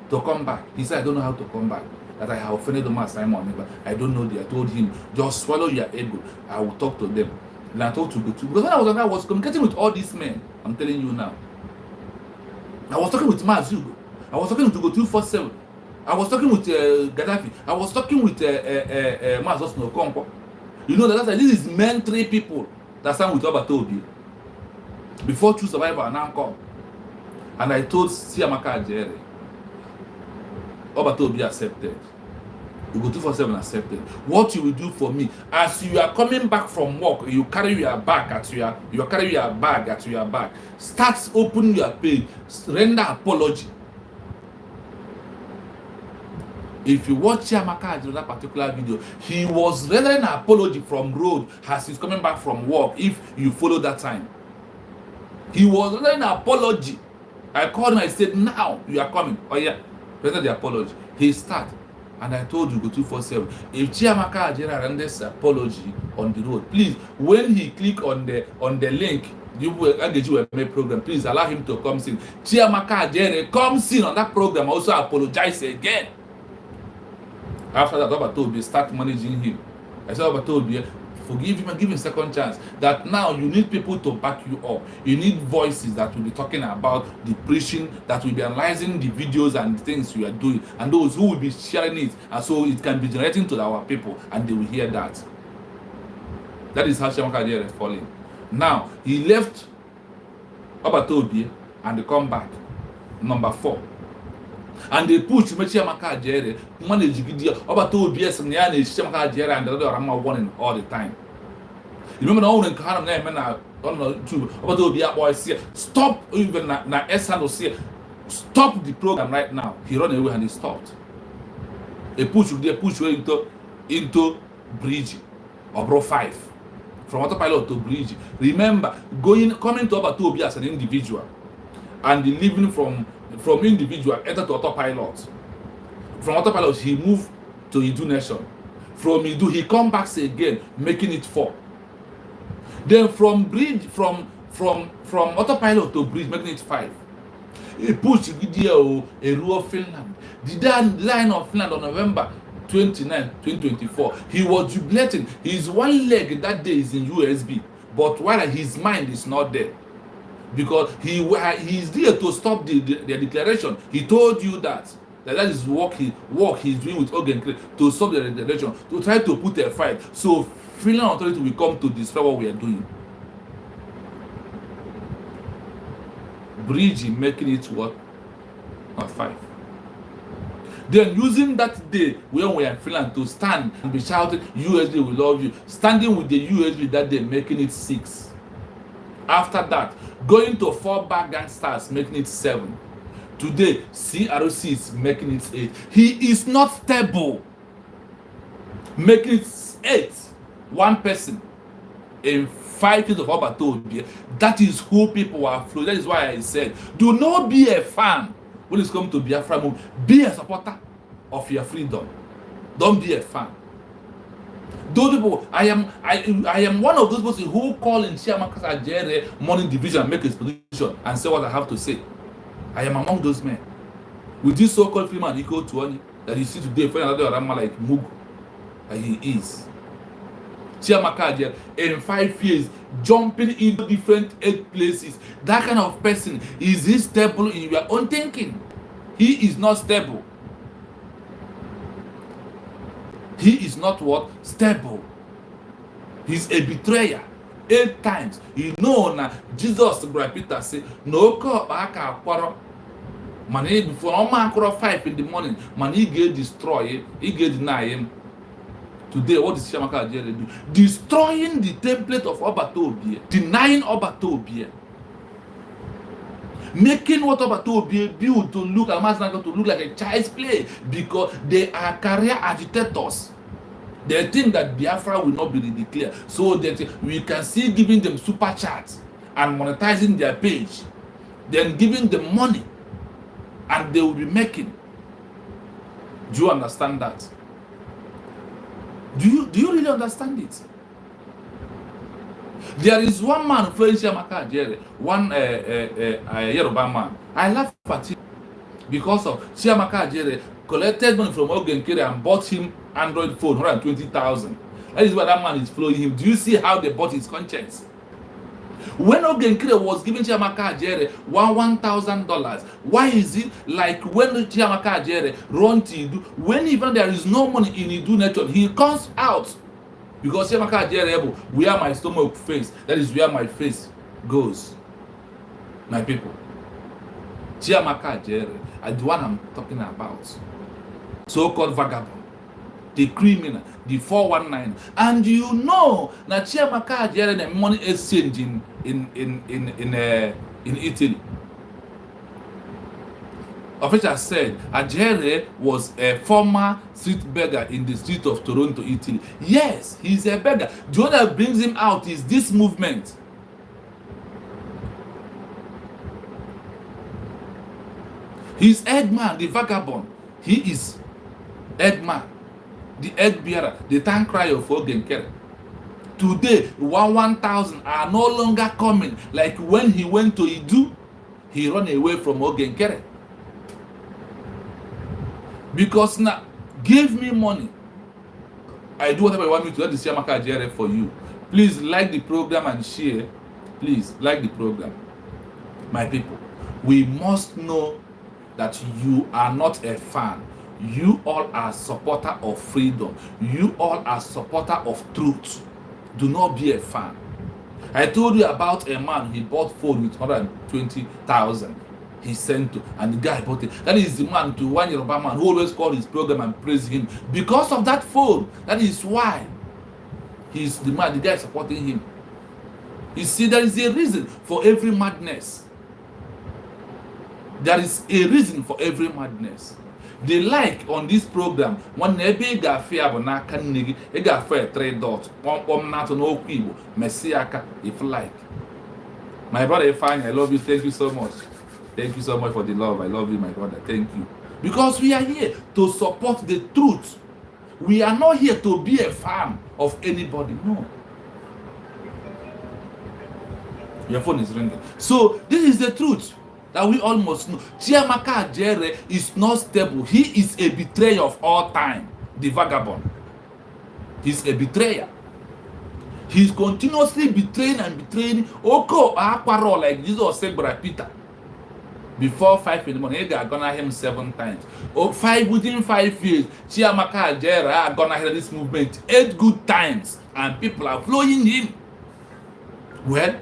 to come back. He said I don't know how to come back. That I have offended my assignment, but I don't know. I told him just swallow your ego. I will talk to them. And I told to go to because when I was communicating with all these men. I'm telling you now. I was talking with Mazugo. I was talking to go 247. I was talking with Gaddafi. I was talking with Mazos Nokompo. You know that this is men 3 people that stand with Obatobi before True Survivor now come. And I told Siamaka Jere, Obatobi accepted. You go 247 accepted. What you will do for me as you are coming back from work, you carry your bag at your back. Start opening your page, render apology. If you watch Chiamaka in that particular video, he was rendering an apology from road as he's coming back from work. If you follow that time, he was rendering an apology. I called him. I said, "Now you are coming." Oh yeah, render the apology. He started, and I told you go 247. If Chiamaka renders apology on the road, please, when he click on the link, you will engage you a program. Please allow him to come in. Chiamaka Jere comes in on that program. Also apologize again. After that, Obatobi start managing him. I said, Obatobi, forgive him and give him a second chance. That now you need people to back you up. You need voices that will be talking about the preaching, that will be analyzing the videos and the things you are doing, and those who will be sharing it, and so it can be generating to our people, and they will hear that. That is how Chiamaka Jere is falling. Now he left Obatobi and they come back. Number 4. And they push Chiamaka Jere, manage Gideon, Obatobi, and Chiamaka Jere, and the other Rama warning all the time. You remember the own kind of name, and I don't know, Obatobi, boys here, stop even na Esano say, stop the program right now. He ran away and he stopped. They push into bridge or bro 5. From autopilot to bridge. Remember, coming to Obatobi as an individual and leaving from individual, enter to autopilot. From autopilot, he moved to Idu Nation. From Idu, he come back again, making it 4. Then from bridge, from autopilot to bridge, making it 5. He pushed video a rule Finland. The line of Finland on November 29, 2024. He was jubilating. His one leg that day is in USB, but while his mind is not there. Because he's there to stop the declaration. He told you that is work he's doing with Ogen to stop the declaration, to try to put a fight. So Finland authority will come to destroy what we are doing. Bridge making it what? Not 5. Then using that day when we are in Finland to stand and be shouting, USB we love you. Standing with the USB that day making it 6. After that, going to FALLBACK gangsters, making it 7. Today, CRC is making it 8. He is not stable. Making it 8. One person in 5 years of Obatobi. That is who people are flowing. That is why I said, do not be a fan when it's come to Biafra move. Be a supporter of your freedom. Don't be a fan. Those people, I am one of those people who call in Chiamaka Jere morning division and make his position and say what I have to say. I am among those men. With this so-called free man equal to one that you see today, for another Rama like Mugu, and he is. Chiamaka Jere in 5 years, jumping into different 8 places. That kind of person, is he stable in your own thinking? He is not stable. He is not what? Stable. He's a betrayer. 8 times. You know now, Jesus, Peter say, no call back a quarrel. Man, before 5 in the morning, man, he get destroy, he get deny him. Today, what does Chiamaka Jere do? Destroying the template of Obatobi, denying Obatobi, making what Obatobi build to look like a child's play because they are career agitators. They think that Biafra will not be declared, so that we can see giving them super chats and monetizing their page, then giving them money, and they will be making Do you understand that? Do you really understand it? There is one man, Chiamaka Ajere, one Yoruba man. I laugh at him because of Chiamaka Ajere collected money from Ogenkere and bought him Android phone, 120,000. That is why that man is following him. Do you see how they bought his conscience? When Ogenkere was giving Chiamaka Ajere $1,000, why is it like when Chiamaka Ajere run to Idu, when even there is no money in Idu network, he comes out because Chiamaka Ajere, where my stomach face, that is where my face goes. My people, Chiamaka Ajere are the one I'm talking about. So-called vagabond, the criminal, the 419, and you know that Chiamaka Ajere the money exchange in Italy. Officials said Ajere was a former street beggar in the street of Toronto, Italy. Yes, he's a beggar. The one that brings him out is this movement. He's Eggman, the vagabond. He is Eggman, the egg bearer, the tank crier of Ogenkere. Today, 1,000 are no longer coming. Like when he went to Idu, he ran away from Ogenkere. Because now, give me money. I do whatever I want me to. Let the Chiamaka Ajere for you. Please like the program and share. Please like the program. My people, we must know that you are not a fan. You all are supporter of freedom. You all are supporter of truth. Do not be a fan. I told you about a man, he bought phone with 120,000. He sent to, and the guy bought it. That is the man, to one Yoruba man who always call his program and praise him because of that phone. That is why he's the man, the guy supporting him. You see, there is a reason for every madness. There is a reason for every madness. They like on this program when ebe gafe abonaka nigi e gafe 3 dots pom nato no kwibo mesiaka if like. My brother Ifeanyi, I love you. Thank you so much. Thank you so much for the love. I love you, my brother. Thank you. Because we are here to support the truth. We are not here to be a fan of anybody. No. Your phone is ringing. So this is the truth that we almost know. Chiamaka Ajere is not stable. He is a betrayer of all time. The vagabond. He's a betrayer. He's continuously betraying and betraying. Oko Aquaro, like Jesus said by Peter. Before 5 in the morning, he got gonna him 7 times. Within 5 years, Chiamaka Ajere gonna hear this movement 8 good times, and people are following him. Well,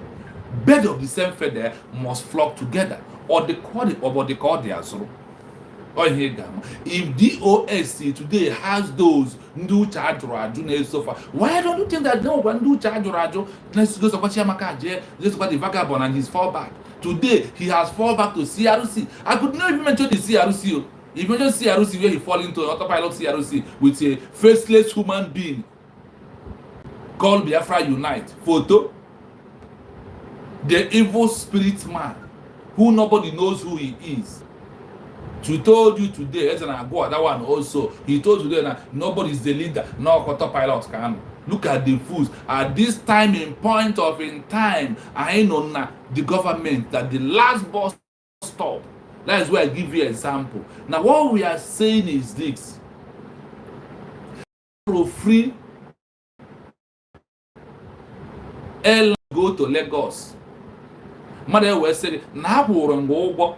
birds of the same feather must flock together, or they call the azure. If DOSC today has those new charge Raju so far, why don't you think that no one do charge Raju? Let's go to Chiamaka Ajere, let's go to the vagabond and his fallback. Today he has fall back to CRC. I could not even mention the CRC. If you mention CRC where he fall into autopilot CRC with a faceless human being called Biafra Unite photo, the evil spirit man who nobody knows who he is. He told you today, as an ago, that one also. He told you that nobody is the leader, no autopilot can. Look at the fools. At this time in point of in time, I know now the government that the last bus stop. That is where I give you an example. Now what we are saying is this. Free airline go to Lagos. Mother was saying, now we're go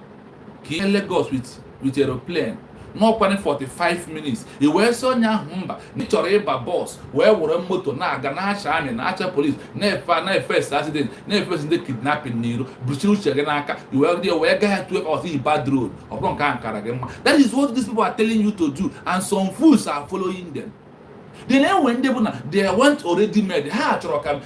Lagos with aeroplane. No 45 minutes. He was so nyahumba. Nichore ba boss. Where were moto na gana shame na acha police. Na first accident. Na first the kidnapping niru. Bruciru chegenaka. You were there where guy 12 or 3 bad road. That is what these people are telling you to do, and some fools are following them. Then when they went already made. Ha chorokam.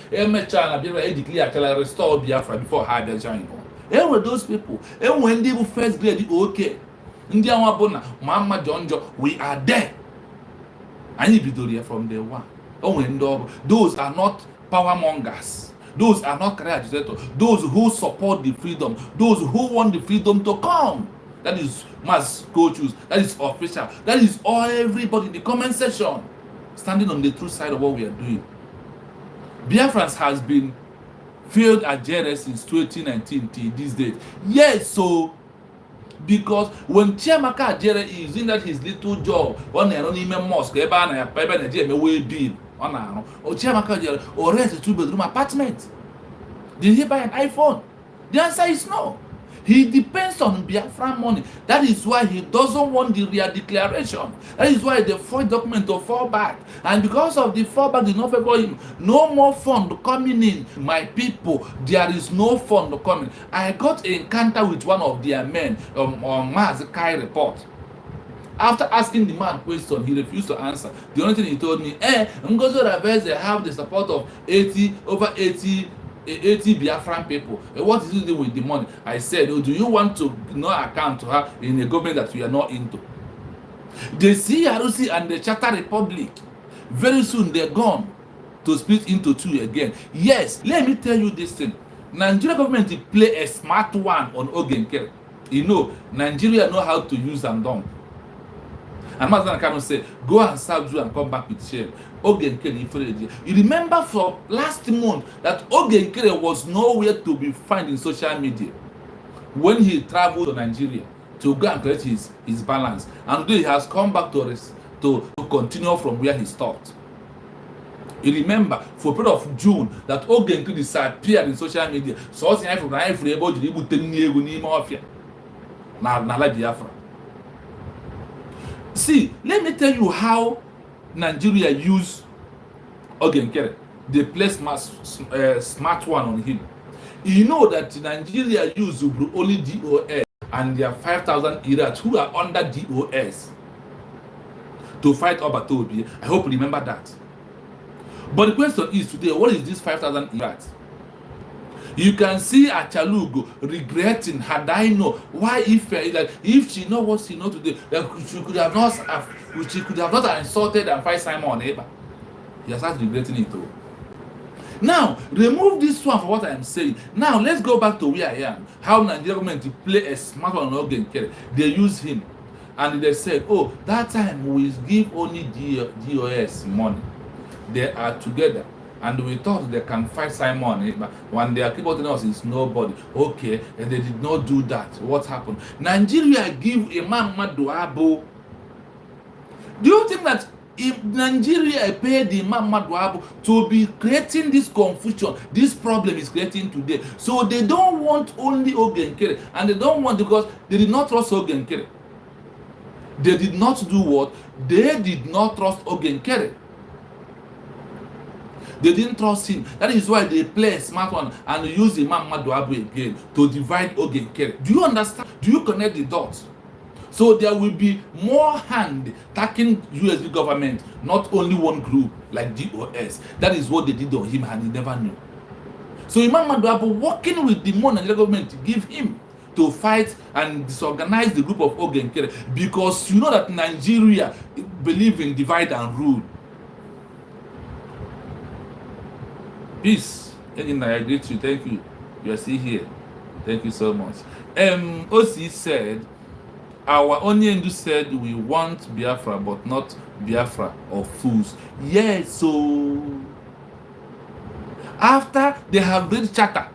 China declare restore Biafra before had join. There were those people. And when they were first grade, okay. India Wabona, Mama Jonjo, we are there. I need Bidoria from day one. Oh, and those are not power mongers. Those are not career agitators. Those who support the freedom. Those who want the freedom to come. That is mass coaches. That is official. That is all everybody in the comment section standing on the true side of what we are doing. Biafra has been failed at JRS since 2019 till this date. Yes, so because when Chiamaka Ajere is doing that his little job on the anonymous mosque, Chiamaka Ajere or rent a 2-bedroom apartment. Did he buy an iPhone? The answer is no. He depends on Biafra money. That is why he doesn't want the real declaration. That is why the first document to fall back. And because of the fallback did not favor him, no more fund coming in. My people, there is no fund coming. I got an encounter with one of their men on Mazakai report. After asking the man question, he refused to answer. The only thing he told me, Ngozo Ravez, they have the support of over 80 Biafran people. What is it do with the money? I said, do you want to account to her in a government that we are not into? The CRC and the Charter Republic, very soon they're gone to split into two again. Yes, let me tell you this thing. Nigeria government play a smart one on Ogenkere. You know, Nigeria know how to use and dump. And Mazan cannot say, go and serve you and come back with shame. Ogenkere, you remember for last month that Ogenkere was nowhere to be found in social media when he traveled to Nigeria to go and create his balance. And today he has come back to continue from where he stopped. You remember for a period of June that Ogenkere disappeared in social media. So what's the from Biafra? See, let me tell you how Nigeria use Ogenkere. They play smart one on him. You know that Nigeria use only DOS and there are 5,000 Iraqs who are under DOS to fight Obatobi. I hope you remember that. But the question is today, what is this 5,000 Iraqs? You can see Achalugo regretting, had I know why if she know what she know today, that she could have not insulted and fight Simon Eba. He has started regretting it too. Now, remove this one for what I am saying. Now, let's go back to where I am. How Nigeria government play a smart one on Ogenkere. They use him. And they said, oh, that time we give only DOS money. They are together. And we thought they can fight Simon, but when they are keeping us is nobody. Okay, and they did not do that. What happened? Nigeria give Imam Maduabo. Do you think that if Nigeria paid the Imam Maduabo to be creating this confusion, this problem is creating today? So they don't want only Ogenkere, and they don't want because they did not trust Ogenkere. They did not do what? They did not trust Ogenkere. They didn't trust him. That is why they play a smart one and use Imam Maduabo again to divide Ogenkere. Do you understand? Do you connect the dots? So there will be more hand attacking USB government, not only one group like DOS. That is what they did on him and he never knew. So Imam Maduabo working with the Nigeria government to give him to fight and disorganize the group of Ogenkere, because you know that Nigeria believe in divide and rule. Peace. And I agree to you. Thank you. You are still here. Thank you so much. OC said, our Onyendu said we want Biafra, but not Biafra of fools. Yes, so after they have read Charter,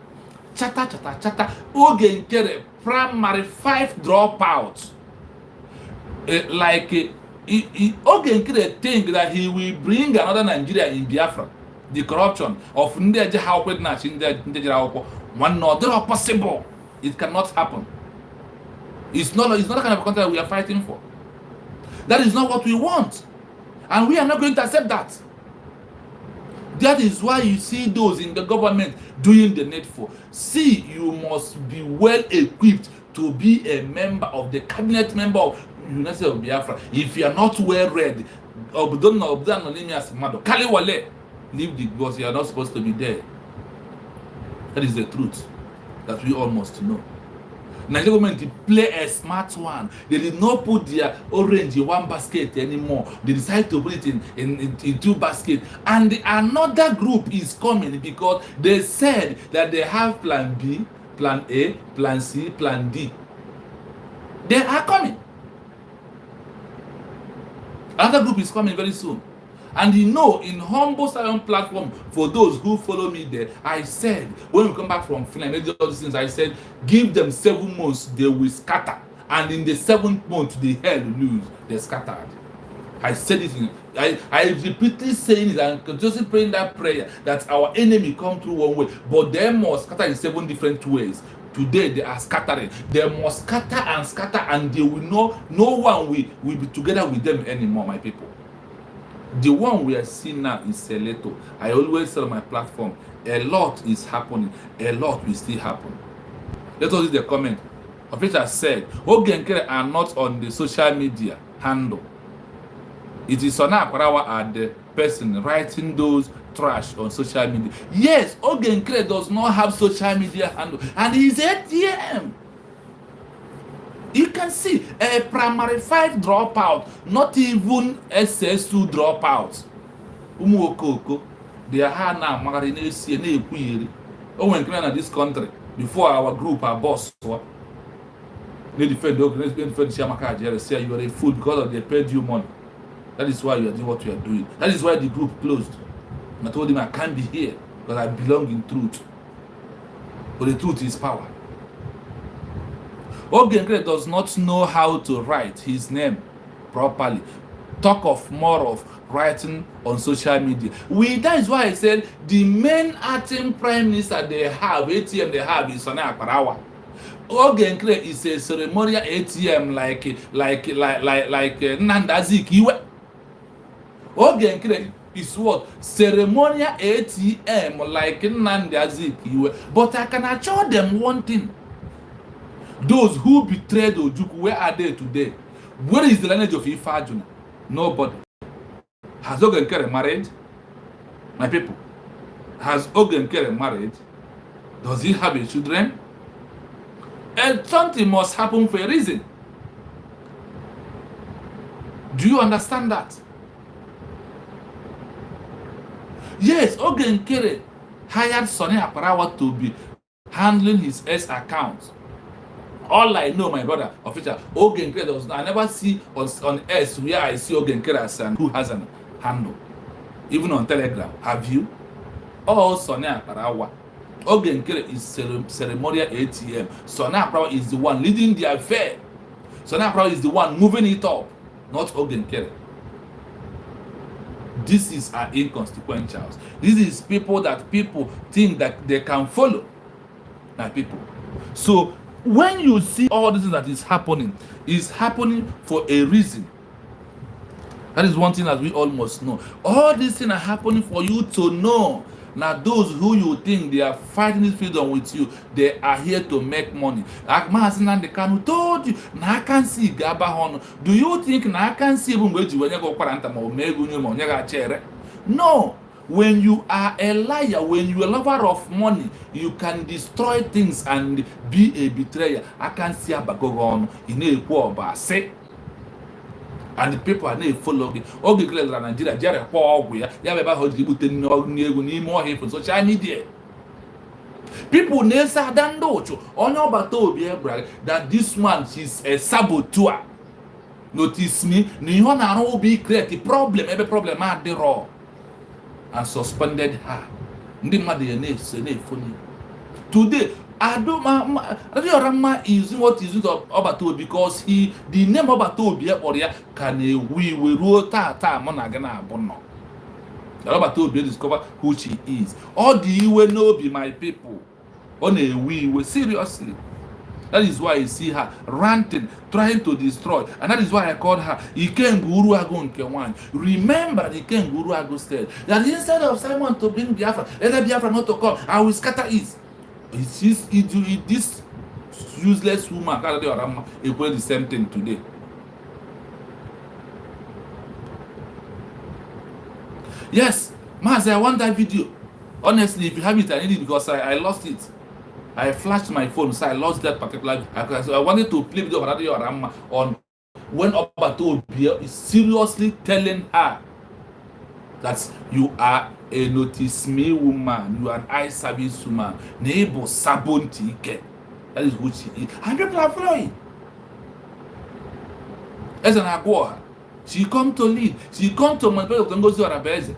Ogenkere, primary 5 dropouts. Ogenkere think that he will bring another Nigeria in Biafra. The corruption of Ndeje Haukwed Nash in the one not possible. It cannot happen. It's not the kind of country we are fighting for. That is not what we want. And we are not going to accept that. That is why you see those in the government doing the needful. See, you must be well equipped to be a member of the cabinet member of United States of Biafra. If you are not well read, leave the because you are not supposed to be there. That is the truth that we all must know. Nigeria government play a smart one. They did not put their orange in one basket anymore. They decided to put it in 2 baskets. And another group is coming because they said that they have plan B, plan A, plan C, plan D. They are coming. Another group is coming very soon. And you know, in Humble Silent platform, for those who follow me there, I said, when we come back from Finland, I did all these things, I said, give them 7 months, they will scatter. And in the 7th month, the hell lose, they scattered. I said it, I repeatedly saying it and just praying that prayer that our enemy come through one way, but they must scatter in 7 different ways. Today they are scattering. They must scatter, and they will know no one will be together with them anymore, my people. The one we are seeing now is Seleto. I always say on my platform, a lot is happening. A lot will still happen. Let us read the comment. Official said, Ogenkere are not on the social media handle. It is Sona Akwarawa are the person writing those trash on social media. Yes, Ogenkere does not have social media handle, and he's ATM. You can see a primary 5 dropout, not even SS2 dropout. Umuokoko, they are now married see and a when in this country before our group, our boss, they defend Shamaka, say you are a fool because they paid you money. That is why you are doing what you are doing. That is why the group closed. And I told him I can't be here because I belong in truth. But the truth is power. Ogenkere does not know how to write his name properly. Talk of more of writing on social media. That is why I said the main acting prime minister they have, ATM they have, is Sona Akparawa. Ogenkere is a ceremonial ATM like Nnamdi Azikiwe. Ogenkere is what? Ceremonial ATM like Nnamdi Azikiwe. But I can assure them one thing. Those who betrayed Ojukwu, where are they today? Where is the lineage of Ifajuna? Nobody. Has Ogenkere married? My people, has Ogenkere married? Does he have a children? And something must happen for a reason. Do you understand that? Yes, Ogenkere hired Sona Akparawa to be handling his S account. All I know, my brother, official, Ogenkere does not. I never see on S where I see Ogenkere as who has a handle. Even on Telegram. Have you? Oh, Sona Akparawa. Ogenkere is ceremonial ATM. Sona Akparawa is the one leading the affair. Sona Akparawa is the one moving it up, not Ogenkere. This is an inconsequential. This is people that people think that they can follow. My people. So when you see all this that is happening, it's happening for a reason. That is one thing that we almost know. All these things are happening for you to know. Now, those who you think they are fighting this freedom with you, they are here to make money. Akmahasin the Kanu told you, I can see Gaba Hono. Do you think I can see when you go quarantine or Megu? No. When you are a liar, when you are a lover of money, you can destroy things and be a betrayer. I can see a bagogon in a poor say. And the people are not following. Okay, Nigeria, Jerry Paul, we have about how to put in more here for social media. People nessa than docho on your battle that this man is a saboteur. Notice me, Nihona will be create a problem, every problem at the raw. And suspended her. Today, Adorama is what is it of Obato because the name Obato can we rule Tata Monagana Bono. Obato discover who she is. All the you will know be my people. On a we seriously. That is why you see her ranting, trying to destroy. And that is why I called her Iken Guru Agon Kewan. Remember the Iken Guru Agon said that instead of Simon to bring Biafra, let the Biafra not to come, I will scatter it. This useless woman, it will the same thing today. Yes, Master, I want that video. Honestly, if you have it, I need it because I lost it. I flashed my phone, so I lost that particular. So I wanted to play video on when Obato is seriously telling her that you are a notice me woman, you are an eye service woman, neighbor sabonti. That is who she is. And people are following. As an Agua, she come to lead. She come to manipulate Dr. Ngozi Arabeze.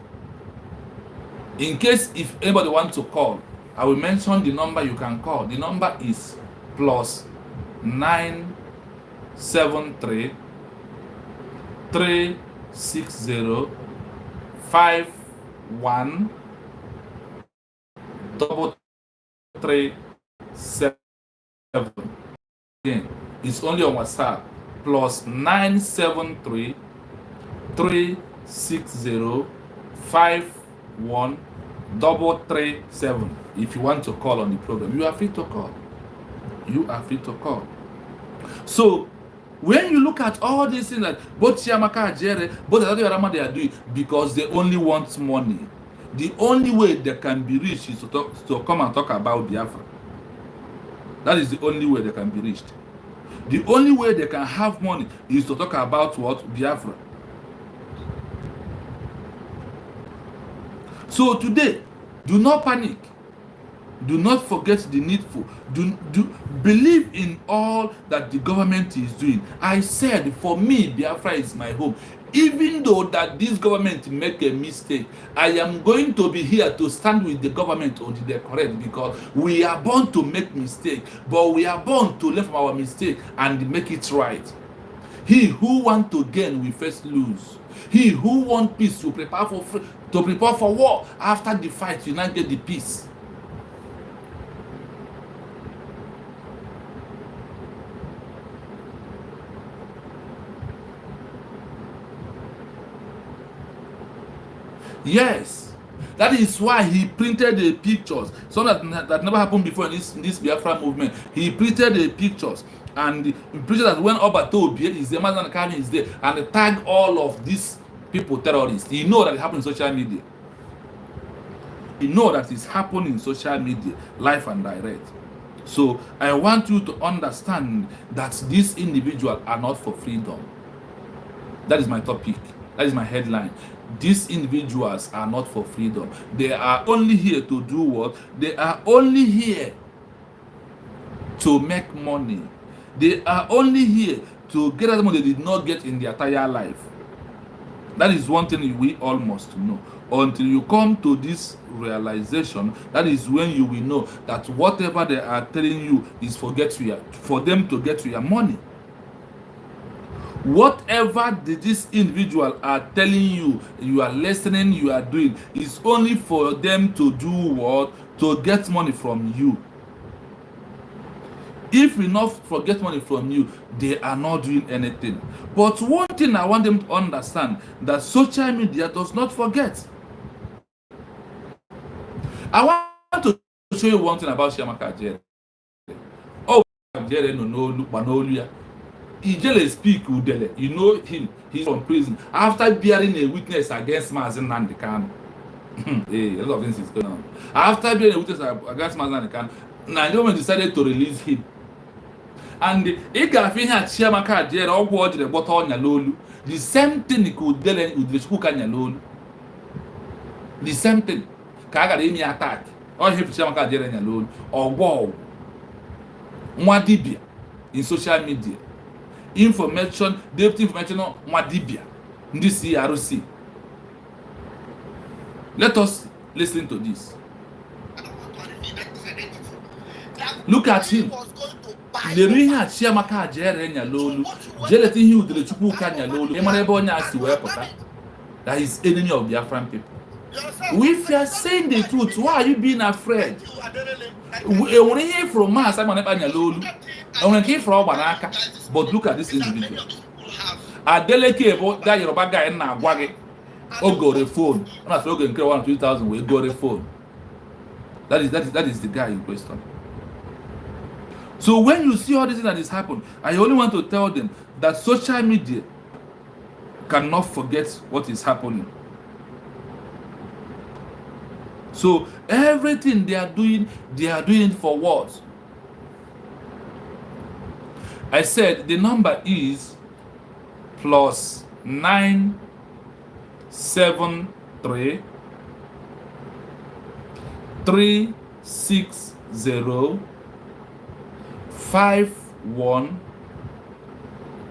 In case if anybody wants to call, I will mention the number you can call. The number is +973 360 513337. Again, it's only on WhatsApp. +973 360 513337. If you want to call on the program, you are free to call. You are free to call. So when you look at all these things that both Chiamaka Ajere, both Adado they are doing, because they only want money. The only way they can be reached is to come and talk about Biafra. That is the only way they can be reached. The only way they can have money is to talk about what? Biafra. So today, do not panic. Do not forget the needful. Do believe in all that the government is doing. I said, for me, Biafra is my home. Even though that this government make a mistake, I am going to be here to stand with the government until they correct, because we are born to make mistakes, but we are born to learn from our mistake and make it right. He who want to gain will first lose. He who want peace to prepare for war. After the fight, you not get the peace. Yes, that is why he printed the pictures. Something that never happened before in this Biafra movement. He printed the pictures, and he printed that when Obato is the man and is there, and tag all of these people terrorists. You know that it happened in social media. You know that it's happening in social media, live and direct. So I want you to understand that these individuals are not for freedom. That is my topic. That is my headline. These individuals are not for freedom. They are only here to do what? They are only here to make money. They are only here to get the money they did not get in their entire life. That is one thing we all must know. Until you come to this realization, that is when you will know that whatever they are telling you is for them to get to your money. Whatever this individual are telling you, you are listening, you are doing, is only for them to do what? To get money from you. If we not forget money from you, they are not doing anything. But one thing I want them to understand, that social media does not forget. I want to show you one thing about Chiamaka Ajere. Oh, Ajere no. He just speak Udele. You know him. He's from prison. After bearing a witness against Mazen Nandekan. Hey, a lot of things is going on. After bearing a witness against Mazen Nandekan, Nigerian decided to release him. And he got finished Chiamaka Ajere or watch the bottle on Yalolu. The same thing he could tell with the school can Yalolu. The same thing. Kaga any attack. Or he Chiamaka Ajere Yalolu. Or wow. Mwadibia in social media. Information, depth information on Mwadibia in this CRC. Let us listen to this. Look at him. The reason Chiamaka Ajere Nyalolu, Jeletin Hill the Chukwuka Nyalolu, Emanebo Nyasi Wepota, that is enemy of Biafran people. If you are saying the truth, why are you being afraid? We want to hear from us, I'm on Nyalolu. I want to hear from Baraka. But look at this individual. Adeleke about that Yoruba guy in Nagwage. Oh, go the phone. I'm not talking 1,000. We go the phone. That is the guy in question. So when you see all this thing that is happening, I only want to tell them that social media cannot forget what is happening. So everything they are doing it for what? I said the number is +973 360 513337.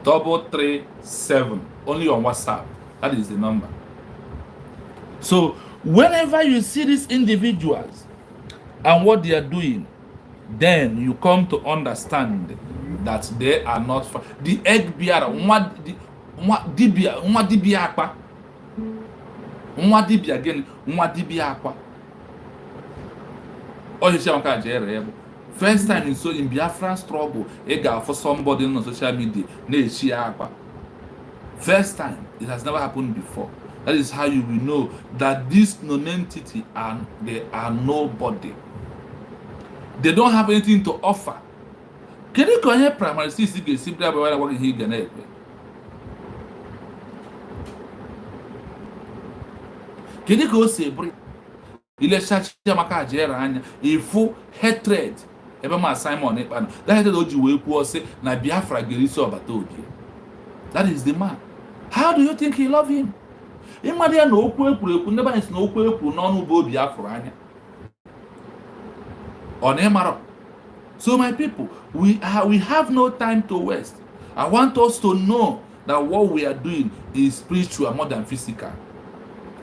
337. Only on WhatsApp. That is the number. So whenever you see these individuals and what they are doing, then you come to understand that they are not the egg bearer. Nwa dibia akpa. Nwa dibia again. Nwa dibia akpa. First time in Biafra struggle, for somebody on social media, first time, it has never happened before. That is how you will know that this non-entity they are nobody. They don't have anything to offer. Can you call here primary CC simply about working here Ghana? Can you go say il est cherché maka jera anya ifu hatred ebe ma Simon Ekpano that hatred oji we kwuo say na Biafra gerisi obata obi. That is the man. How do you think he love him? Imadi ya na okwu ekwuru nebe anyị si na okwu ekwuru n'ọnụ bụ Biafra anya. Onemaro. So my people, we have no time to waste. I want us to know that what we are doing is spiritual more than physical.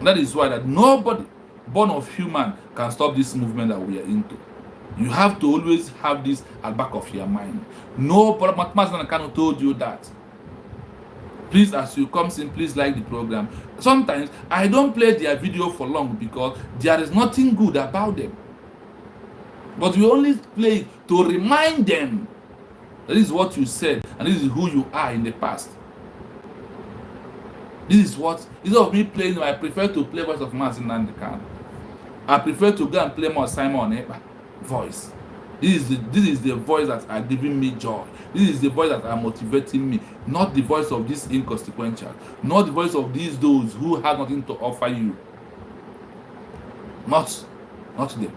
That is why that nobody born of human can stop this movement that we are into. You have to always have this at the back of your mind. No, but Master Nakano told you that. Please, as you come in, please like the program. Sometimes I don't play their video for long because there is nothing good about them. But we only play it to remind them that this is what you said and this is who you are in the past. This is what, instead of me playing, I prefer to play Voice of Master Nandikan. I prefer to go and play more Simon Ekpa voice. This is the voice that are giving me joy. This is the voice that are motivating me, not the voice of this inconsequential, not the voice of those who have nothing to offer you. Not them.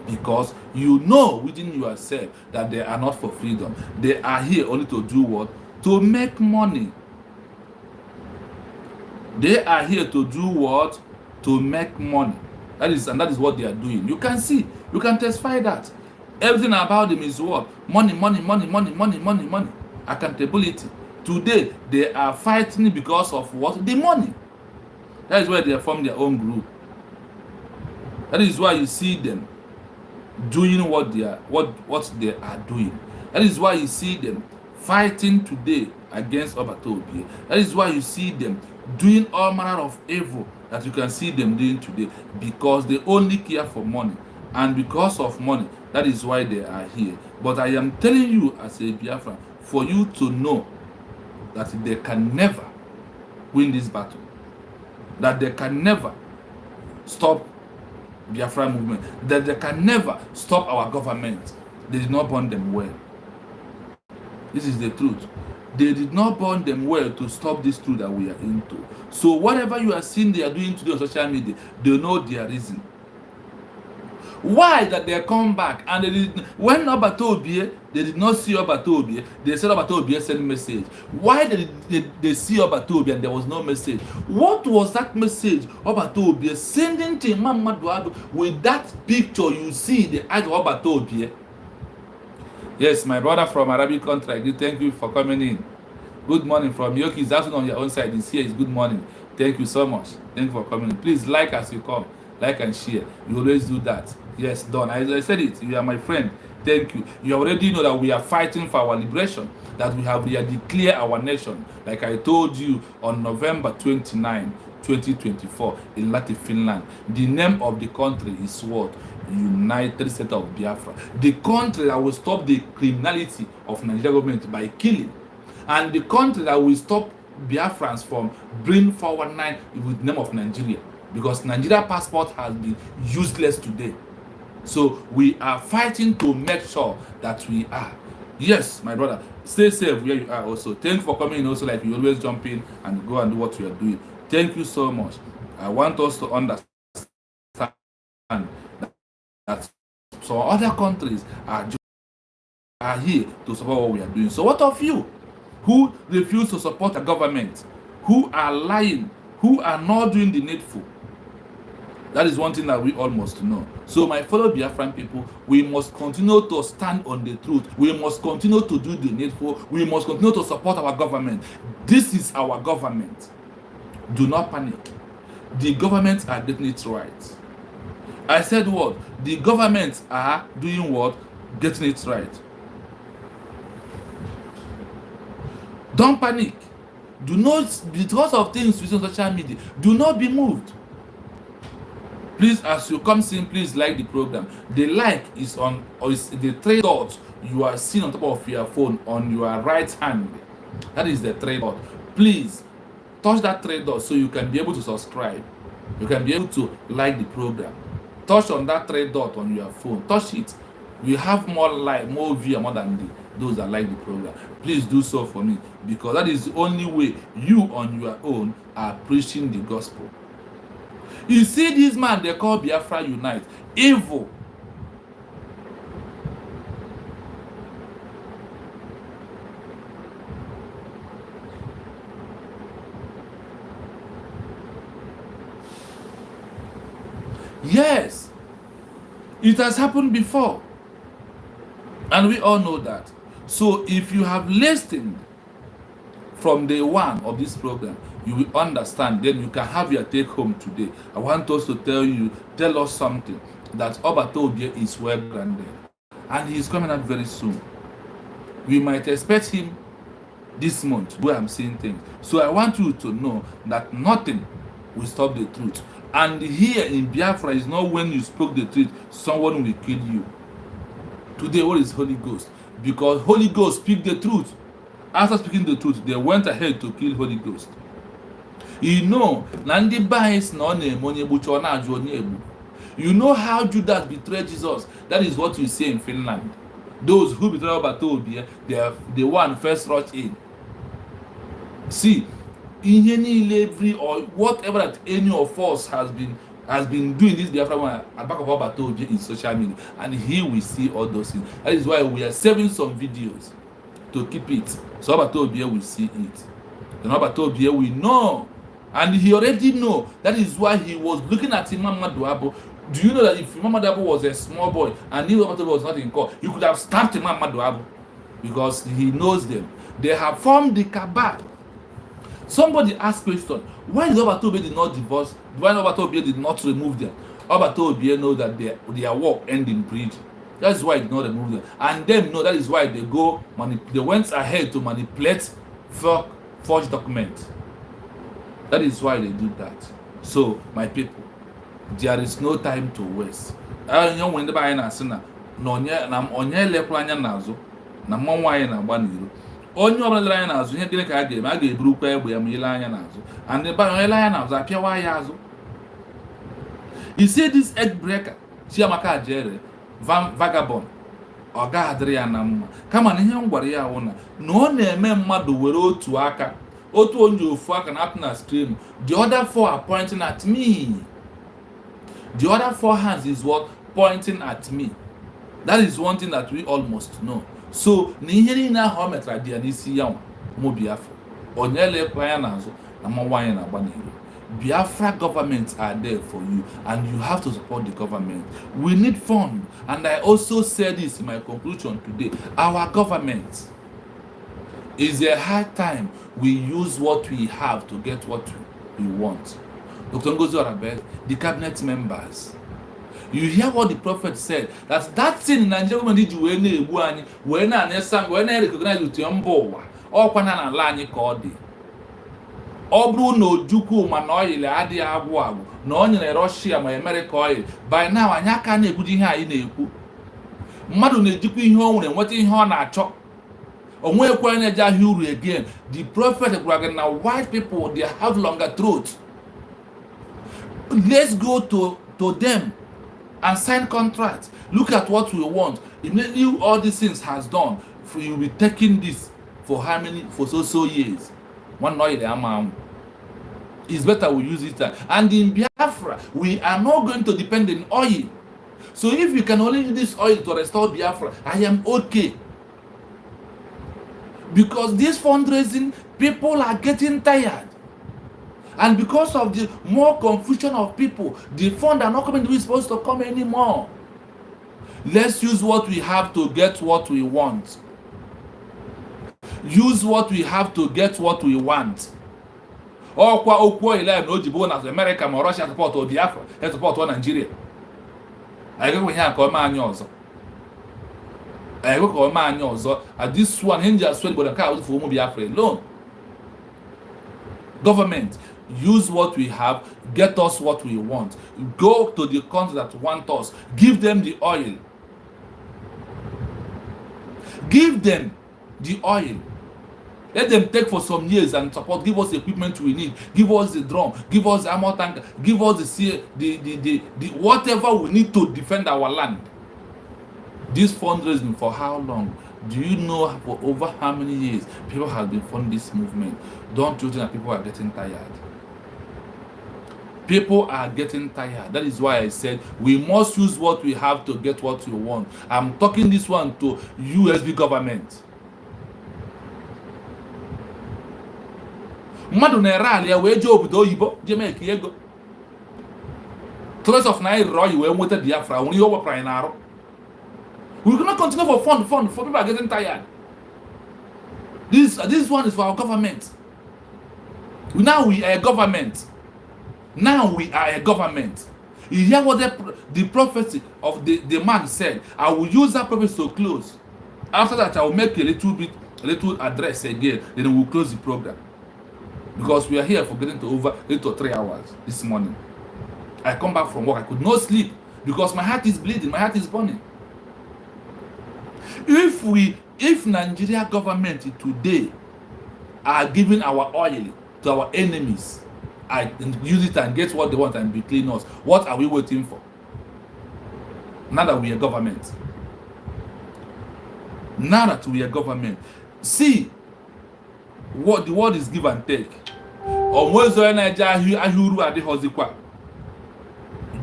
Because you know within yourself that they are not for freedom. They are here only to do what? To make money. They are here to do what? To make money. That is what they are doing. You can see, you can testify that. Everything about them is what? Money. Accountability. Today, they are fighting because of what? The money. That is why they form their own group. That is why you see them doing what they are doing. That is why you see them fighting today against Obatobi. That is why you see them doing all manner of evil that you can see them doing today, because they only care for money, and because of money, that is why they are here. But I am telling you as a Biafran, for you to know that they can never win this battle, that they can never stop Biafra movement, that they can never stop our government. They did not burn them well. This is the truth. They did not burn them well to stop this truth that we are into. So whatever you are seeing they are doing today on social media, they know their reason. Why that they come back and when Obatobie, they did not see Obatobie, they said Obatobie sent message. Why did they see Obatobie and there was no message? What was that message Obatobie sending to Imam Maduado with that picture you see the eyes of Obatobie? Yes, my brother from Arabic country, thank you for coming in. Good morning from Yoki. Is that on your own side? This here is good morning. Thank you so much. Thank you for coming in. Please like as you come. Like and share. You always do that. Yes, done. I said it. You are my friend. Thank you. You already know that we are fighting for our liberation. That we have declared our nation. Like I told you on November 29, 2024 in Latin Finland. The name of the country is what? United States of Biafra. The country that will stop the criminality of Nigeria government by killing, and the country that will stop Biafrans from bringing forward with the name of Nigeria, because Nigeria passport has been useless today. So we are fighting to make sure that we are. Yes, my brother, stay safe where you are also. Thank you for coming in also, like you always jump in and go and do what you are doing. Thank you so much. I want us to understand that some other countries are here to support what we are doing. So what of you who refuse to support the government, who are lying, who are not doing the needful? That is one thing that we all must know. So my fellow Biafran people, we must continue to stand on the truth. We must continue to do the needful. We must continue to support our government. This is our government. Do not panic. The governments are getting it right. I said what? The governments are doing what? Getting it right. Don't panic. Do not, because of things within social media, do not be moved. Please, as you come in, please like the program. The like is on, or is the three dots you are seeing on top of your phone on your right hand. That is the three dot. Please touch that three dot so you can be able to subscribe. You can be able to like the program. Touch on that three dot on your phone. Touch it. We have more like, more view, more than those that like the program. Please do so for me, because that is the only way you on your own are preaching the gospel. You see this man they call Biafra Unite, evil. Yes, it has happened before, and we all know that. So if you have listened from day one of this program, you will understand. Then you can have your take home today. I want us to tell us something, that Obatobie is well grounded, and he is coming out very soon. We might expect him this month, where I'm saying things. So I want you to know that nothing will stop the truth. And here in Biafra is not when you spoke the truth, someone will kill you. Today, what is Holy Ghost? Because Holy Ghost speak the truth. After speaking the truth, they went ahead to kill Holy Ghost. You know, you know how Judas betrayed Jesus. That is what you see in Finland. Those who betrayed Obatobie, they are the one first rushed in. See, in any every or whatever that any of us has been doing this Biafra one at back of Obatobie in social media, and here we see all those things. That is why we are saving some videos to keep it, so Obatobie will see it. And Obatobie will know, and he already know. That is why he was looking at Imam Maduabo. Do you know that if Imam Maduabo was a small boy and if Obatobie was not in court, he could have stabbed Imam Maduabo, because he knows them. They have formed the cabal. Somebody asked question, why did Obatobie did not divorce? Why Obatobie did not remove them? Obatobie know that their work end in breed. That's why he did not remove them. And them know that is why they went ahead to manipulate forged documents. That is why they do that. So, my people, there is no time to waste. When the buyer na sina, onye lekwa anya nazo, na mmanwa anyị na-agba n'iro. Onye ọbụla lere anya n'azụ, ihe gịnị ka a ga-eme? A ga-eburukwa egbe ya ma ile anya n'azụ. And ebe onye ile anya n'azụ, apịawa ya azụ. You see this egg breaker, Chiamaka Ajere, vagabond, ọ ga-adịrị ya na mma. Kama na ihe m gwara ya wụ na ọ na-eme mmadụ were otu aka, otu onye ofu aka na-apụ na screen. The other four are pointing at me. The other four hands is what? Pointing at me. That is one thing that we all must know. So, n'ihe na ha metra dia n'isi ya mo Biafra. Onye lekwa ya n'azụ na mawanye na agba n'iro. Biafra governments are there for you, and you have to support the government. We need funds, and I also said this in my conclusion today. Our government is a high time we use what we have to get what we want. Dr. Ngozi Orabe, the cabinet members. You hear what the prophet said, that thing in Nigeria when did you when I recognize with your mbowa or when I lani kodi. Obru no juku manoil adi aguagu, no in Russia, my America oil. By now, I can't put in here in a Madu ne juku home and what in horn at chop. On where Kwanaja again, the prophet now white people they have longer throats. Let's go to them and sign contracts. Look at what we want. Immediately all these things has done, you'll be taking this for how many? For so years. One oil amount. It's better we use it. And in Biafra, we are not going to depend on oil. So if we can only use this oil to restore Biafra, I am okay. Because this fundraising, people are getting tired. And because of the more confusion of people, the funds are not coming to be supposed to come anymore. Let's use what we have to get what we want. Use what we have to get what we want. Okwa okwo ile na ojibo na America ma Russia support or Biafra, support or Nigeria. I go here ka ma anya ọzọ. I go ka ma anya ọzọ. And this one hinge as well but ka for mo Biafra alone. Government, use what we have, get us what we want. Go to the countries that want us, give them the oil. Give them the oil. Let them take for some years and support. Give us the equipment we need. Give us the drum. Give us the armor tank. Give us the whatever we need to defend our land. This fundraising for how long? Do you know for over how many years people have been funding this movement? Don't you think that people are getting tired? People are getting tired. That is why I said we must use what we have to get what we want. I'm talking this one to USB government. Mmadụ na-ere ala ya wee jee obodo oyibo jee mee ka ego. Threats of naira rọyi wee nweta Biafra nwere ihe ọ wepụrụ anyị n'arụ. We cannot continue for fund for people are getting tired. This one is for our government. Now we are a government. Now we are a government. You hear what the prophecy of the man said. I will use that prophecy to close. After that, I will make a little address again. Then we will close the program. Because we are here for getting to over 8 or 3 hours this morning. I come back from work. I could not sleep because my heart is bleeding. My heart is burning. If Nigeria government today are giving our oil to our enemies and use it and get what they want and betray us, what are we waiting for? Now that we are government. Now that we are government. See what the word is give and take.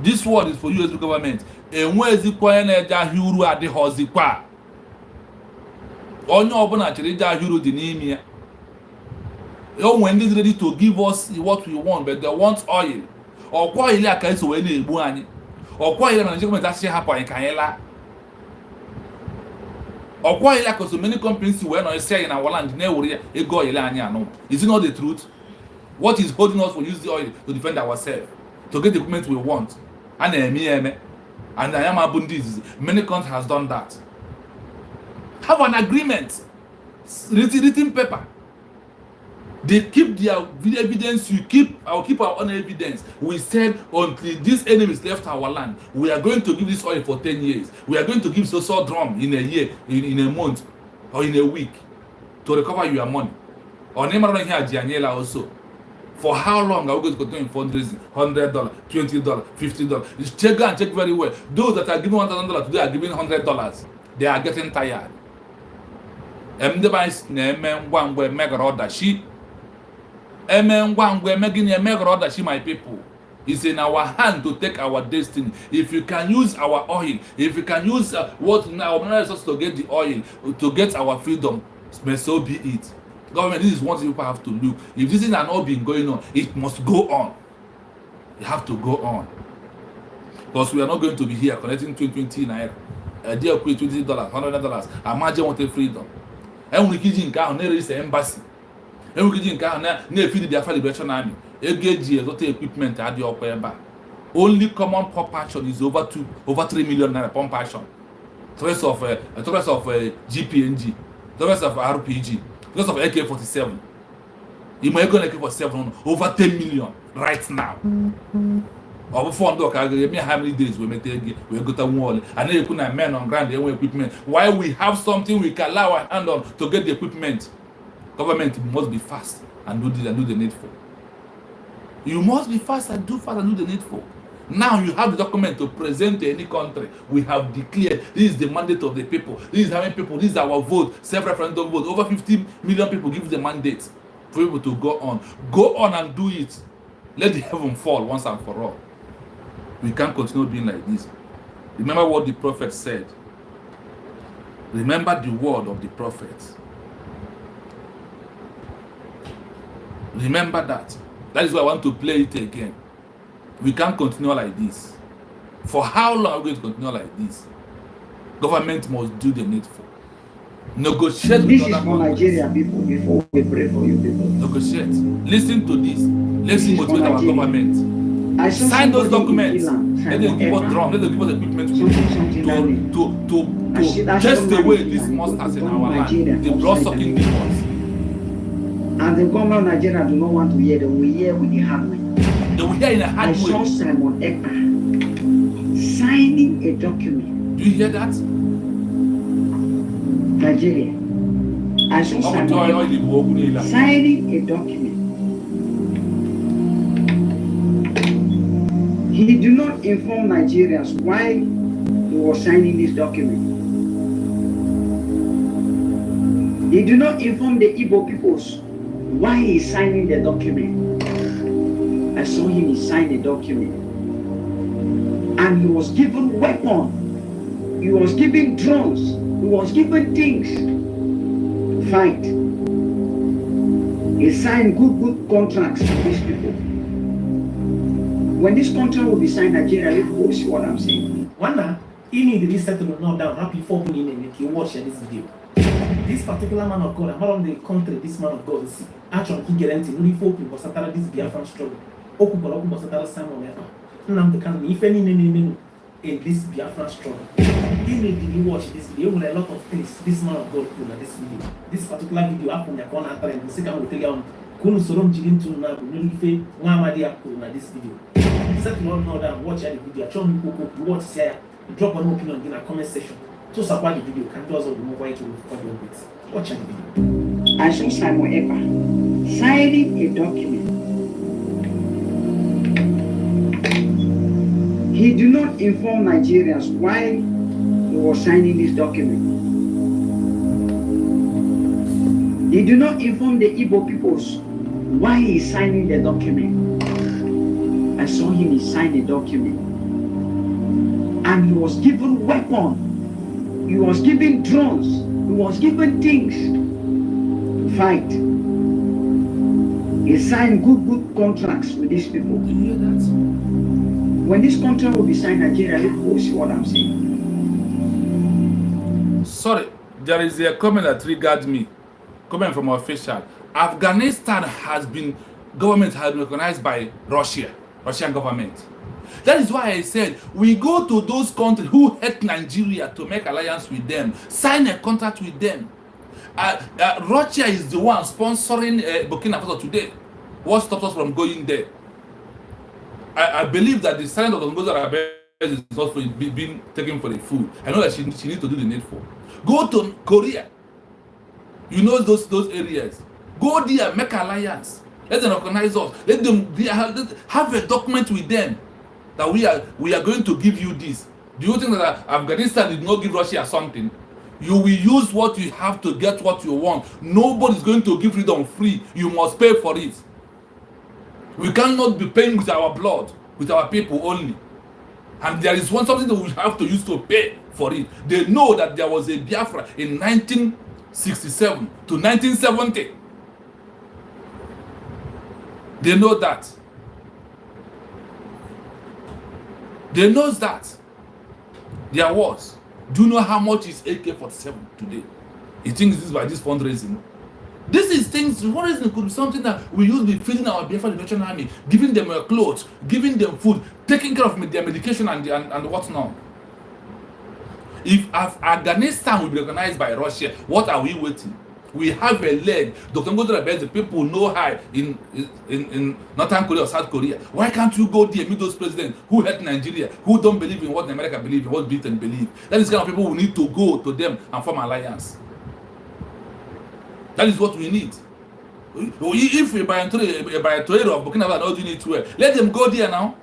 This word is for you as the government. Onye ọbụla chere ije ahịrị dị n'ime ya. When they ready to give us what we want, but they want oil. Ọkwa ile aka eso wee na-egbu anyị. Ọkwa ile na gọọmenti asị hapụ anyị ka anyị laa. Ọkwa ile aka so many companies wee nọ isi anyị na Holland na-ewere ya ego oil anyị anụ. Is it not the truth? What is holding us for use the oil to defend ourselves, to get the equipment we want? And I am abundant disease. Many countries has done that. Have an agreement, written paper. They keep their evidence. I will keep our own evidence. We said until these enemies left our land, we are going to give this oil for 10 years. We are going to give so drum in a year, in a month, or in a week to recover your money. Or name here also. For how long are we going to continue in fundraising? $100, $20, $50. Check and check very well. Those that are giving $1,000 today are giving $100. They are getting tired. My people, it's in our hand to take our destiny. If you can use our oil, if you can use what our resources to get the oil, to get our freedom, may so be it. Government, this is what people have to do. If this is not been going on, it must go on. You have to go on. Because we are not going to be here collecting 20 naira. A deal with $20, $100. Imagine what a freedom. And we can go near this embassy. And we can go near feed the Biafra Liberation Army. Equipment at your back. Only common pump action is over 3 million naira pump action. The rest of GPNG, the rest of RPG, the rest of AK-47. You might go AK-47 over 10 million right now. Or before how many days we go to wall and then you put a man on ground equipment. Why we have something we can allow our hand on to get the equipment? Government must be fast and do the needful. You must be fast and do the needful. Now you have the document to present to any country. We have declared this is the mandate of the people. This is how many people. This is our vote. Self-referendum vote. Over 50 million people give the mandate for people to go on. Go on and do it. Let the heaven fall once and for all. We can't continue being like this. Remember what the prophet said. Remember the word of the prophet. Remember that. That is why I want to play it again. We can't continue like this. For how long are we going to continue like this? Government must do the needful. Negotiate This with is other for countries. Nigeria people before we pray for you people. Negotiate. Listen to this. Let's This is motivate for our Nigeria. government. I saw Sign those somebody in documents. Finland, Let them give us Simon drum. Let them give us equipment Something to test away these monsters in our land. The blood-sucking demons. And the government of Nigeria do not want to hear them. We hear with the hard way. They will hear in a I hard saw way. Simon Ekpa signing a document. Do you hear that? Nigeria. I saw Simon Ekpa signing a document. He did not inform Nigerians why he was signing this document. He did not inform the Igbo peoples why he is signing the document. I saw him, he signed a document. And he was given weapon. He was given drones. He was given things to fight. He signed good contracts with these people. When this contract will be signed, Nigeria will see what I'm saying. One, he need to settle now down happy for me and you watch this video. This particular man of God, I'm around the country, this man of God is actually he guaranteed only 4 people started this Biafran struggle. Okubola started Simon Ekpa. Now the can if any name in this Biafran struggle. He need to watch this video with a lot of things. This man of God put in this video. This particular video happened at one time. The second will tell you Kunu Sorom Jilin to now Nulife Muhammadi Apple in this video. Set you all know that watch the video. Show me who watch here. Drop an opinion in the comment section. To support the video, can do also the mobile to record your bits. Watch the video. I saw Simon Ekpa signing a document. He did not inform Nigerians why he was signing this document. He did not inform the Igbo peoples why he is signing the document. I saw him, he signed a document. And he was given weapon. He was given drones. He was given things to fight. He signed good contracts with these people. Do you hear that? When this contract will be signed, Nigeria will see what I'm saying. Sorry, there is a comment that triggered me. Comment from official. Afghanistan government has been recognized by Russian government. That is why I said we go to those countries who hate Nigeria to make alliance with them, sign a contract with them. Russia is the one sponsoring Burkina Faso today. What stops us from going there? I believe that the silence of the Mozart is also being taken for the food. I know that she needs to do the needful. Go to Korea. You know those areas. Go there, make alliance. Let them recognize us. Let them have a document with them that we are going to give you this. Do you think that Afghanistan did not give Russia something? You will use what you have to get what you want. Nobody is going to give freedom free. You must pay for it. We cannot be paying with our blood, with our people only. And there is something that we have to use to pay for it. They know that there was a Biafra in 1967 to 1970. They know that. They know that. There was. Do you know how much is AK-47 today? You think this is by this fundraising? This is things, fundraising could be something that we use to be feeding our Biafra Liberation Army, giving them clothes, giving them food, taking care of their medication and what's not. If Afghanistan will be recognized by Russia, what are we waiting? We have a leg. Dr. The people know how in Northern Korea or South Korea. Why can't you go there, meet those presidents who hate Nigeria, who don't believe in what America believes, what Britain believes? That is the kind of people who need to go to them and form alliance. That is what we need. If we buy a trade of Burkina Faso not doing it well, let them go there now.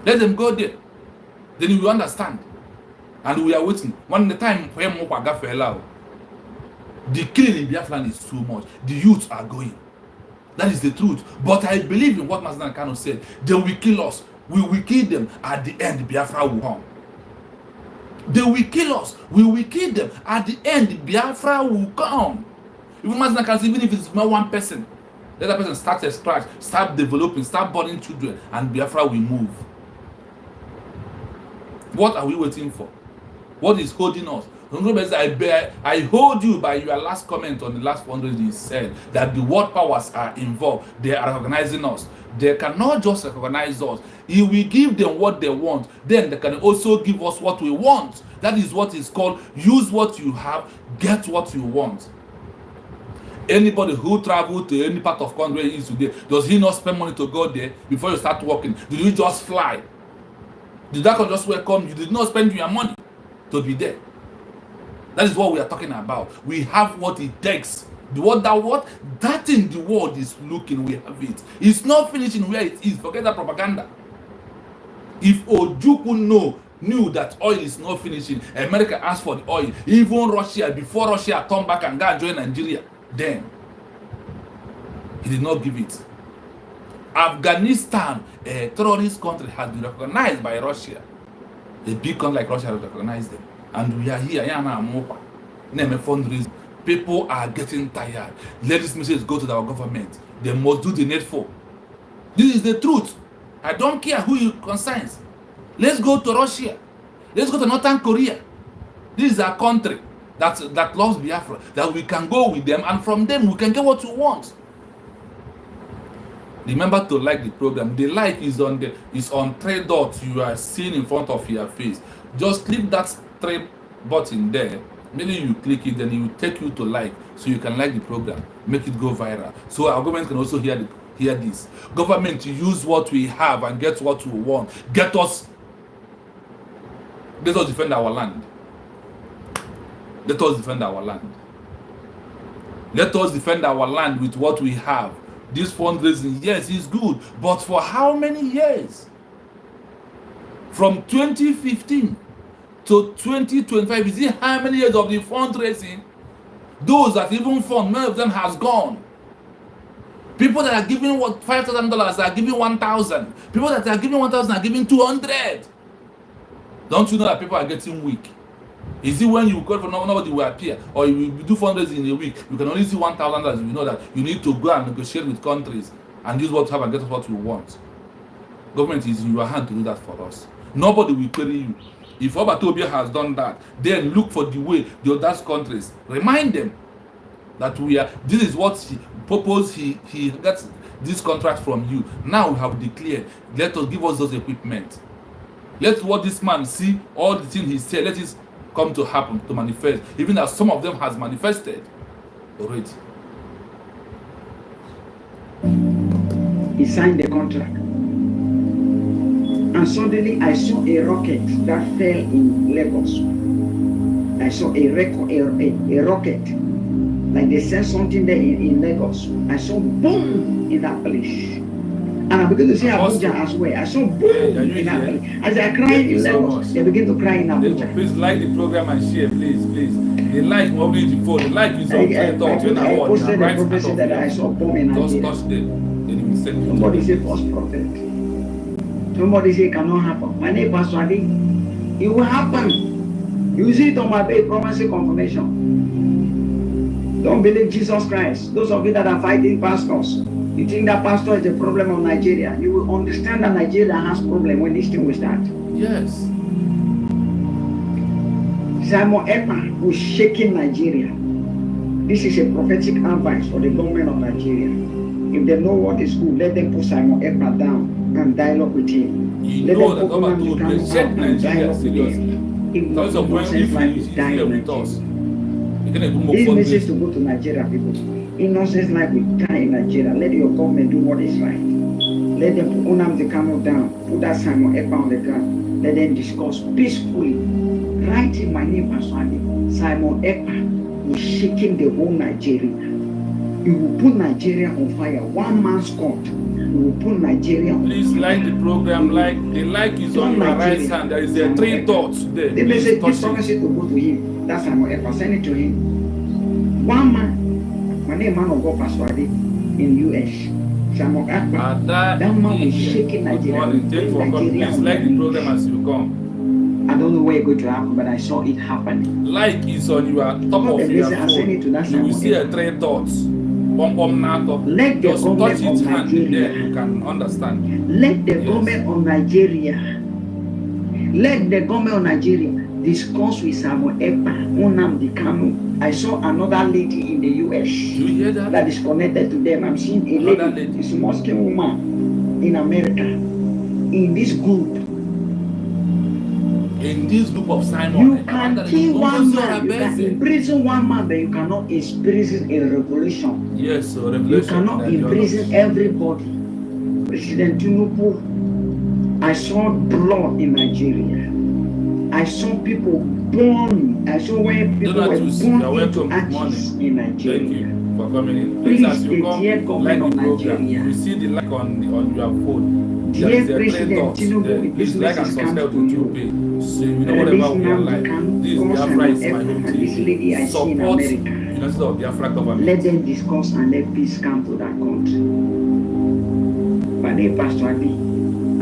Let them go there. Then you will understand. And we are waiting. When the time for him the killing in Biafra is too much. The youth are going. That is the truth. But I believe in what Master Kano said. They will kill us. We will kill them. At the end, Biafra will come. They will kill us. We will kill them. At the end, Biafra will come. Even Mazina Council, even if it's not one person, let that person start a scratch, start developing, start born children, and Biafra will move. What are we waiting for? What is holding us? I hold you by your last comment on the last fundraising. You said that the world powers are involved. They are recognizing us. They cannot just recognize us. If we give them what they want, then they can also give us what we want. That is what is called use what you have, get what you want. Anybody who travel to any part of country is today, does he not spend money to go there before you start working? Did you just fly? Did that just welcome you? Did not spend your money to be there? That is what we are talking about. We have what it takes. That in the world is looking, we have it. It's not finishing where it is. Forget that propaganda. If Ojukwu knew that oil is not finishing, America asked for the oil. Even Russia, before Russia turned back and got join Nigeria, then he did not give it. Afghanistan, a terrorist country, has been recognized by Russia. A big country like Russia has recognized them. And we are here. Fundraising. People are getting tired. Let this message go to our government. They must do the needful. This is the truth. I don't care who you concerns. Let's go to Russia. Let's go to Northern Korea. This is a country that loves Biafra. That we can go with them, and from them we can get what we want. Remember to like the program. The like is on 3 dots you are seeing in front of your face. Just click that 3 button there. Maybe you click it, then it will take you to like, so you can like the program, make it go viral. So our government can also hear this. Government, use what we have and get what we want. Let us defend our land. Let us defend our land. Let us defend our land with what we have. This fundraising, yes, is good, but for how many years? From 2015 to 2025, is it how many years of the fundraising? Those that even fund, none of them has gone. People that are giving what $5,000 are giving 1,000. People that are giving 1,000 are giving 200. Don't you know that people are getting weak? Is it when you call for nobody will appear, or you will do fundraising in a week, you can only see $1,000? You know that you need to go and negotiate with countries and use what you have and get what you want. Government is in your hand to do that for us. Nobody will query you. If Obatobia has done that, then look for the way the other countries. Remind them that this is what he gets this contract from you. Now we have declared, let us give us those equipment. Let what this man see, all the things he said, let it come to happen, to manifest, even as some of them has manifested already. He signed the contract. And suddenly I saw a rocket that fell in Lagos. I saw a rocket. Like they sent something there in Lagos. I saw boom in that place. And I began to see Abuja as well. I saw boom in that place. As I cried in Lagos, they begin to cry in Abuja. Please like the program and share, please. The like only the phone. The like is on I posted a prophecy that I saw boom in Nigeria. Just touch them. Somebody say false prophet. Somebody say it cannot happen. My name is Pastor Adi. It will happen. You see it on my page, promising confirmation. Don't believe Jesus Christ. Those of you that are fighting pastors, you think that pastor is the problem of Nigeria. You will understand that Nigeria has problem when this thing will start. Yes. Simon Ekpa was shaking Nigeria. This is a prophetic advice for the government of Nigeria. If they know what is good, let them put Simon Ekpa down and dialogue with him. Let them put him and dialogue with him. If not, nonsense life will die in Nigeria. This message to go to Nigeria people. Innocent life will die in Nigeria. Let your government do what is right. Let them put Onam the camel down. Put that Simon Ekpa on the ground. Let them discuss peacefully. Write in my name, Pastor Ali. Simon Ekpa is shaking the whole Nigeria. You will put Nigeria on fire. One man's court. You will put Nigeria on fire. Please like the program. Like the like is on your right hand. There is 3 dots there. The message, this promise to go to him. That's Simon Ekpa. Send it to him. One man. My name man of God, Pastor Adi, in US. Simon Ekpa. That man is shaking Nigeria. Please like the program as you come. I I don't know where it's going to happen, but I saw it happening. Like is on your top of your phone. You will see a 3 dots. Let the just touch government its of hand Nigeria, there, you can understand. let the government of Nigeria discuss with Samuel Ekpa, Nnamdi Kanu. I saw another lady in the US. Do you hear that? That is connected to them. I'm seeing a lady, it's a Muslim woman in America, in this group. In this group of Simon, you can kill one man, you can imprison one man, but you cannot imprison a revolution. Yes, so revolution. You cannot imprison everybody. President Tinubu, I saw blood in Nigeria. I saw people born. I saw where people were born into arches in Nigeria. Thank you for coming in. Please, as you come, like the program, you see the like on your phone. Dear President Tinubu, please like and subscribe to YouTube. So you know whatever we are like. This Biafra is my home TV. Support the United of Biafra government. Let them discuss and let peace come to that country. But Pastor Adi,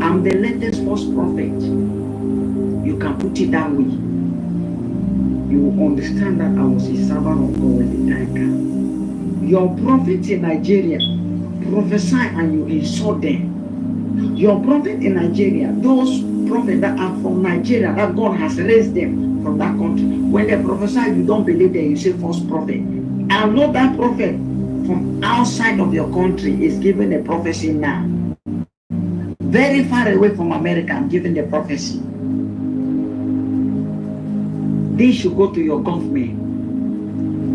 I'm the latest false prophet. You can put it that way. You will understand that I was a servant of God when the time came. Your prophets in Nigeria prophesy and you insult them. Your prophet in Nigeria, those prophets that are from Nigeria, that God has raised them from that country, when they prophesy, you don't believe them, you say false prophet. I know that prophet from outside of your country is giving a prophecy now. Very far away from America, I'm giving the prophecy. This should go to your government.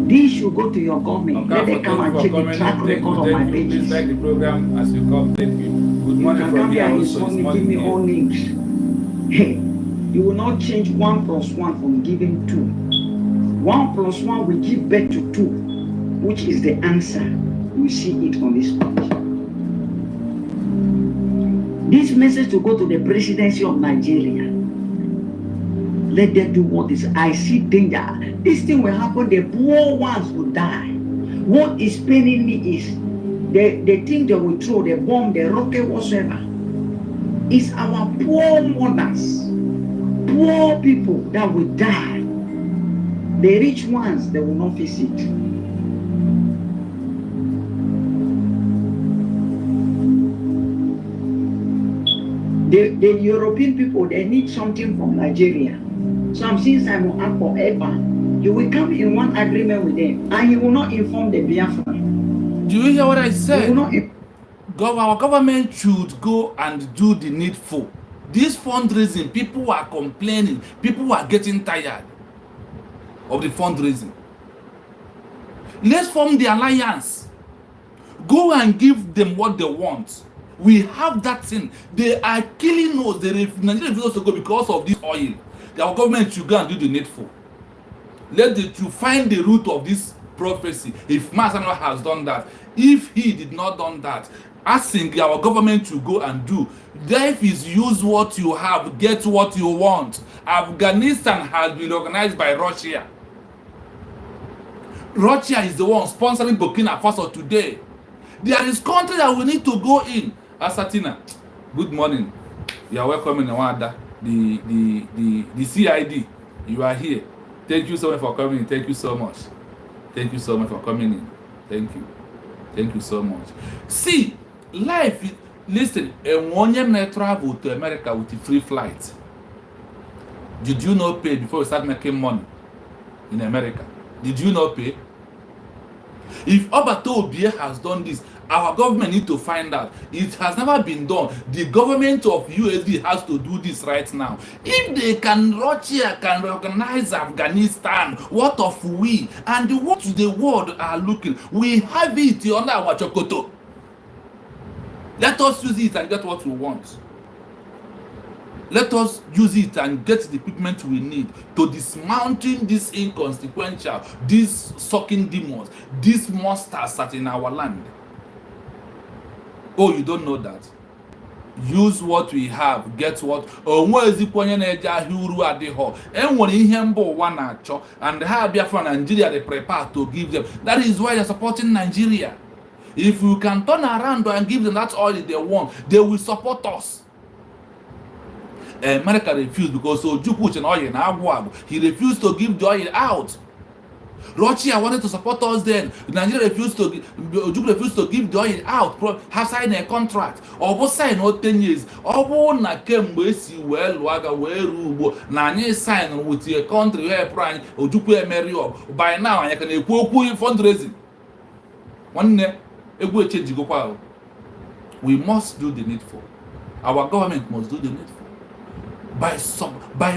This should go to your government. Let them come and check the track record of my pages. Please like the program as you come. Thank you. Good morning from here. Give me all names. Hey, you will not change 1 plus 1 from giving 2. 1 plus 1 will give birth to 2, which is the answer. We see it on this page. This message to go to the presidency of Nigeria. Let them do what is. I see danger. This thing will happen. The poor ones will die. What is paining me is the thing they will throw, the bomb, the rocket, whatsoever. It's our poor mothers, poor people that will die. The rich ones, they will not face it. The European people, they need something from Nigeria. So I'm seeing Simon Akpo Eba. You will come in one agreement with them, and he will not inform the Biafra. Do you hear what I said? Our government should go and do the needful. This fundraising, people are complaining. People are getting tired of the fundraising. Let's form the alliance. Go and give them what they want. We have that thing. They are killing us. Nigeria refuses to go because of this oil. Our government should go and do the needful. To find the root of this prophecy. If Masano has done that, if he did not done that, asking our government to go and do. Life is use what you have, get what you want. Afghanistan has been organized by Russia. Russia is the one sponsoring Burkina Faso today. There is country that we need to go in. Asatina, good morning. You are welcome in Rwanda. The CID, you are here. Thank you so much for coming in. Thank you so much. Thank you so much for coming in. Thank you. Thank you so much. See, life is, listen, and one year I travel to America with a free flight. Did you not pay before you start making money in America? Did you not pay? If Obato Obie has done this, our government need to find out. It has never been done. The government of USD has to do this right now. If they can, Russia can recognize Afghanistan, what of we? And what the world are looking, we have it under our chokoto. Let us use it and get what we want. Let us use it and get the equipment we need to dismounting this inconsequential, these sucking demons, these monsters that in our land. Oh, you don't know that? Use what we have, get what. And how Biafra Nigeria they prepare to give them. That is why they're supporting Nigeria. If you can turn around and give them that oil they want, they will support us. America refused because Ojukwu Chenoye na Agwagwu. He refused to give the oil out. Russia wanted to support us then. Nigeria refused to give the oil out. Have signed a contract. Or sign 10 years. Or na kemgbe si well waga weru na anyị sign with a country where prime Ojukwu emeri by now anyị can ekwu fundraising. One egwu change go. We must do the needful. Our government must do the needful. By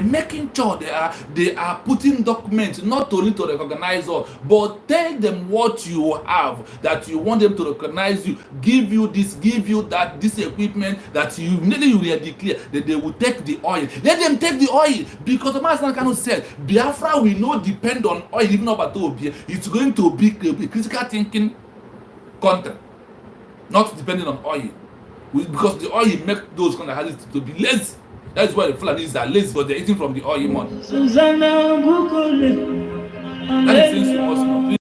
making sure they are putting documents not only to recognize us, but tell them what you have, that you want them to recognize you, give you this, give you that, this equipment that you will declare that they will take the oil. Let them take the oil, because the Master cannot say Biafra will not depend on oil even up at all. It's going to be a critical thinking country, not depending on oil, because the oil makes those kind of houses to be lazy. That's why the Fulanis are lazy, because they're eating from the oil money. That is things you must know.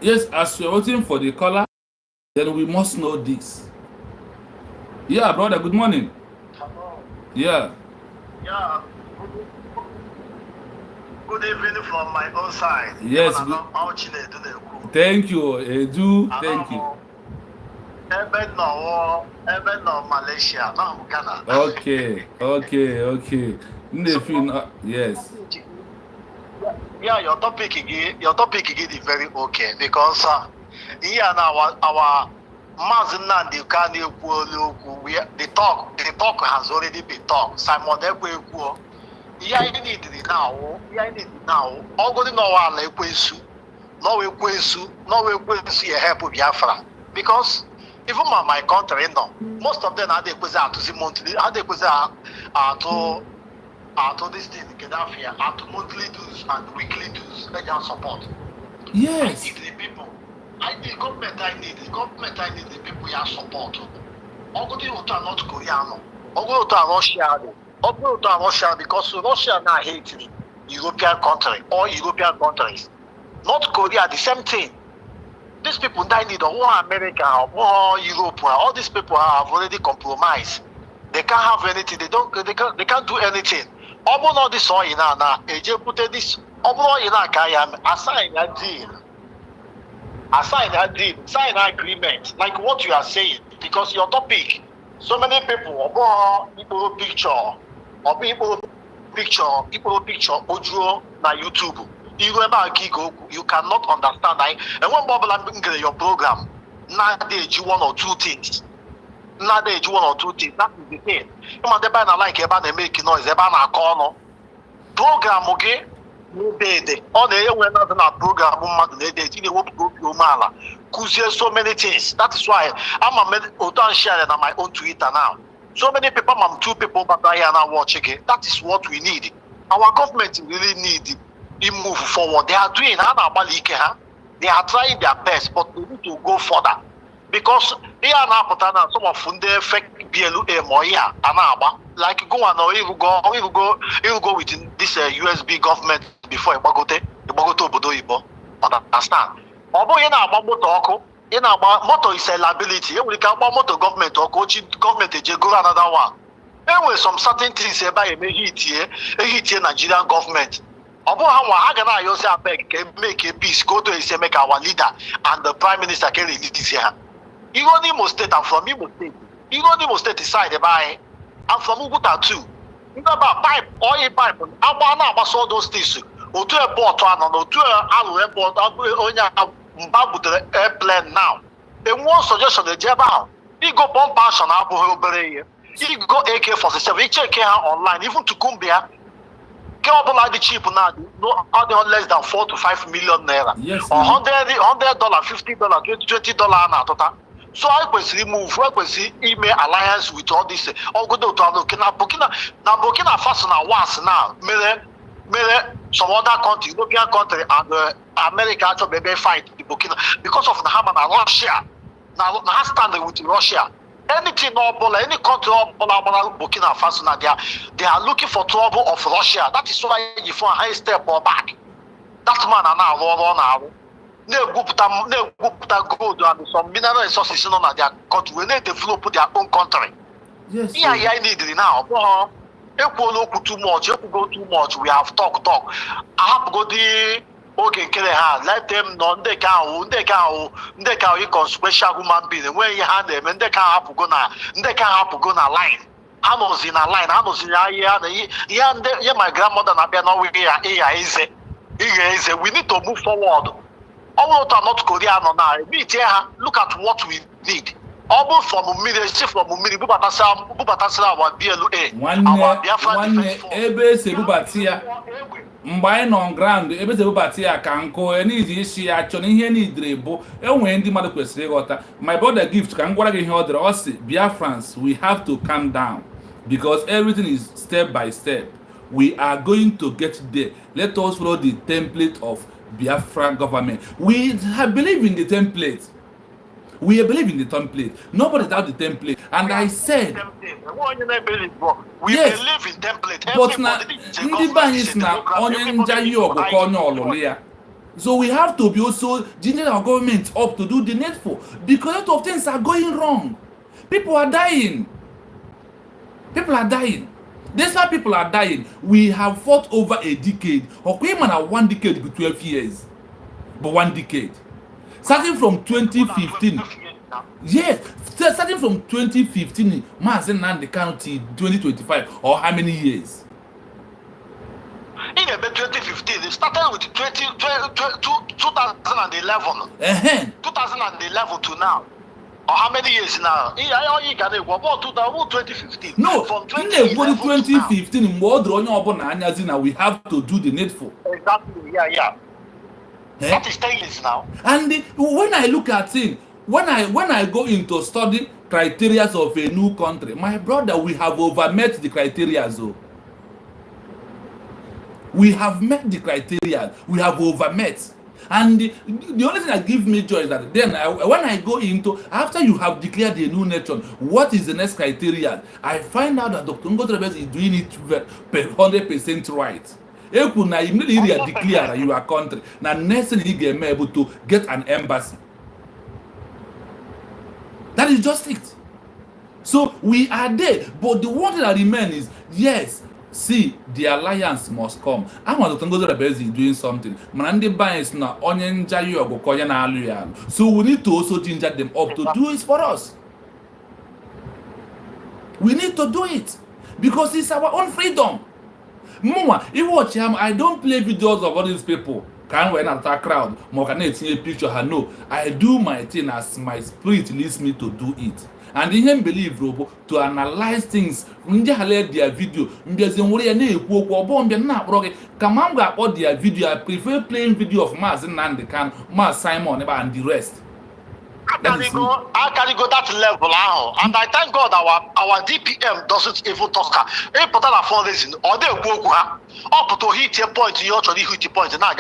Yes, as we're waiting for the caller, then we must know this. Yeah, brother, good morning. Hello. Yeah. Yeah. Good evening from my own side. Yes. Thank you, Edu. Thank you. Malaysia, not Ghana. Okay. Yes. Yeah, your topic again is very okay, because here now our Mazina the talk has already been talked. Simon Ekwe yeah, you need it now. All good no one Ekwesu, no help with Biafra, because even my country, no, most of them are the to the monthly, are the to this thing, Gaddafi, to monthly dues and weekly dues, they can support. Yes. I need the people. I need government. I need the people you support. All go to North Korea, all go to Russia, all go to Russia, because Russia now hates European country or European countries. North Korea, the same thing. These people that need more America or Europe, all these people have already compromised. They can't have anything. They can't do anything. All this oil now, this assign a deal, sign an agreement, like what you are saying, because your topic, so many people, people picture, audio na YouTube. You cannot understand. And when Bob your program, now they do one or two things. That is the thing. You want to like they make noise, corner. Program, okay? On the program, so many things. That is why I'm sharing on my own Twitter now. So many people, I'm 2 people, but I are now watching it. That is what we need. Our government really need to move forward. They are doing, they are trying their best, but they need to go further. Because they are now some of the fake BLUA Moya Anaba. Like go on or you go with this USB government before you go to Bodo Ibo. Understand? Obo motor is a liability. We can motor government or coaching government go another one. There were some certain things about a Nigerian government. Obo how can I use make a peace, go to a make our leader and the prime minister can lead this here. You go Imo State and from Imo State. You go Imo State decide by and from Uguta too. You know about pipe, oil pipe, about all those things. Or to a port or to a airport, airplane now. one suggestion the jeba. You go bomb passion you go AK-47, check here online, even to Cumbia. Like the cheap now, no other less than 4 to 5 million naira. Yes. Or $100, $50, $20 na total. So I was remove, I was email alliance with all this. All go to Burkina Faso now once now. Some other country, European country, and America actually maybe fight the Burkina because of the Haman and Russia. Now standing with Russia. Anything any country Burkina Faso now they are looking for trouble of Russia. That is why you find high step or back. That man are now run. They gold and some mineral resources in their country. When they develop their own country. Yes. Yeah, I need it now. If we look too much, if we go too much, we have talk. I have to go the okay, let them know they can special human being. When you hand them, and they can't have to go na line. I was in a line, I was in a year, my grandmother and I know we need to move forward. All not Korean now. Look at what we need. All from Mbine on ground, ebe se bubati akanko, eni isi acho ni ihe ni drebo. Enwe ndi madu kwesiri ghọta. My brother gift ka ngwara gị ihe ọ dịrị. Ọ sị, Biafrans, we have to calm down because everything is step by step. We are going to get there. Let us follow the template of Biafra government. We believe in the template. We believe in the template. Nobody doubt the template. And I said, we yes, believe in template. But so we have to be also giving our government up to do the needful because a lot of things are going wrong. People are dying. People are dying. That's why people are dying. We have fought over a decade. Okay, man, 1 decade with 12 years. But 1 decade. Starting from 2015. Yes, starting from 2015, Mazen and the county 2025, or how many years? In 2015, it started with 2011. 2011 to now. Or how many years now? About 2015. No, from 2015, we have to do the needful. Exactly, yeah. That is 10 years now. And when I look at it, when I go into study criteria of a new country, my brother, we have overmet the criteria. So we have met the criteria. We have overmet. And the only thing that gives me joy is that then when I go into, after you have declared a new nation, what is the next criteria? I find out that Dr. Ngozi is doing it 100% right. If you immediately declare you are country, now next thing you get able to get an embassy. That is just it. So we are there, but the one thing that remains is, yes, see, the alliance must come. I'm Dr. Ngozi doing something. So we need to also ginger them up to do it for us. We need to do it because it's our own freedom. Mama, if you watch him, I don't play videos of all these people. Can't wear an attack crowd. More can I see a picture? No, I do my thing as my spirit leads me to do it. And in him believe, Robo, to analyze things. Their video. About their video. I prefer playing video of Maz and Maz Simon and the rest. I can go that level now, and I thank God our DPM doesn't even talk. Or they go up to hit a point, you actually hit a point, and that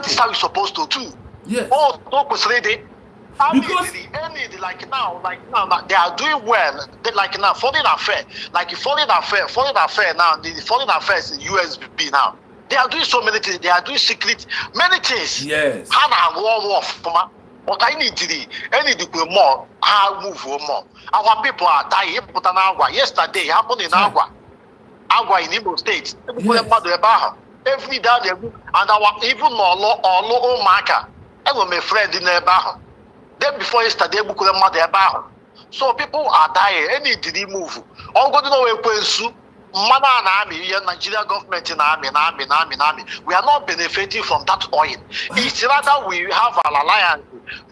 is how you're supposed to do. Yes. Oh, talk was ready. Because like now, they are doing well. They like now, foreign affair now. The foreign affairs in USB now. They are doing so many things. They are doing secret many things. Yes. But I need more. I move more. Our people are dying. Yesterday happened in Agua in Imo State. Every day, and our even Olo marker. I was my friend in the bar. Then before yesterday, so people are dying. Any did move? All go to know Nigeria government in army. We are not benefiting from that oil. It's rather we have an alliance.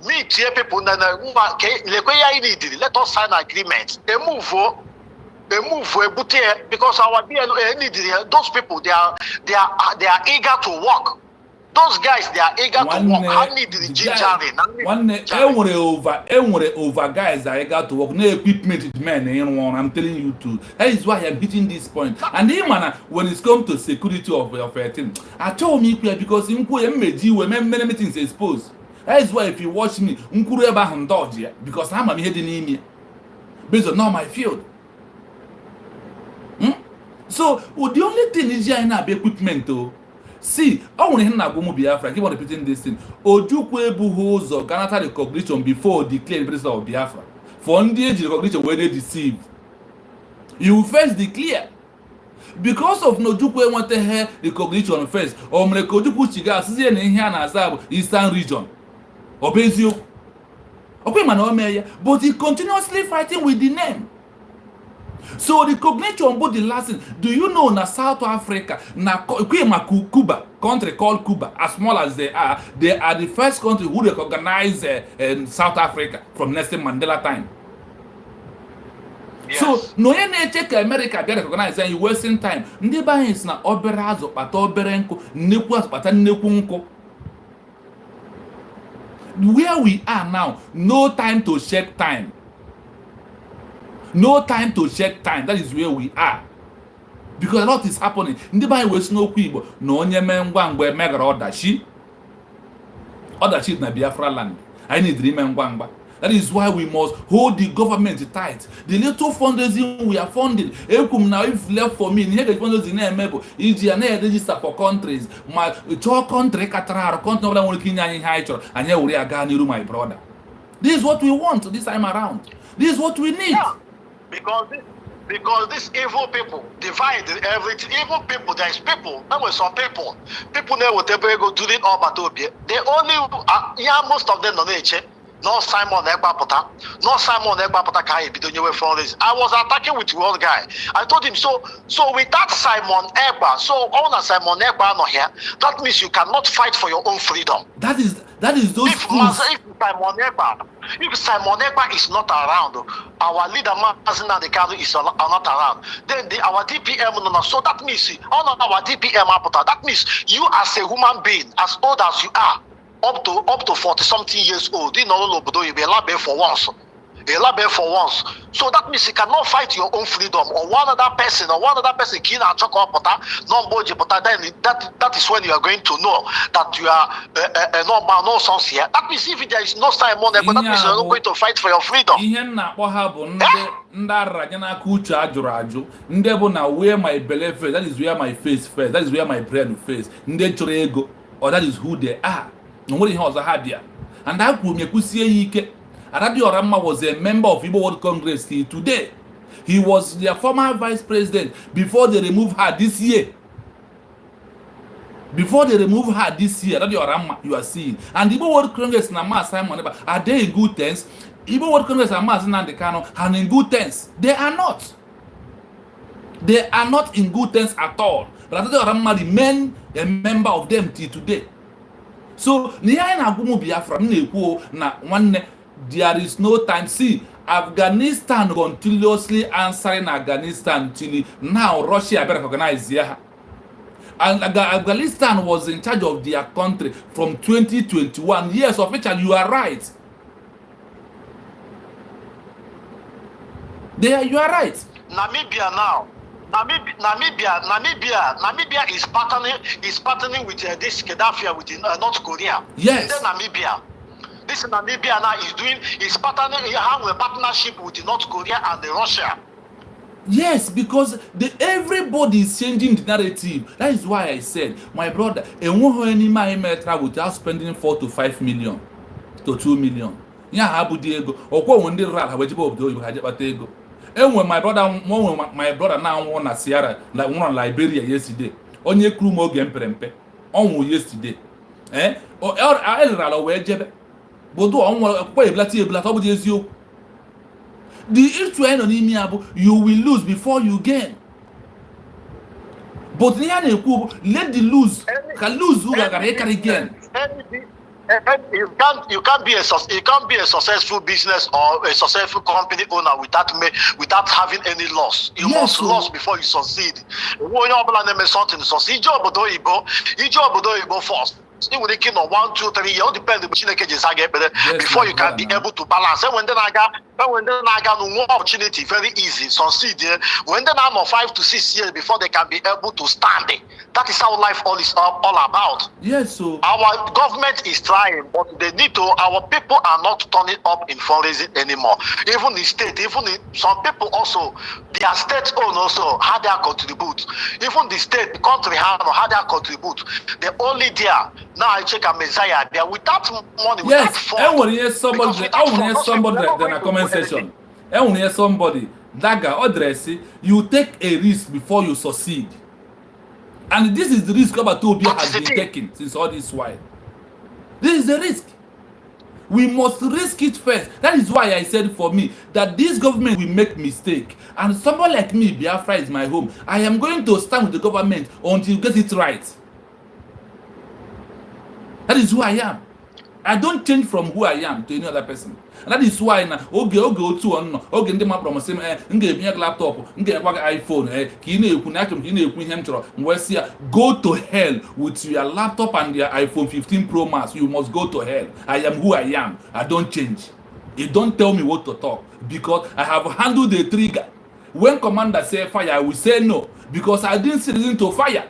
Me, people, let us sign agreements. They move, because our those people they are eager to work. Those guys, they are eager to work. I need the over guys are eager to work. No equipment, man. I'm telling you too. That is why I'm hitting this point. And then, when it's come to security of a team, I told me because many things exposed. That is why if you watch me, because I'm heading in based on all my field. So the only thing is here now be equipment though. See, I want to hear Biafra. Keep on repeating this thing. Ojukwe Buhozo Ganata recognition before declare the president of Biafra. For the recognition when they deceive. You first declare. Because of Nojukwe want to hear recognition first. Or Mrekojuku Chiga Sizi na here na Azab Eastern region. Obezio. Okay, man, but he continuously fighting with the name. So the recognition both the last thing. Do you know na South Africa, na Cuba, country called Cuba, as small as they are the first country who recognize South Africa from Nelson Mandela time. Yes. So no any check America get recognized and you wasting time. Ndi ba is na obere azo pata obere nko, nnekwu azo pata nnekwu nko. Where we are now, no time to check time. No time to check time. That is where we are. Because a lot is happening. Nobody will know people. No one man one where mega order she na Biafra land. I need remember. That is why we must hold the government tight. The little fundraising we are funding. Now, if left for me, here the fundraising member is register for countries. My country, Qatar, country, and here we are going, my brother. This is what we want this time around. This is what we need. Yeah. Because these evil people divide everything. Evil people, there is people. There were some people. People there will go to the Obatopia. They only, most of them don't know. No Simon Egbapota. No Simon Egbapota can be doing from this. I was attacking with one guy. I told him, so with that Simon Egba, so all Simon Egba not here, that means you cannot fight for your own freedom. That is those if Simon Egba is not around, our leader Mazina the Kano is not around, then our DPM so that means all of our DPM apota, that means you as a human being, as old as you are, up to 40-something years old, you know, you be allowed for once. So that means you cannot fight your own freedom, or one other person can then that is when you are going to know that you are a normal no sense here. That means if there is no Simon, that means you are not going to fight for your freedom. Where my belly face, that is where my face first, that is where my brain face. Or that is who they are. And that would make you see Aradio Rama was a member of Igbo World Congress till today. He was their former vice president before they removed her this year. Aradio Rama, you are seeing. And Igbo World Congress Nama Simon, are they in good terms? Igbo World Congress and Mazina Dekano are in good terms. They are not. They are not in good terms at all. But Aradio Rama remain a member of them till today. So, there is no time. See, Afghanistan continuously answering Afghanistan till now. Russia better recognize here. And Afghanistan was in charge of their country from 2021. Yes, officially, you are right. There, you are right. Namibia now. Namibia is partnering with this Gaddafi with North Korea. Yes. Then Namibia. This Namibia now is partnering, have a partnership with North Korea and Russia. Yes, because everybody is changing the narrative. That is why I said, my brother, without spending 4 to 5 million to 2 million. Yeah, Diego. Or when they and when my brother now won a Sierra, like one Liberia yesterday. Onye crew more game prempe. On yesterday. Or El where Jebe. But do on quite black you. The if to end on Imiabu, you will lose before you gain. But let the lose who can again. You can't be a successful business or a successful company owner without having any loss. You must lose before you succeed. Something succeed. First. Still with the king of 1, 2, 3 years, depends on before you can be able to balance. And when I got no opportunity, very easy. Succeed when they are 5 to 6 years before they can be able to stand it. That is how life all about. Yes, so our government is trying, but they need to. Our people are not turning up in fundraising anymore. Even the state, some people also, their state own also how they contribute. Even the state, the country how they contribute. They only there. Now I check a Messiah there without money. Yes, I want to hear somebody. I want to hear somebody in a comment section. I want to hear somebody. Daga or Dressy, you take a risk before you succeed. And this is the risk Obatobia has been taking since all this while. This is the risk. We must risk it first. That is why I said for me that this government will make mistake. And someone like me, Biafra is my home. I am going to stand with the government until you get it right. That is who I am. I don't change from who I am to any other person. And that is why now ndị ma promise me laptop, iPhone, go to hell with your laptop and your iPhone 15 Pro Max. You must go to hell. I am who I am. I don't change. You don't tell me what to talk because I have handled the trigger. When commander say fire, I will say no because I didn't see reason to fire.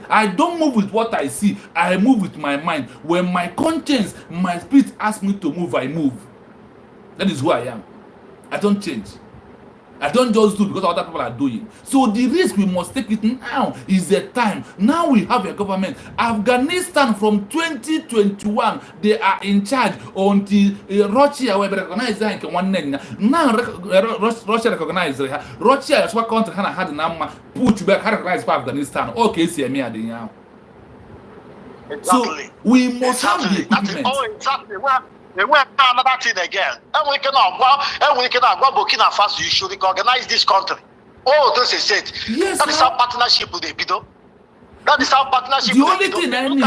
I don't move with what I see. I move with my mind. When my conscience, my spirit asks me to move, I move. That is who I am. I don't change. I don't just do because other people are doing. So the risk we must take it now is the time. Now we have a government. Afghanistan from 2021, they are in charge until Russia will recognize that one name. Now Russia recognizes Russia is what country had an put back recognize Afghanistan. Okay, see me at the now. So we must have the equipment. Exactly. They went another thing again. And we cannot go Burkina Faso. You should recognize this country. Oh, this is it. Yes, that is our partnership with the BIDO. That is our partnership. The only thing I need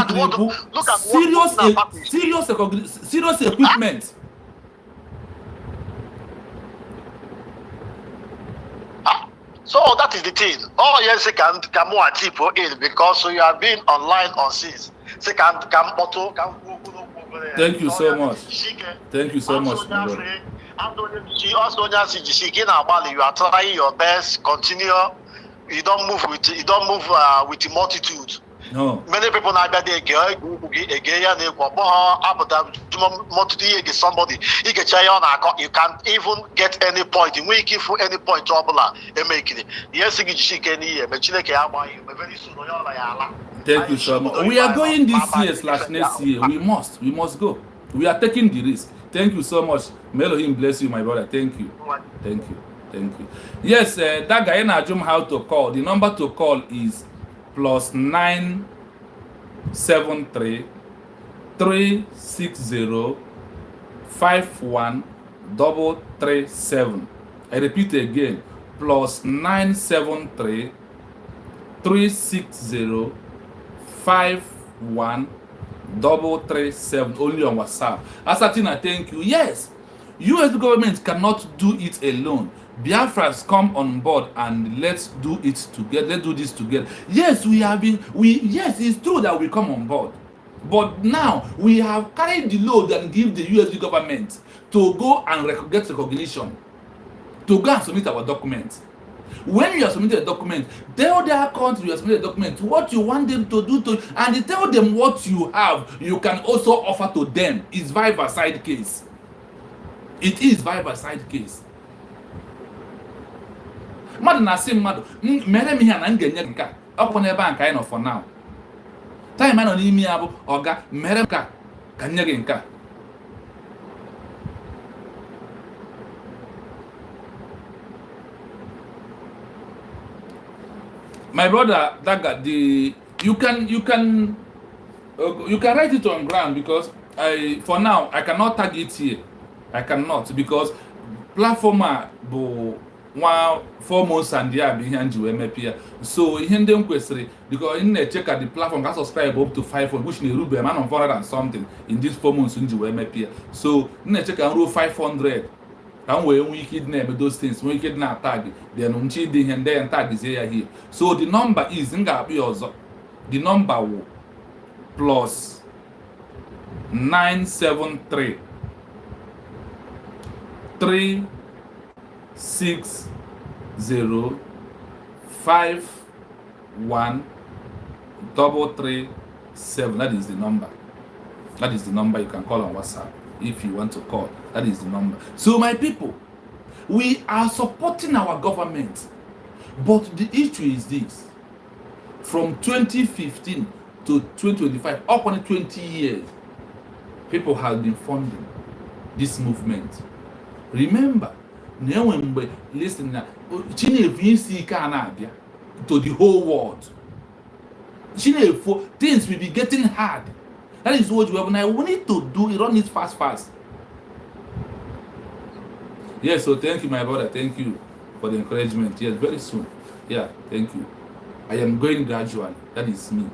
serious equipment. So that is the thing. Oh yes, they can more people in because you have been online on since. They can auto can. Thank you so much. Thank you so much. You are trying your best. Continue. You don't move with the multitude. No. Many people now get somebody. You can't even get any point. You make it for any point trouble and make it. Yes, thank you so much. We are going this year/next year. We must go. We are taking the risk. Thank you so much. May Elohim bless you, my brother. Thank you. Thank you. Thank you. Yes, that guy in Ajum how to call. The number to call is +973 360 51337. I repeat again, +973 360 51337 only on WhatsApp. Asatina, thank you. Yes, US government cannot do it alone. Biafras come on board and let's do it together. Let's do this together. Yes, yes, it's true that we come on board. But now we have carried the load and give the US government to go and get recognition, to go and submit our documents. When you are submitting a document, tell their country you are submitting a document, what you want them to do and tell them what you have, you can also offer to them. It's vice side case. It is vice side case. Mmadụ na-asị mmadụ mere m ihe na m ga-enye nke a ọkwa n'ebe a nke anyị nọ for now. Time a nọ n'ime ya bụ ọga mere m ka nye gị nke a. My brother Daga, you can write it on ground because for now I cannot tag it here. I cannot because platformer 1 4 months and there be here njiwe mepia. So ihe ndị m kwesịrị because in check at the platform can subscribe up to 500 which na erube man on 400 and something in this 4 months njiwe mepia. So in check and row 500 can we ike dị na-eme those things we ike dị na tag then nchi dị ihe ndị tag is here. So the number is nga-akpị ọzọ. The number will plus 973 360 51337. That is the number. That is the number you can call on WhatsApp if you want to call. That is the number. So my people, we are supporting our government, but the issue is this: from 2015 to 2025, up on 20 years, people have been funding this movement. Remember, listen, to the whole world. Things will be getting hard. That is what we need to do. You don't need fast. Yes, so thank you, my brother. Thank you for the encouragement. Yes, very soon. Yeah, thank you. I am going gradually. That is me.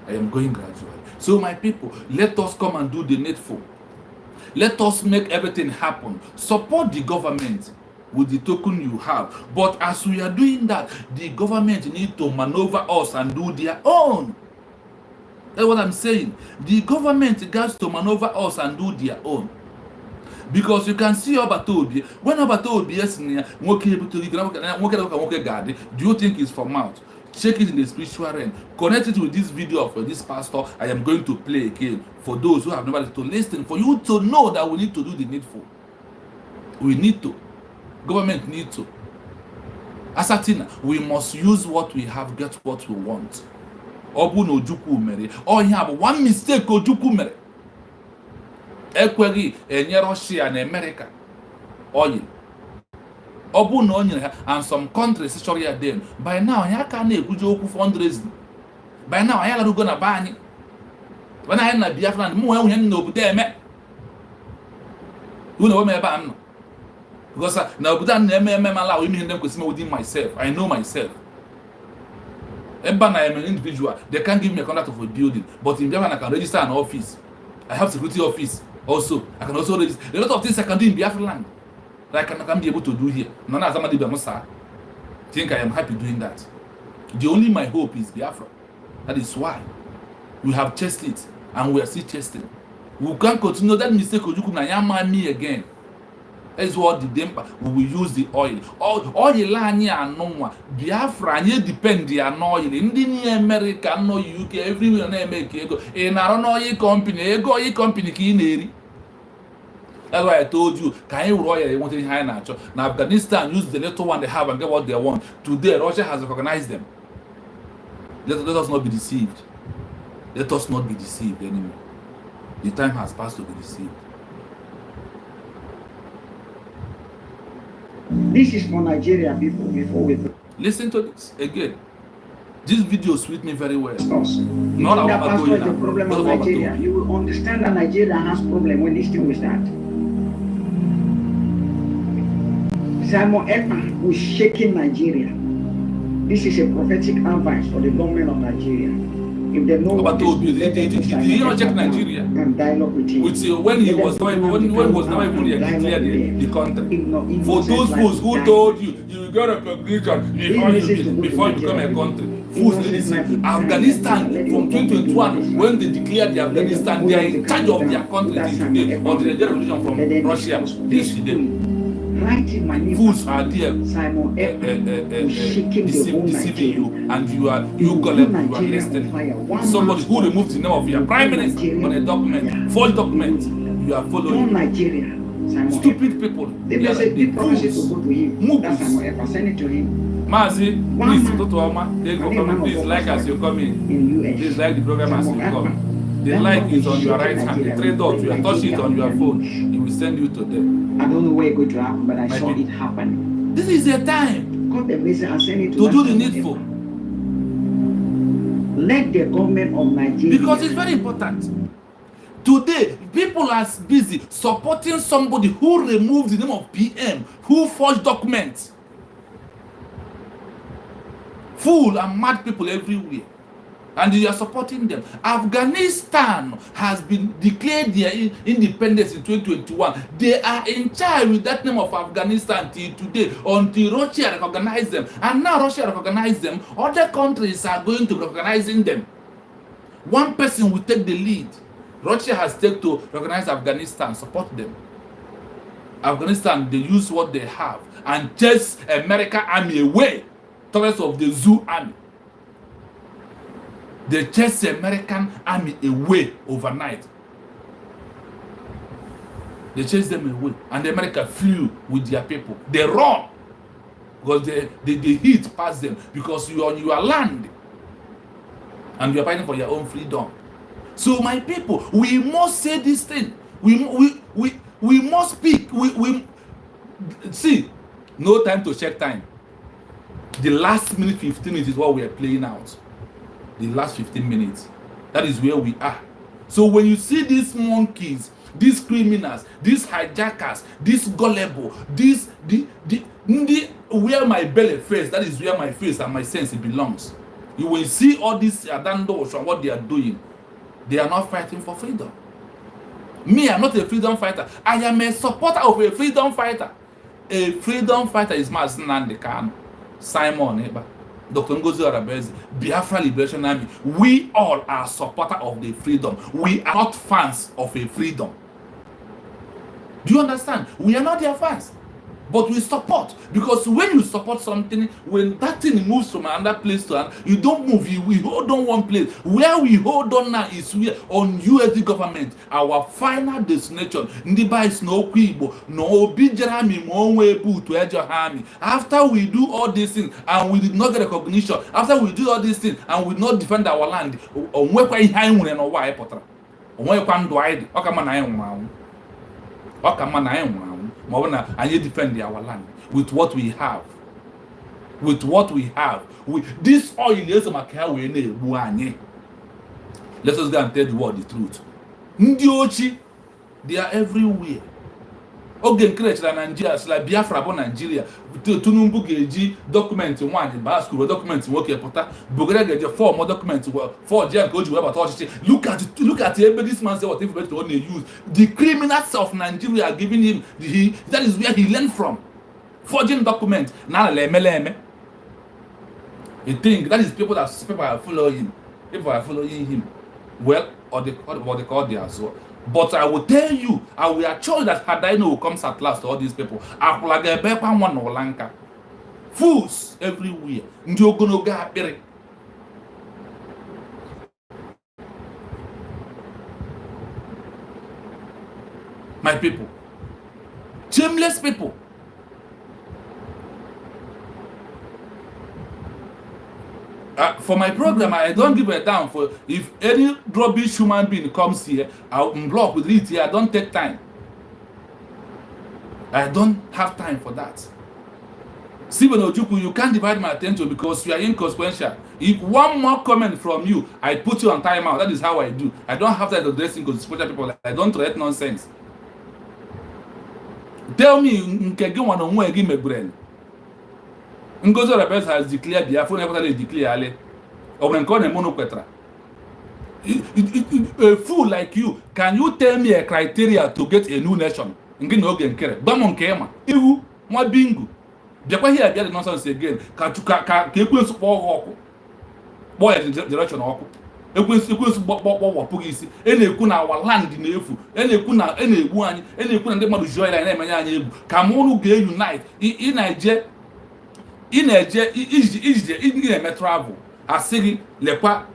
I am going gradually. So my people, let us come and do the needful. Let us make everything happen. Support the government with the token you have. But as we are doing that, the government need to maneuver us and do their own. That's what I'm saying. The government has to maneuver us and do their own. Because you can see Obatobi, when Obatobi is near, do you think it's from mouth? Check it in the spiritual realm. Connect it with this video of this pastor I am going to play again for those who have never to listen, for you to know that we need to do the needful. We need to. Government need to. Asatina, we must use what we have, get what we want. Obu no juku mere. Oh, you have one mistake o juku mere. Ekweri enye Russia and America oil. Obu no onye and some countries sorry them. By now ya ka na egujo okwu fundraising. By now ya la go na ba anyi. When I na Biafra mo ehun yan na obodo eme. You know me ba am. Because na obodo na eme mala we me dem kwesime within myself. I know myself. Eba na am an individual. They can't give me a contract of a building, but in Biafra I can register an office. I have security office also. I can also register a lot of things I can do in Biafra land that I can be able to do here. None of them think I am happy doing that. The only my hope is Biafra. That is why we have chased it and we are still chasing. We can't continue that mistake of Juku me again. That is what the damper we will use the oil. Oil and no Biafra depend on oil. In America, no UK, everywhere they make in our oil company key. That's why I told you, can you royal they wanted high natural. Now Afghanistan use the little one they have and get what they want. Today Russia has recognized them. Let us not be deceived. Let us not be deceived anymore. The time has passed to be deceived. This is for Nigeria people before we listen to this again. This video suits me very well. Not our pastor is the problem of Nigeria. You will understand that Nigeria has problem when this thing will start. Simon Ekpa was shaking Nigeria. This is a prophetic advice for the government of Nigeria. If they know what you not check Nigeria and dialogue with him. When he was not even declared the country. For those fools who told you got a recognition before you become a country. Fools, listen. Afghanistan from 2021, when they declared the Afghanistan, they are in charge of their country today until they get revolution from Russia. This today. Fools are there deceiving you, and you gullible, you are listening. Somebody who removed the name of your prime minister on a document, false document, you are following. Nigeria. Stupid people. They said the promises to go to him. That's Ekpa, send it to him. Mazi, please, take for coming. Please like as you come in. Please like the program as you come. The like is on your right hand. The 3 dots, you touch it on your phone. It will send you to them. I don't know where it's going to happen, but I saw it happen. This is the time. God the blessing and send it to do the needful. Let the government of Nigeria. Because it's very important. Today, people are busy supporting somebody who removed the name of PM, who forged documents. Fool and mad people everywhere. And you are supporting them. Afghanistan has been declared their independence in 2021. They are in charge with that name of Afghanistan till today, until Russia recognizes them. And now Russia recognizes them, other countries are going to recognizing them. One person will take the lead. Russia has taken to recognize Afghanistan, support them. Afghanistan, they use what they have and chase American army away, towards of the zoo army. They chase the American army away overnight. They chase them away, and the America flew with their people. They run because the heat past them, because you are on your land and you are fighting for your own freedom. So my people, we must say this thing. We must speak. We see, no time to check time. The last minute 15 minutes is what we are playing out. The last 15 minutes. That is where we are. So when you see these monkeys, these criminals, these hijackers, this gullible, where my belly face, that is where my face and my sense belongs. You will see all these adandos and what they are doing. They are not fighting for freedom. Me, I'm not a freedom fighter. I am a supporter of a freedom fighter. A freedom fighter is Mazen Nandekano, Simon Eba, Dr. Ngozi Arabezi, Biafra Liberation Army. We all are supporters of the freedom. We are not fans of a freedom. Do you understand? We are not their fans. But we support, because when you support something, when that thing moves from another place to another, you don't move. We hold on one place. Where we hold on now is where on USD government, our final destination. Ndiba is no kwibo, no bijarami monwe to ejahami. After we do all these things and we did not get recognition, after we do all these things and we not defend our land, onwekwa ihe nwere no wa epotara. Onwekwa ndu aidi, okama na enwa. Okama na enwa. And you defend our land with what we have. With what we have. This oil is let us go and tell the world the truth. Ndiochi, they are everywhere. Ogen create Nigeria, like Biafra Nigeria. Tunumbu geji document one in Basco, document work pota. Bugre geji 4 more documents 4 jam go to about. Look at this man say what if to only use. The criminals of Nigeria are giving him that is where he learned from. Forging documents. Now leme. You think that is people are following him. People are following him. Well, or they call their so. But I will tell you, I will assure you that Hadaino comes at last to all these people. Fools everywhere. My people. Shameless people. For my program, I don't give a damn for if any rubbish human being comes here, I'll block with it here. I don't take time. I don't have time for that. Stephen Ojuku, you can't divide my attention because you are inconsequential. If one more comment from you, I put you on timeout. That is how I do. I don't have time to address inconsequential people. I don't write nonsense. Tell me, my brain. Ngozi Arabezi has declared Biafra, never declared a fool like you, can you tell me a criteria to get a new nation? Bamon Kema, Ewu, my bingo. Biakwa here get the nonsense again. Kekwe support boy direction oko. Ekwe support Pugisi. Eneku na our land in efu. Eneku na enebu anyi. Eneku na ndema joy la na manya anyi ebu. Kamonu ge unite. In Nigeria. In a travel, I say, Lepa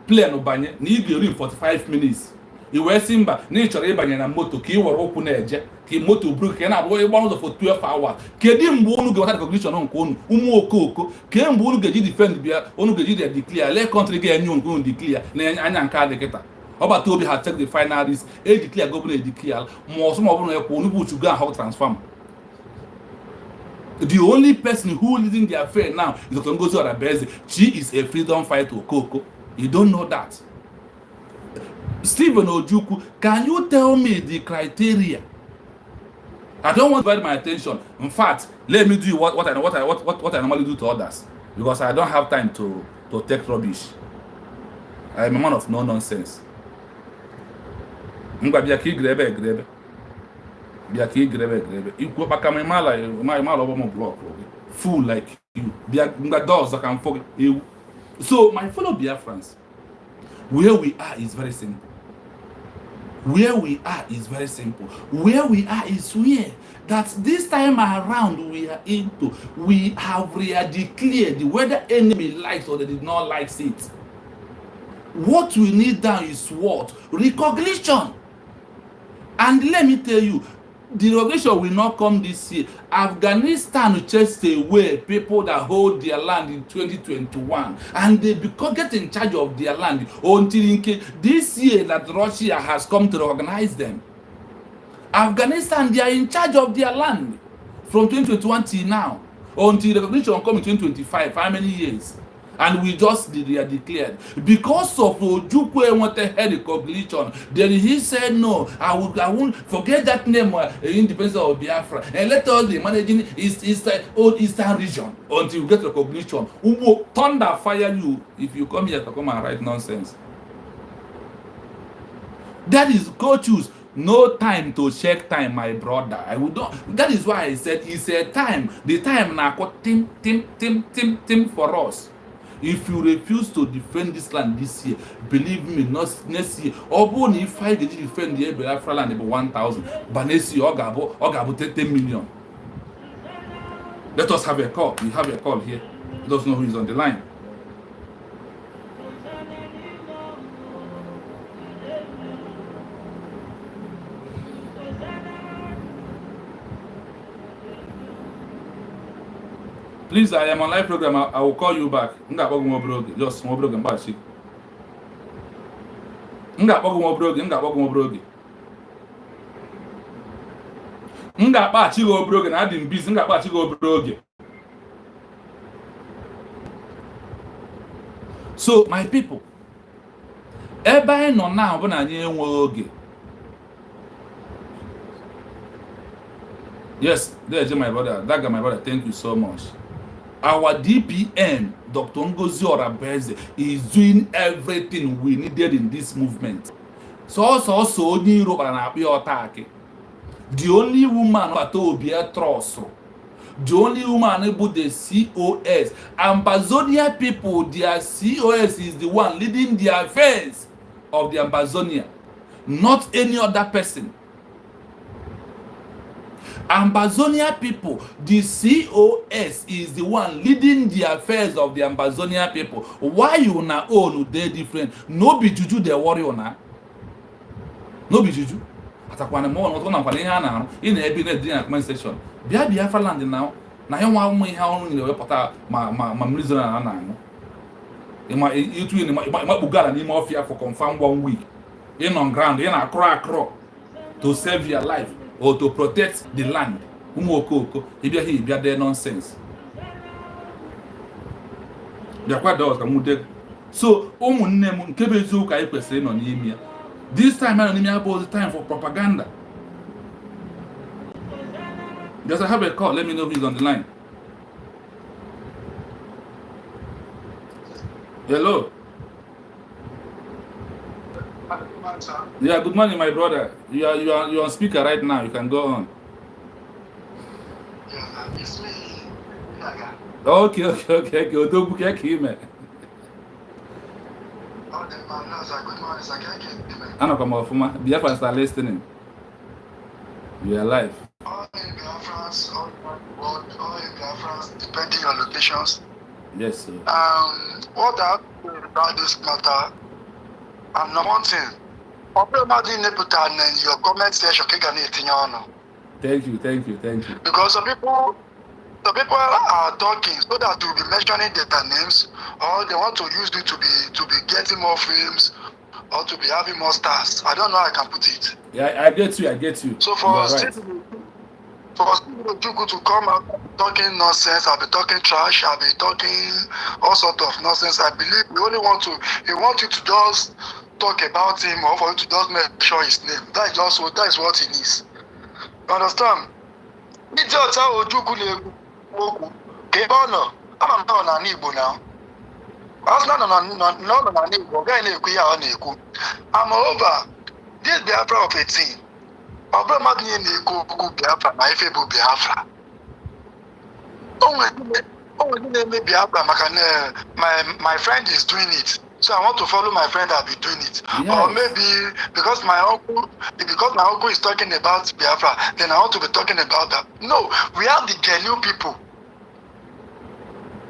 plane obanye, ni 45 minutes. You were Simba, nature ebanye na moto, ki were open edge, ki moto brook, and I were one for 12 hours. Kedim wonu go that cognition on Konu, Oko, Kem wonu get defend Bia, onu get declare, let country get new go declare, Nanyan Kadeketa. Oba Toby had checked the final risk, a declare governor declare, more some of them Konu to go how transform. The only person who leading the affair now is Dr. Ngozi Arabezi. She is a freedom fighter, Koko. You don't know that. Stephen Ojukwu, can you tell me the criteria? I don't want to divide my attention. In fact, let me do what I normally do to others, because I don't have time to take rubbish. I am a man of no nonsense. Fool like you. So my fellow Biafrans, where we are is very simple. Where we are is very simple. Where we are is where that this time around we are into, we have declared whether enemy likes or they did not like it. What we need now is what? Recognition. And let me tell you, the recognition will not come this year. Afghanistan chased away people that hold their land in 2021, and they get in charge of their land until this year that Russia has come to recognize them. Afghanistan, they are in charge of their land from 2021 till now, until the recognition come in 2025. How many years? And we just declared because of Ojukwu wanted recognition. Then he said, "No, I won't forget that name, independence of Biafra, and let us be managing old Eastern region until you get recognition." Who will thunder fire you if you come here to come and write nonsense? That is coaches. No time to check time, my brother. I would not. That is why I said it's a time. The time now team for us. If you refuse to defend this land this year, believe me, not next year. Obon if I did defend the Biafra land about 1,000, but next year Ogabo 10 million. Let us have a call. We have a call here. Let us know who is on the line. Please, I am on live program. I will call you back. Just small broken bashi. Nga I didn't busy. So my people, everybody know now when I oge. Yes, there's my brother. That guy, my brother. Thank you so much. Our DPM, Dr. Ngozi Orabeze, is doing everything we needed in this movement. So the only woman who be a trust, the only woman able the COS, Ambazonia people, their COS is the one leading the affairs of the Ambazonia, not any other person. Ambazonia people, the COS is the one leading the affairs of the Ambazonia people. Why you na own they different? No be juju they worry on. No be juju. Atakwana mo no na kwale ha na in e bi na di na comment section. Biafra land now. Na he wan mo ha onu ni we pota ma mlizo na na no. E ma itu ni ma bugala ni ma ofia for confirm 1 week. In on ground, in akro to save your life. Or to protect the land. If there nonsense. So, this time I don't have all the time for propaganda. Just I have a call. Let me know who's on the line. Hello. Yeah, good morning, my brother. You're on speaker right now. You can go on. Yeah, it's me. Okay. Don't book your Oh, the man knows good morning. I can't get him. I know come off, man. Biafra start listening. We are live. All in Biafrans, all in Biafrans, depending on locations. Yes, sir. What I about this matter? I'm not wanting. Your comment section. Thank you. Because some people are talking so that we'll be mentioning their names, or they want to use it to be getting more films, or to be having more stars. I don't know how I can put it. Yeah, I get you. So for us to come out talking nonsense, I'll be talking trash, I'll be talking all sorts of nonsense. I believe we only want you to just talk about him or for you to just mention his name. That is what he needs. You understand? It's just how Ojukwu na-ekwu Kebano. I'm not on Igbo now. I was not on Igbo. Guy na-ekwu ya ọ na-ekwu. I'm over. This Biafra of 18. Ọbụrụ mmadụ niile na-ekwu okwu Biafra na ife bụ Biafra. Onwe ndị na-eme Biafra maka na my friend is doing it. So I want to follow my friend that be doing it. Yes. Or maybe because my uncle is talking about Biafra, then I want to be talking about that. No, we have the genuine people.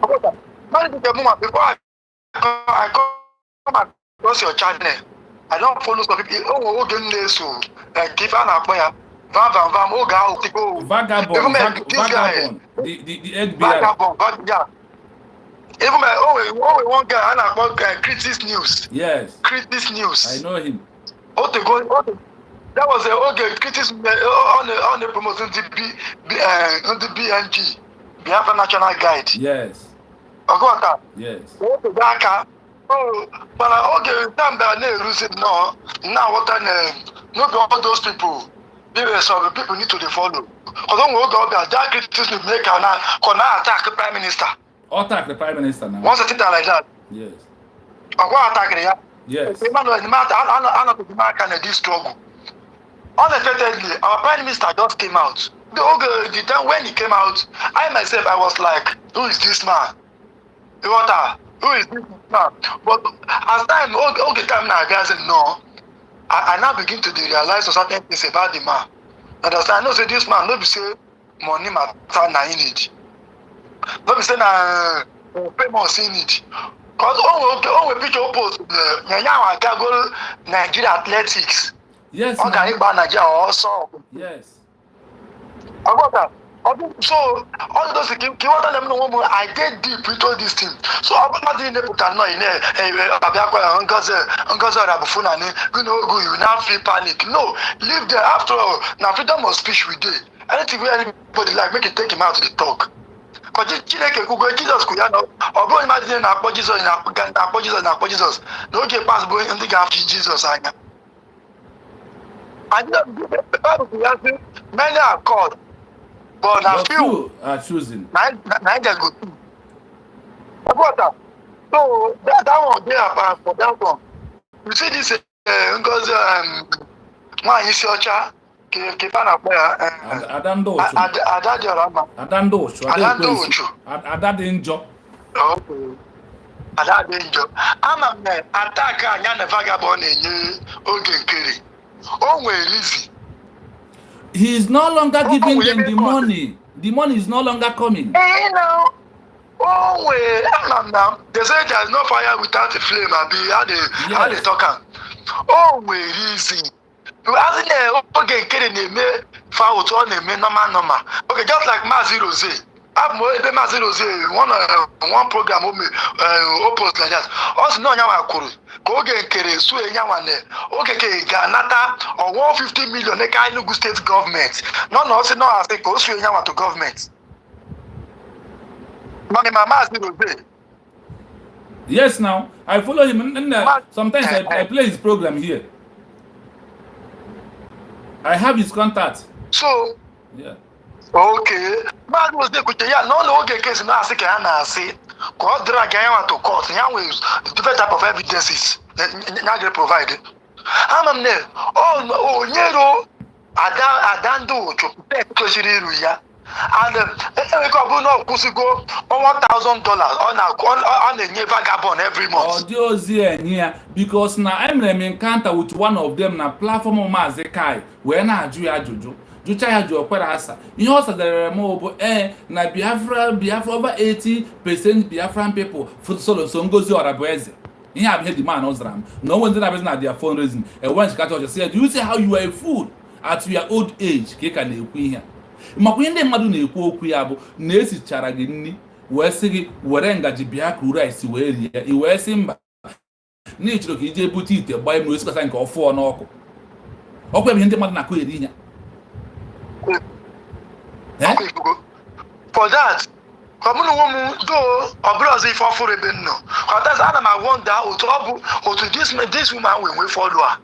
Before I come across your channel, I don't follow some people. Oh, so give an appointment. Vagabond. The egg Vagabond. Yeah. Even one guy, I know Critics News. Yes. Critics News. I know him. That was a Critics on the promotion the BNG, Biafra National Guide. Yes. Yes. But time that now what not all those people. Some people need to follow. Because don't go that Critics News make an attack the Prime Minister. Attack the Prime Minister now. Once a thing like that. Yes. I go attack it. Yes. I'm not the this struggle. Unexpectedly, our Prime Minister just came out. The time when he came out, I myself I was like, who is this man? Who is this man? But as time time now I said no. I now begin to realize certain things about the man. Understand? I know say this man, no be say money matter na in it. Let me say famous in it. Because all picture post go Nigeria athletics. Yes. Nigeria also. Yes. I got that. So all those things, I get deep into this thing. So I'm not in the book and not in you now feel panic. No, live there after all. Now freedom of speech we did. Anything where anybody like make it take him out to the talk. Because Jesus could know, or go imagine Jesus. No get past going and think of Jesus. I know many are called, but a few are choosing. Neither good. So that one there for that one. You see this because one is your child. He is no longer giving them the money. The money is no longer coming. They say there is no fire without a flame. How they talk? Oh, where is he? Okay, just like Mazi Rose. Mazi Rose, one program post like that. Also, no, Ganata or 150 million Enugu state government. No, also no, I think to government. Mazi Rose. Yes, now I follow him, and sometimes I play his program here. I have his contact. So, yeah. Okay. But was the no case now say God drag him to court. Here with different type of evidences now they provided. I'm there. Oh, Nero Adando to protect Ruya. And we go $1,000 on a vagabond every month. Because now I'm encounter with one of them na platform of Mazekai where na Jojo. Jucha jo asa. You also there more na Biafra over 80% Biafran people for solo so ngozi or abweze. You have heard the man Ozram. No one that na their phone reason. And once catch you say, do you see how you are a fool at your old age? Ke ka na ekwu ihe. Makwende mmadụ na-ekwu okwu ya bụ na-esichara gị nni wee sị gị were ngaji bịa ka rice wee rie i wee sị mba na-echiro ka ije ebute ite gbaa emu esikasa nke ọfụọ n'ọkụ ọkụ ebe ndị mmadụ na-akụ eri ya. For that Common woman do or brother if for a bin no. That's I wonder to this woman will we follow her.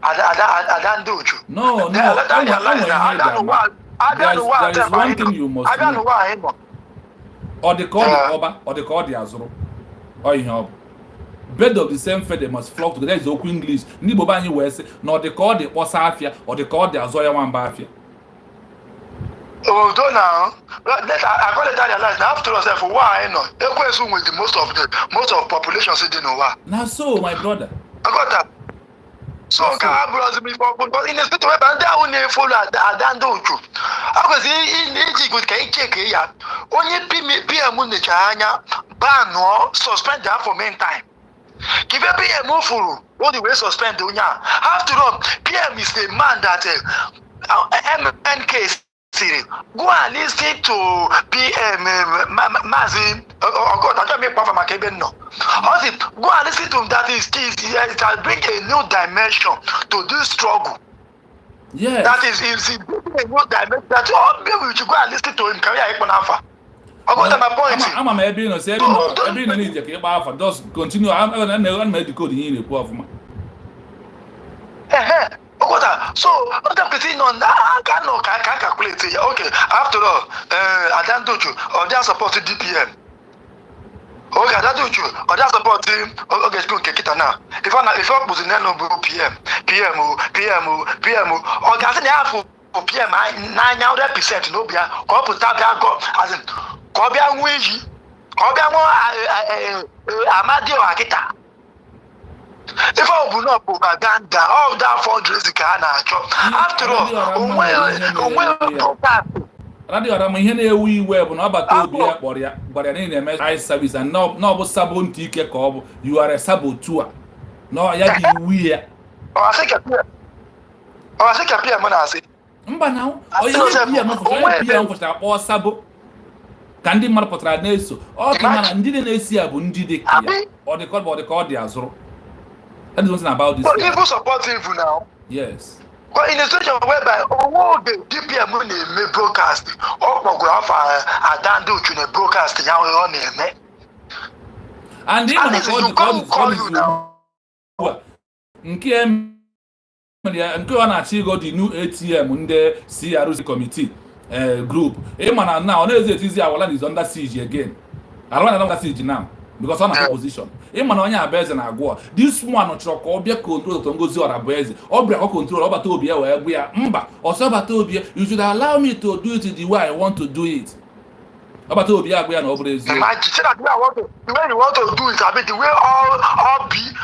I don't do you. No, there is one thing you must know. Or they call the Oba, or they call the Azuro. Or you know, bird of the same feather must flock together. Is Oku English. Nibo Bani West, nor they call the Osafia, or they call the Azoya One Bafia. Oh, don't now. I got to realize now after all, why I know. The question with the most of population sitting over. Now, so my brother. I got that. So, brothers, but in the state where I don't follow that don't you. I was in good check here. Only PM on the China ban or suspend that for main time. Give a PM move for all the way suspend Dunya. After all, PM is the man that MNK. Go and listen to PM Mazin. Oh God, I don't make part of my cabin. No. Also, go and listen to him. That is, it will bring a new dimension to this struggle. Yeah. That is, it's a new dimension. That all maybe we should go and listen to him. Carry a alpha. I got my point. I'm maybe no say every no need to alpha. Just continue. I'm medical in the poor of my. So, other person on that can calculate. Okay, after all, I don't do you, or they are supporting DPM. Okay, I don't do you, or they are supporting. Okay, school Kekita now. If I was in no PM, or doesn't have for PM 900% no be a couple tabia go as in Kobia Wiji, Kobia Amadio Akita. If I open up propaganda, all that fundraising can after all, Radio Ramahene we web no about but an eye service and no sabon ticket cob, you are a saboteur. No, I we are. I think a PM when I say. But now, or sabo. Candy Marpotra Neso, or can didn't see a bundidic or the call the Azro. That is something about this. But people support him now. Yes. But in a situation whereby the DPM money may broadcast, or I don't do to the broadcast now on him. And even call you now. And go on actually got the new ATM in the CRC committee group. Man, now it's easy. Our land is under siege again. I don't under siege now. Because I'm in a position. Man, on your base and I go. This one not truck or be control to go or a base or be control over Tobia where we are. Or Sabatobia, you should allow me to do it the way I want to do it. About Tobia, we are over this. The way you want to do it, I mean, the way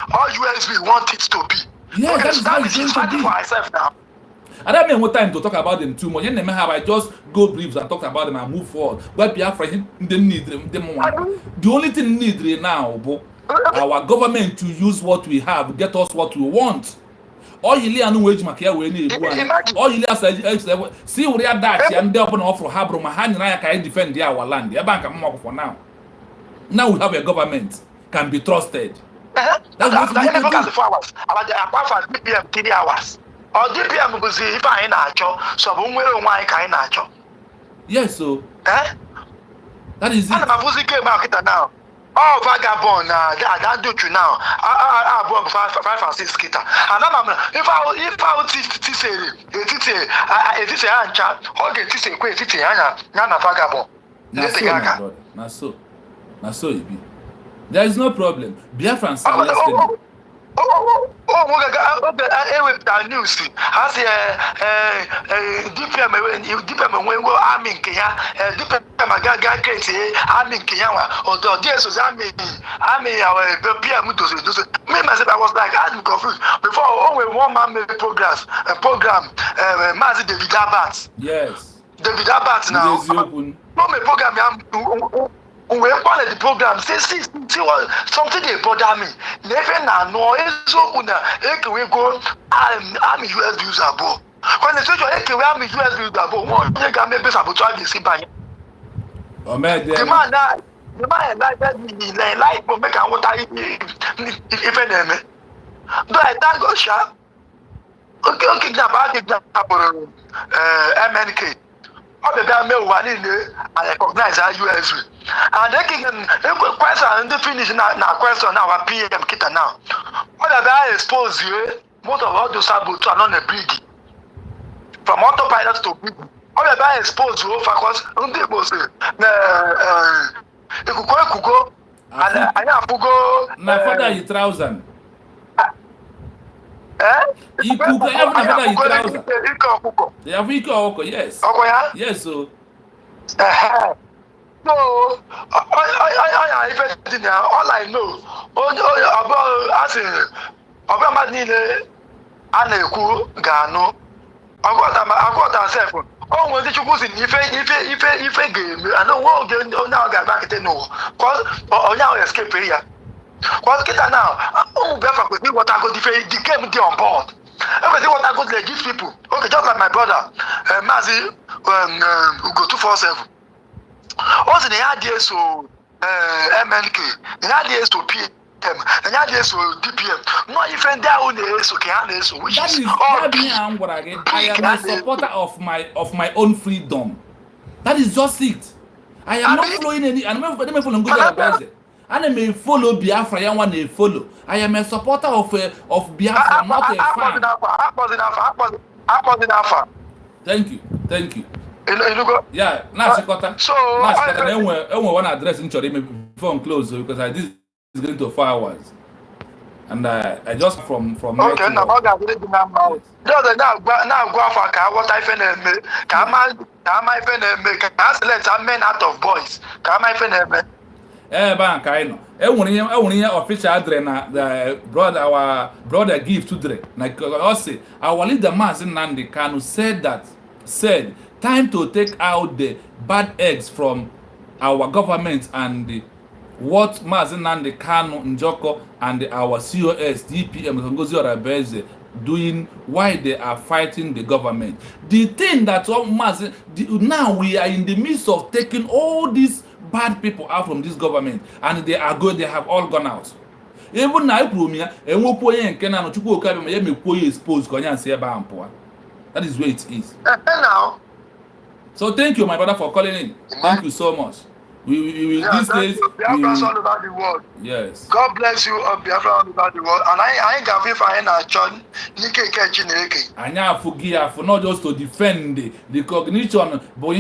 all USB want it to be. Yeah, that's how it's going to be. For myself now. I don't have more time to talk about them too much. I just go briefs and talk about them and move forward. But BIAFRA didn't need them one. The only thing needed now, our government to use what we have, get us what we want. All you learn wage makia we need. All you learn see we are that and they open offer Habro Mahani I can defend our land. The bank for now. Now we have a government can be trusted. That's what we need to do. About the DPM 3 hours. Or DPM will see if I ain't natural, so why can't natural? Yes, so that is it. I'm a music market now. Oh, vagabond, that do you now. I bought 5 and 6 kita. And I'm if I would say ancha, okay, this is quite it, Nana vagabond. Now so it be. There is no problem. BIAFRA yesterday. I with that news. I say, DPM when go army in Kenya, DPM Gaga crazy, army in Kenya, or the DS was army, our PM to do. Me myself, I was like, I'm confused. Before, only one man made a program, Mazi David Abbott. Yes. David Abbott now. No, my program, we part of the program. See, something they bother me. Never know. It's so good. We go. I'm a US user, bro. When the situation, I'm a US user, bro. One thing I may be sabotage this by. Oh man, the man like that. Like, but make a water if any. But I thank God, sharp. Okay, now about the MNK. All the damn men one in there, I recognize our USB. And they can question and they finish now question now our PM kita now. All the guy expose you, most of all those sabotage are not a big. From autopilot to big. All the guy expose you because they both you go and I have to go. My father is 1,000. You cook every father is 1,000. You yes. Yes, so. No, I all I know, about Aneku Gano, about ourselves. Oh, when the Chukus in if game, I know what game now got back at no, because now escape here. Because get now, oh, Biafra could be what I could defend the game on board. Everything what I could give people. Okay, just like my brother, Mazi, who go 247. Also, the idea so MNK, the idea to PM, the idea so DPM. Not even that one is okay. So which that is I am a supporter of my own freedom. That is just it. I am not following any. I'm not following good advice. I may follow Biafra. I want to follow. I am a supporter of Biafra, not a fan. Thank you. Yeah, now so I want to address in before I'm close because this is going to 4 hours, and I just from okay now just now go for what I find can I select men out of boys can I find bank I know. Official address na the brother our brother give to the like say our leader Mazin Nandi Kanu said time to take out the bad eggs from our government and what Mazin Nandi Kanu Njoko and our COS DPM Ngozi Orabeze doing why they are fighting the government. The thing that now we are in the midst of taking all these bad people out from this government and they have all gone out. Even now that is where it is. So thank you, my brother, for calling in. Thank you so much. We these days. Biafra all over the world. Yes. God bless you, Biafra all over the world. And I ain't gonna find a John Anya forgive for not just to defend the recognition, but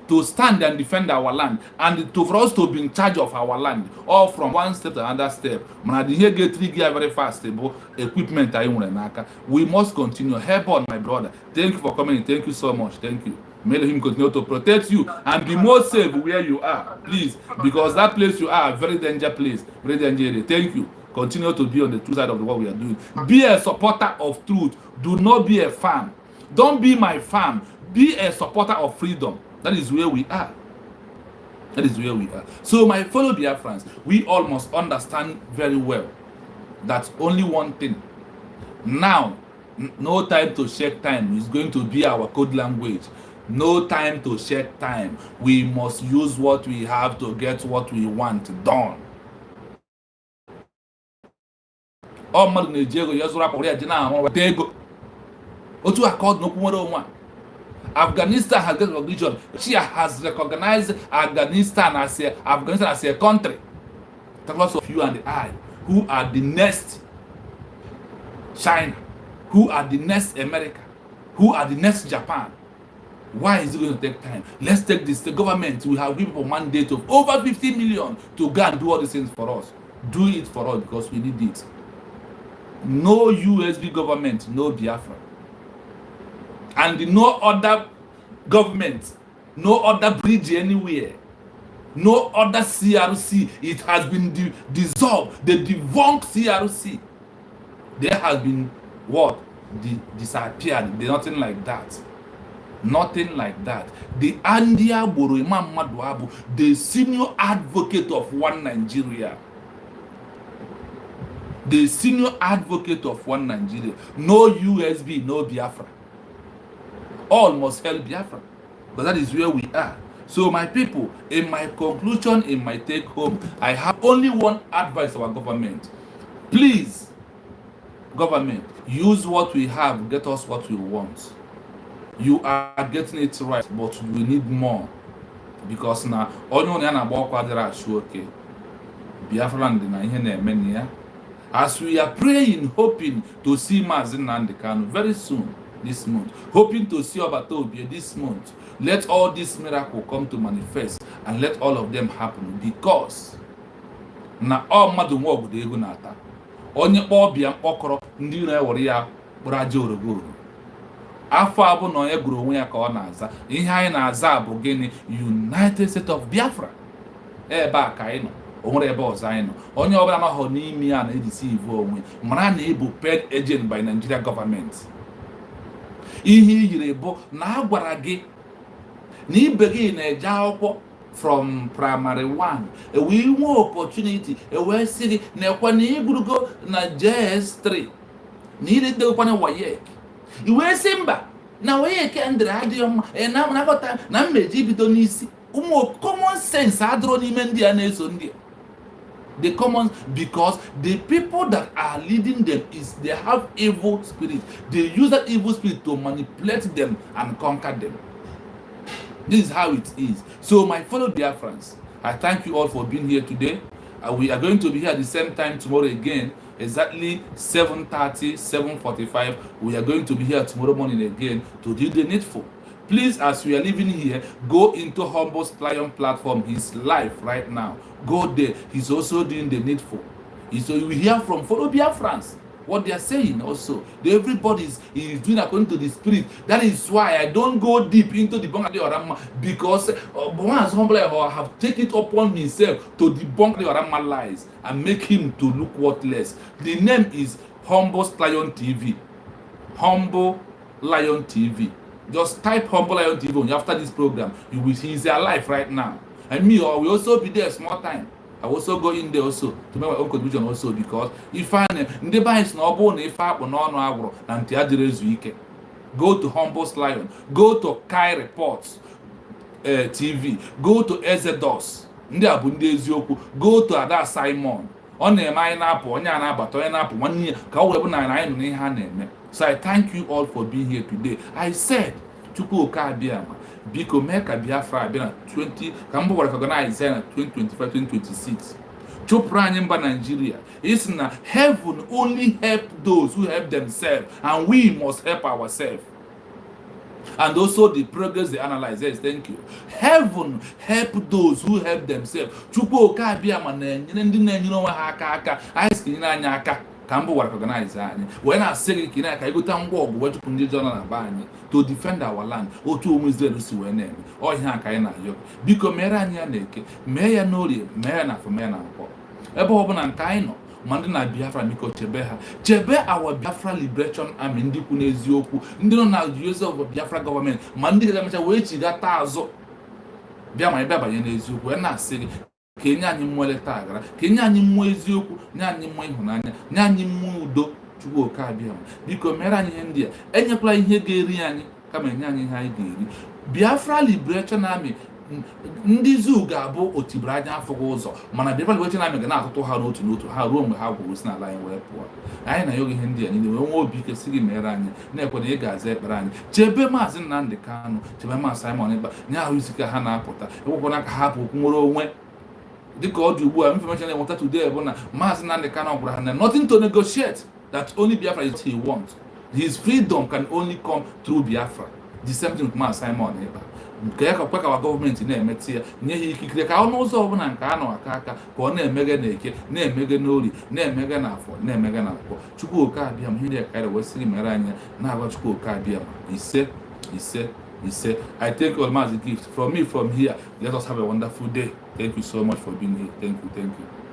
to stand and defend our land and for us to be in charge of our land, all from one step to another step. Very fast equipment. We must continue. Help on, my brother. Thank you for coming. Thank you so much. Thank you. May him continue to protect you and be more safe where you are, please, because that place you are a very dangerous place, very dangerous. Thank you. Continue to be on the true side of what we are doing. Be a supporter of truth. Do not be a fan. Don't be my fan. Be a supporter of freedom. That is where we are. That is where we are. So, my fellow Biafrans, we all must understand very well that only one thing. Now, no time to shake time is going to be our code language. No time to shake time. We must use what we have to get what we want done. Afghanistan has got recognition. Russia has recognized Afghanistan as a country. Lots of you and I, who are the next China, who are the next America, who are the next Japan. Why is it going to take time? Let's take this. The government will have given a mandate of over 50 million to go and do all these things for us. Do it for us because we need it. No USB government, no Biafra. And no other government, no other bridge anywhere, no other CRC. It has been dissolved. The defunct CRC. There has been what? Disappeared. Nothing like that. Nothing like that. The Andia Boro Imam Maduabu, the senior advocate of one Nigeria. The senior advocate of one Nigeria. No USB, no Biafra. All must help Biafra. But that is where we are. So my people, in my conclusion, in my take home, I have only one advice to our government. Please, government, use what we have, get us what we want. You are getting it right, but we need more. Because now, only na okay. Biafra land na ihe na-eme ya. As we are praying, hoping to see Mazin Nnamdi Kanu very soon this month, hoping to see Obatobi this month, let all this miracle come to manifest and let all of them happen, because na all mmadụ nwa obodo ego na-ata. Onye kpọọ bịa mkpọkọrọ ndị na-ewere ya kpụrụ aja orogoro. Afọ abụ na onye gụrụ onwe ya ka ọ na-aza. Ihe anyị na-aza bụ gịnị? United States of Biafra. Ebe a ka anyị nọ. Onwere ebe ọzọ anyị nọ. Onye ọbụla nọ n'ime ya na-edeceive onwe, mara na ịbụ paid agent by Nigeria government. Ihe yiri bụ na a gwara gị na ibe gị na-eje akwụkwọ from primary 1, wee nwee opportunity, wee sị gị na ekwe na ịgụrụgo na JS3 na iredekwana WAEC. Iwee sị mba na WAEC ndịrị adịghị mma, na-agọta na mmeji bido n'isi. Ụmụ common sense adịrọ n'ime ndị a na-eso ndị. The common, because the people that are leading them they have evil spirit. They use that evil spirit to manipulate them and conquer them. This is how it is. So my fellow Biafrans, I thank you all for being here today. We are going to be here at the same time tomorrow again, exactly 7:30, 7:45. We are going to be here tomorrow morning again to do the needful. Please, as we are living here, go into Humble's Lion platform. He's live right now. Go there. He's also doing the needful. So you hear from fellow Biafrans what they are saying also. Everybody is doing according to the spirit. That is why I don't go deep into the debunk the Orama, because once Humble have taken it upon himself to debunk the Orama lies and make him to look worthless. The name is Humble's Lion TV. Humble Lion TV. Just type Humble Lion TV after this program. You will see he's alive right now. And me, I will also be there small time. I will also go in there also to make my own contribution also, because if I never is no bone, if I will not know and go to Humble's Lion, go to Kai Reports TV, go to Ezedos, go to Ada Simon. On a mine up, on an app, on up 1 year, so I thank you all for being here today. I said, Chuku Kabiama, Biko Meka Biafra, 20, Kambo recognized 2025, 2026. Chopra Nigeria. It's na heaven only help those who help themselves, and we must help ourselves. And also the progress they analyze. Yes, thank you. Heaven help those who help themselves. Chupo Kabiama, Kambo recognize when I say I go down walk what to put the to defend our land or to almost the name or Hankaina Yok. Because Merania Neke, Maya Nori, Merana for Mena. Eboban and Kaino, Mandana Biafra Miko Chebeha. Chebe our Biafra Liberation Army Ndikune Zioku, Ndona use of Biafra government, Mandi Which that Tazo Biama Baba Yenezu, when I say Kenya ni mwele tagra, Kenya ni mwezi yoku, nyani mwe hunanya, nyani mudo, chuo kabiama. Biko mera ni India, enye pla ihe geri yani, kama nyani hai geri. Biafra Liberation Army, ndị zoo ga-abụ otibere anya afọ ụzọ, mana Biafra Liberation Army ga na-atụtụ ha n'otu n'otu ha ruo mgbe ha gwuru si n'ala anyị wee pụọ. Anyị na yoga ihe ndị a niile wee nwe obi ike si gị mere anyị na-ekwe na ị ga-aza ekpere anyị. Chebe Maazị Nnamdi Kanu, chebe Maazị Simon Ekpa, nye ahụ isi ka ha na-apụta, ekwekwana ka ha hapụ nwere onwe. The God you were information I wanted today, Maazị Nnamdi Kanu gwara ha nothing to negotiate, that only Biafra is what he wants. His freedom can only come through Biafra. The same thing with Maazị Simon Ekpa. Nke ya ka our government na-emeti ya nye ha ikikere ka ọnụ ụzọ ọbụla nke a nọ aka ka ọ na-emege n'eke, na-emege n'ori, na-emege n'afọ, na-emege n'akwụkwọ. Chukwuoka Abiam ihe ka anyị wesịrị mere anyị na-agwa Chukwuoka Abiam ise. I take all Maazị gift from me from here. Let us have a wonderful day. Thank you so much for being here. Thank you.